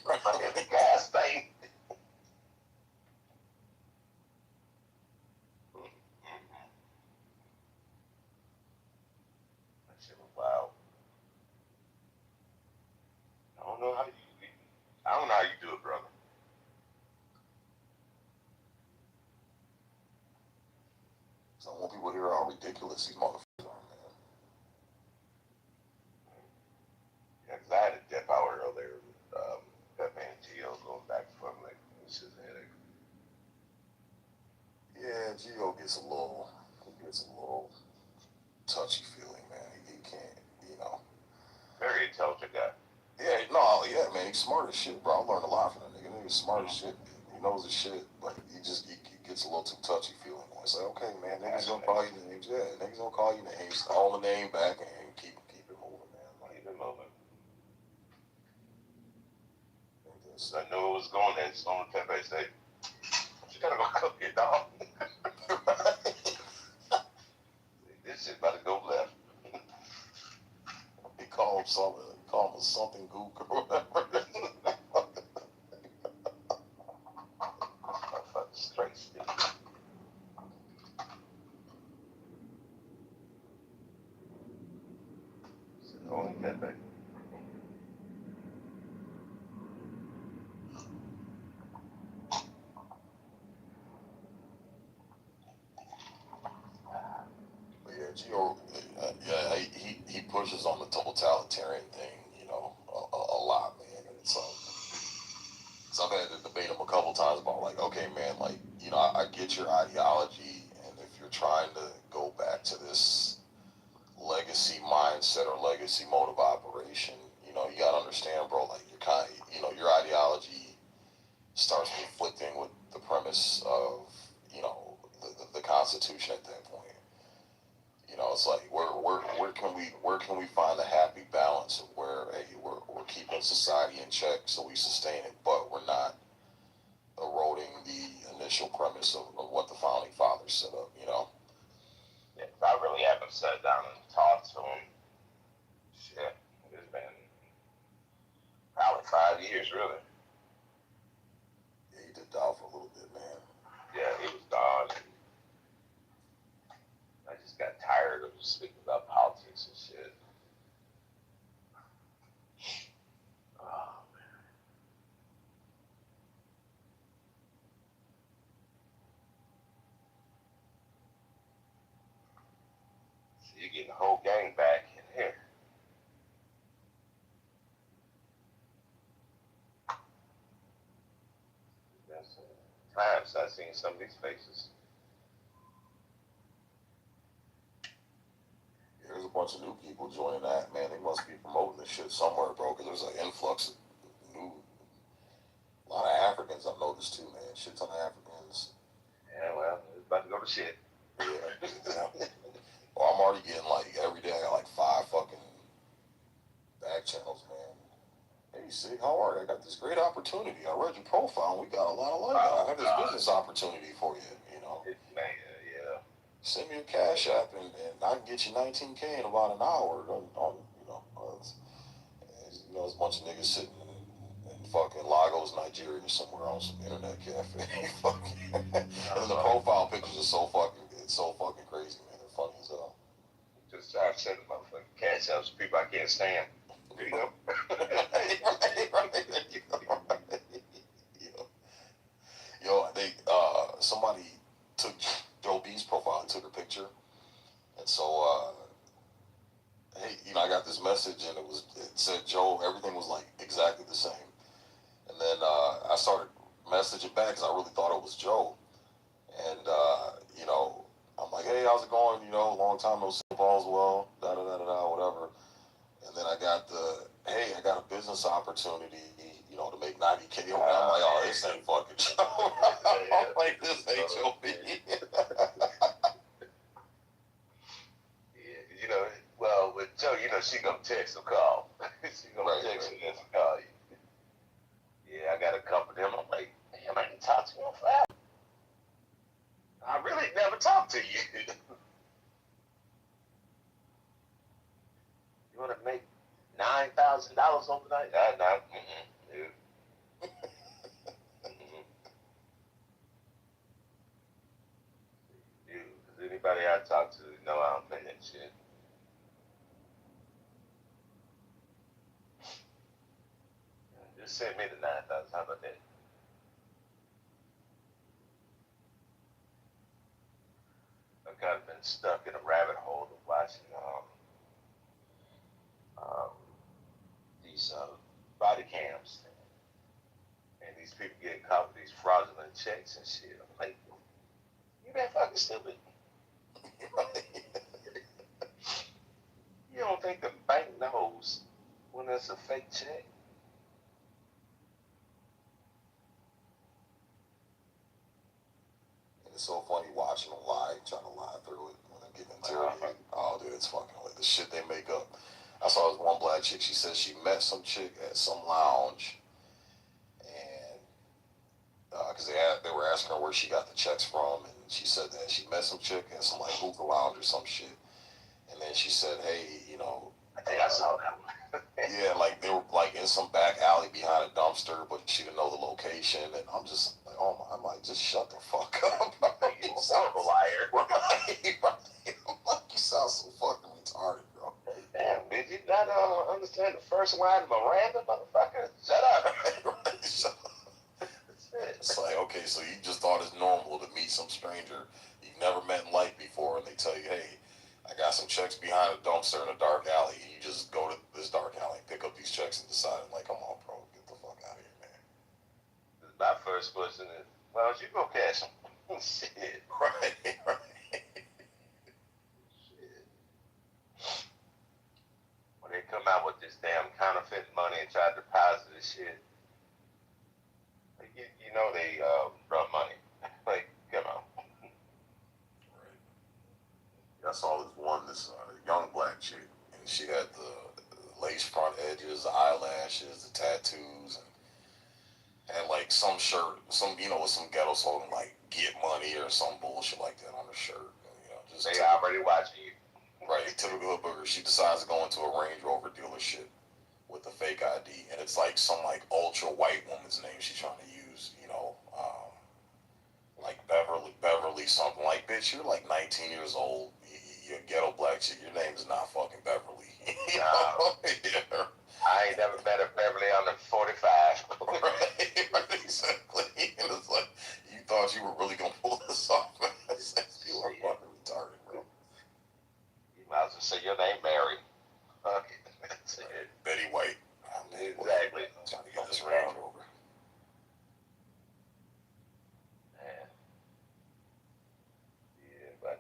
The gas thing. That shit was wild. I don't know how you do it, brother. Some more people here are ridiculous. These motherfuckers are, man. Yeah, 'cause I had a dip hour earlier with Pepe and Gio going back and forth. Like, this is a headache. Yeah, Gio gets a little touchy feeling, man. He can't, you know. Very intelligent guy. Yeah, man, nigga's smart as shit, bro. I learned a lot from that nigga. Nigga's smart as shit. He knows his shit, but he gets a little too touchy feeling. It's like, okay, man, niggas gonna call you names. Yeah, niggas gonna call you names. Call the name back and keep it moving, man. Like, Keep it moving. I knew it was going there. Just on the Pepe say, you gotta go cook it, dog. This shit about to go left. He call him something gook or whatever. Straight stick. Only Pepe. Yeah, Gio, yeah, he pushes on the totalitarian thing, you know, a lot, man. And it's so I've had to debate him a couple times about like, okay, man, like, you know, I get your ideology, and if you're trying to go back to this legacy mindset or legacy mode of operation, you know, you gotta understand, bro, like your ideology starts conflicting with the premise of, you know, the Constitution at that point. You know, it's like where can we find a happy balance of where we're keeping society in check so we sustain it, but we're not eroding the initial premise of what the founding fathers set up, you know? Yeah, I really haven't sat down and talked to him. Shit, it's been probably 5 years, really. Yeah, he did die for a little bit, man. Yeah, he was gone. And I just got tired of speaking about politics and shit. Oh, man. So you're getting the whole gang back in here. That's times I've seen some of these faces. There's a bunch of new people joining that, man. They must be promoting this shit somewhere, bro, because there's an influx of a lot of Africans I've noticed too, man. Shit ton of Africans. Yeah, well, it's about to go to shit. Yeah. Well, I'm already getting like every day I got like 5 fucking back channels, man. Hey, Sig, how are you? I got this great opportunity. I read your profile and we got a lot of like I got this business opportunity for you, you know. Man, yeah. Send me a cash app and I can get you $19K in about an hour on you know, you know, there's a bunch of niggas sitting in fucking Lagos, Nigeria, somewhere on some internet cafe. And the profile pictures are so fucking crazy, man. They're funny as hell. Just I've said the motherfucking cash outs for people I can't stand. There you go. right. There you go. Yo, somebody took Joe B's profile and took her picture. And so, hey, you know, I got this message and it said Joe, everything was like exactly the same. And then I started messaging back because I really thought it was Joe. And, you know, I'm like, hey, how's it going? You know, long time no see, all's well, whatever. And then I got hey, I got a business opportunity, you know, to make $90K. And I'm like, oh, this ain't fucking Joe. I'm like, this ain't Joe B. Yeah, you know, well, with Joe, you know, she gonna text or call. She gonna text you and call you. Yeah, I got a couple of them. I'm like, damn, I didn't talk to you forever. I really never talked to you. You want to make $9,000 overnight? No, dude. Dude, because anybody I talk to know I don't pay that shit. Just send me the 9,000. How about that? I've kind of been stuck in a rabbit hole of watching these body cams, and these people getting caught with these fraudulent checks and shit. I'm like, you that fucking stupid. You don't think the bank knows when it's a fake check? It's so funny watching them lie, trying to lie through it when they're getting interrogated. Oh, dude, it's fucking like the shit they make up. I saw this one black chick. She said she met some chick at some lounge, and because they were asking her where she got the checks from, and she said that she met some chick at some like hookah lounge or some shit, and then she said, hey, you know, I think I saw that one. yeah, like they were like in some back alley behind a dumpster, but she didn't know the location, and I'm just like, oh my, I'm like, just shut the fuck up, bro. You sound a liar. Right. I'm like, you sound so fucking retarded, bro. Damn, did you not understand the first line of Miranda, motherfucker? Shut up. Right, shut up. It's like, okay, so you just thought it's normal to meet some stranger you've never met in life before, and they tell you, hey, I got some checks behind a dumpster in a dark alley. You just go to this dark alley, pick up these checks, and decide, I'm like, come on, bro, get the fuck out of here, man. My first question is, why don't you go cash them? Shit. Right, right. Shit. When they come out with this damn counterfeit money and try to deposit this shit, you know they run money. Like, come on. Right. I saw this young black chick, and she had the lace front edges, the eyelashes, the tattoos, and like some shirt, with some ghetto slogan like "Get Money" or some bullshit like that on her shirt. Just they already watching you. Right, typical booger. She decides to go into a Range Rover dealership with a fake ID, and it's like some like ultra white woman's name she's trying to use. Like Beverly something. Like, bitch, you're like 19 years old. You're a ghetto black chick. Your name is not fucking Beverly. Yeah. I ain't never met a Beverly under 45. Right, exactly. And it's like, you thought you were really gonna pull this off, man. People are fucking retarded, bro. You might as well say your name, Mary. Fuck it. That's it. Betty White. Exactly. Trying to get this Range Rover. Man. Yeah, but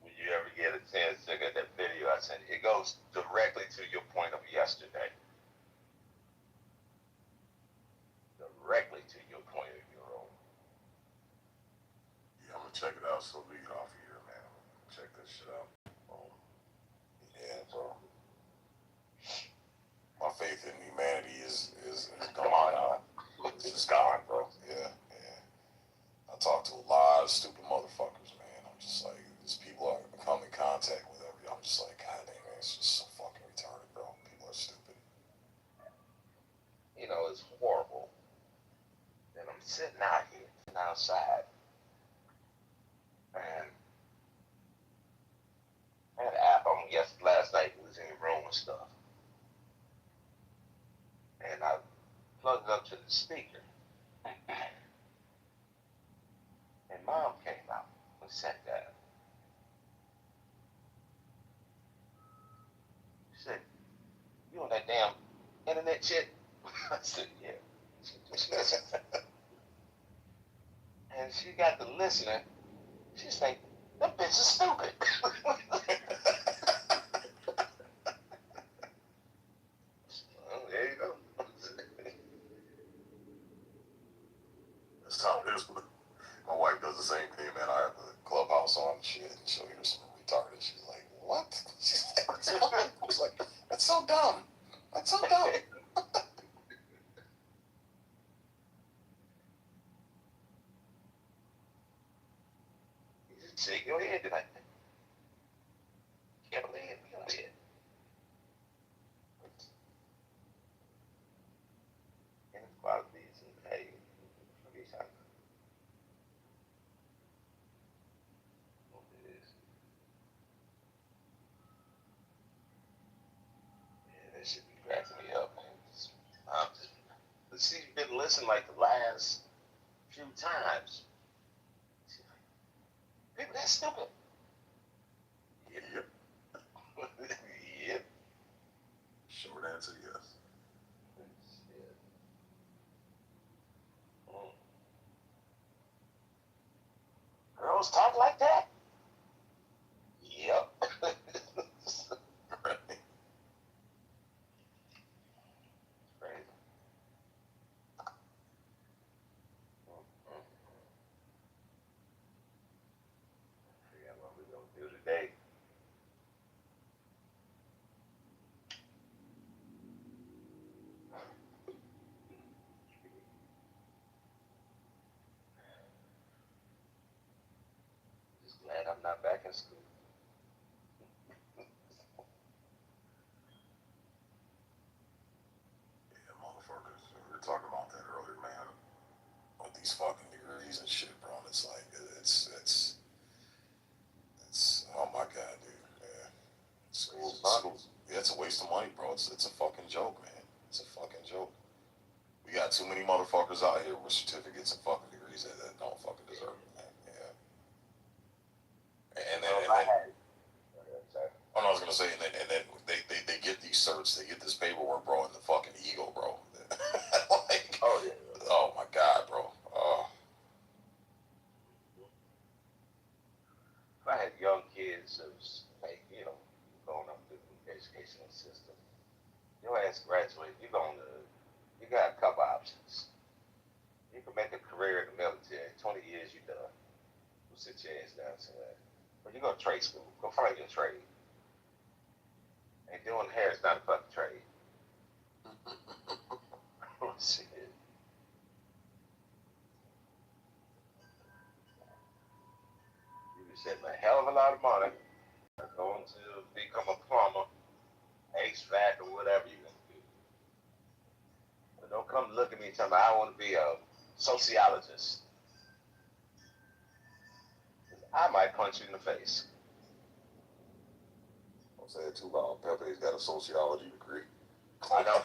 when you ever get a chance to look at that video I sent, it goes directly to your point of yesterday. Directly to your point of your own. Yeah, I'm gonna check it out so we get off of here, man. Check this shit out. Yeah, bro. My faith in humanity is gone now. It's just gone, bro. Yeah. I talk to a lot of stupid motherfuckers, man. I'm just like, these people I come in contact with I'm just like, God damn, man, it's just so fucking retarded, bro. People are stupid. You know, it's horrible. And I'm sitting out here, outside, and I had an app on last night. It was in the room and stuff. And I plugged it up to the speaker. And Mom came out and sat down. She said, you on that damn internet shit? I said, yeah. And she got to listening. She's like, that bitch is stupid. Well, there you go. That's how it is. My wife does the same thing, man. I have the Clubhouse on and shit, and she'll hear some retarded. She's like, what? She's like, what's wrong? I was like, that's so dumb. That's so dumb. You just shake your head like that. Can't believe it. Go ahead. Inequalities and pay for each other. What it is. Yeah, that should be cracking me up, man. But she's been listening like the last few times. She's like, people, that's stupid. Yep. Yep. Short answer, yes. Girls talk like that? Yep. Right. Crazy. that's cool. Yeah, motherfuckers. We were talking about that earlier, man. With these fucking degrees and shit, bro. And it's like, it's oh my god, dude. Yeah. Schools. Yeah, it's a waste of money, bro. It's a fucking joke, man. It's a fucking joke. We got too many motherfuckers out here with certificates and fucking degrees that don't fucking deserve it, man. Yeah. And then, I was gonna say, and then they get these certs, they get this paperwork, bro, and the fucking ego, bro. Like, Oh yeah. oh my god, bro. If I had young kids that was like, going up through the educational system, your ass graduate, you got a couple options. You can make a career in the military. 20 years you done. Go sit your ass down somewhere. But you go to trade school. Go find your trade. And doing hair is not a fucking trade. Shit. You can save a hell of a lot of money going to become a plumber, HVAC, or whatever you're going to do. But don't come look at me and tell me I want to be a sociologist. I might punch you in the face. I'm saying too loud. Pepe's got a sociology degree. I know.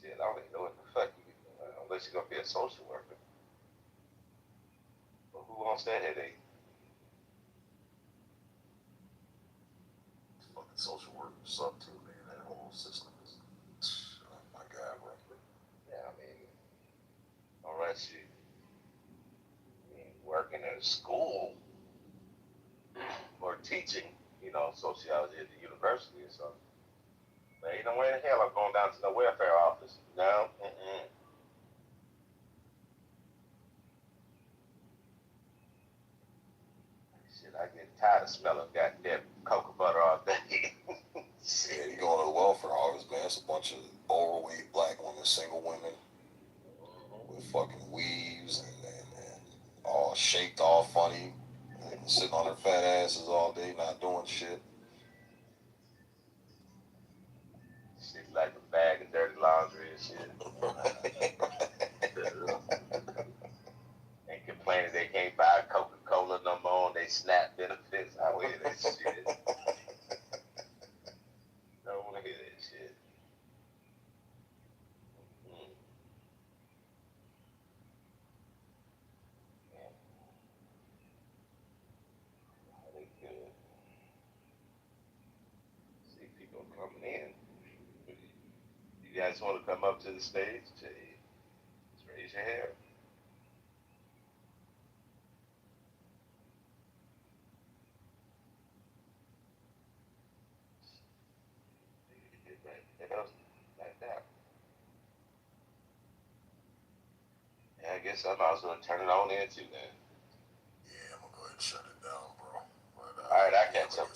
Shit, I don't even know what the fuck you do, unless you're gonna be a social worker. But who wants that headache? Fucking social workers suck too, man. That whole system is, oh my god, bro. Yeah, I mean, unless you working in a school or teaching, sociology at the university or something. There ain't no way in hell I'm going down to the welfare office. No. Shit, I get tired of smelling goddamn cocoa butter all day. Yeah, you going to the welfare office, man. It's a bunch of overweight black women, single women with fucking weaves and all shaped all funny, and sitting on their fat asses all day, not doing shit. Shit like a bag of dirty laundry and shit. And complaining they can't buy Coca-Cola no more and they SNAP benefits. I don't hear that shit. Don't want to hear that shit. Yeah. They good. See people coming in. You guys want to come up to the stage? Just raise your hand. Like that. Yeah, I guess I might as well turn it on in too then. Yeah, I'm gonna go ahead and shut it down, bro. But, all right, I catch up.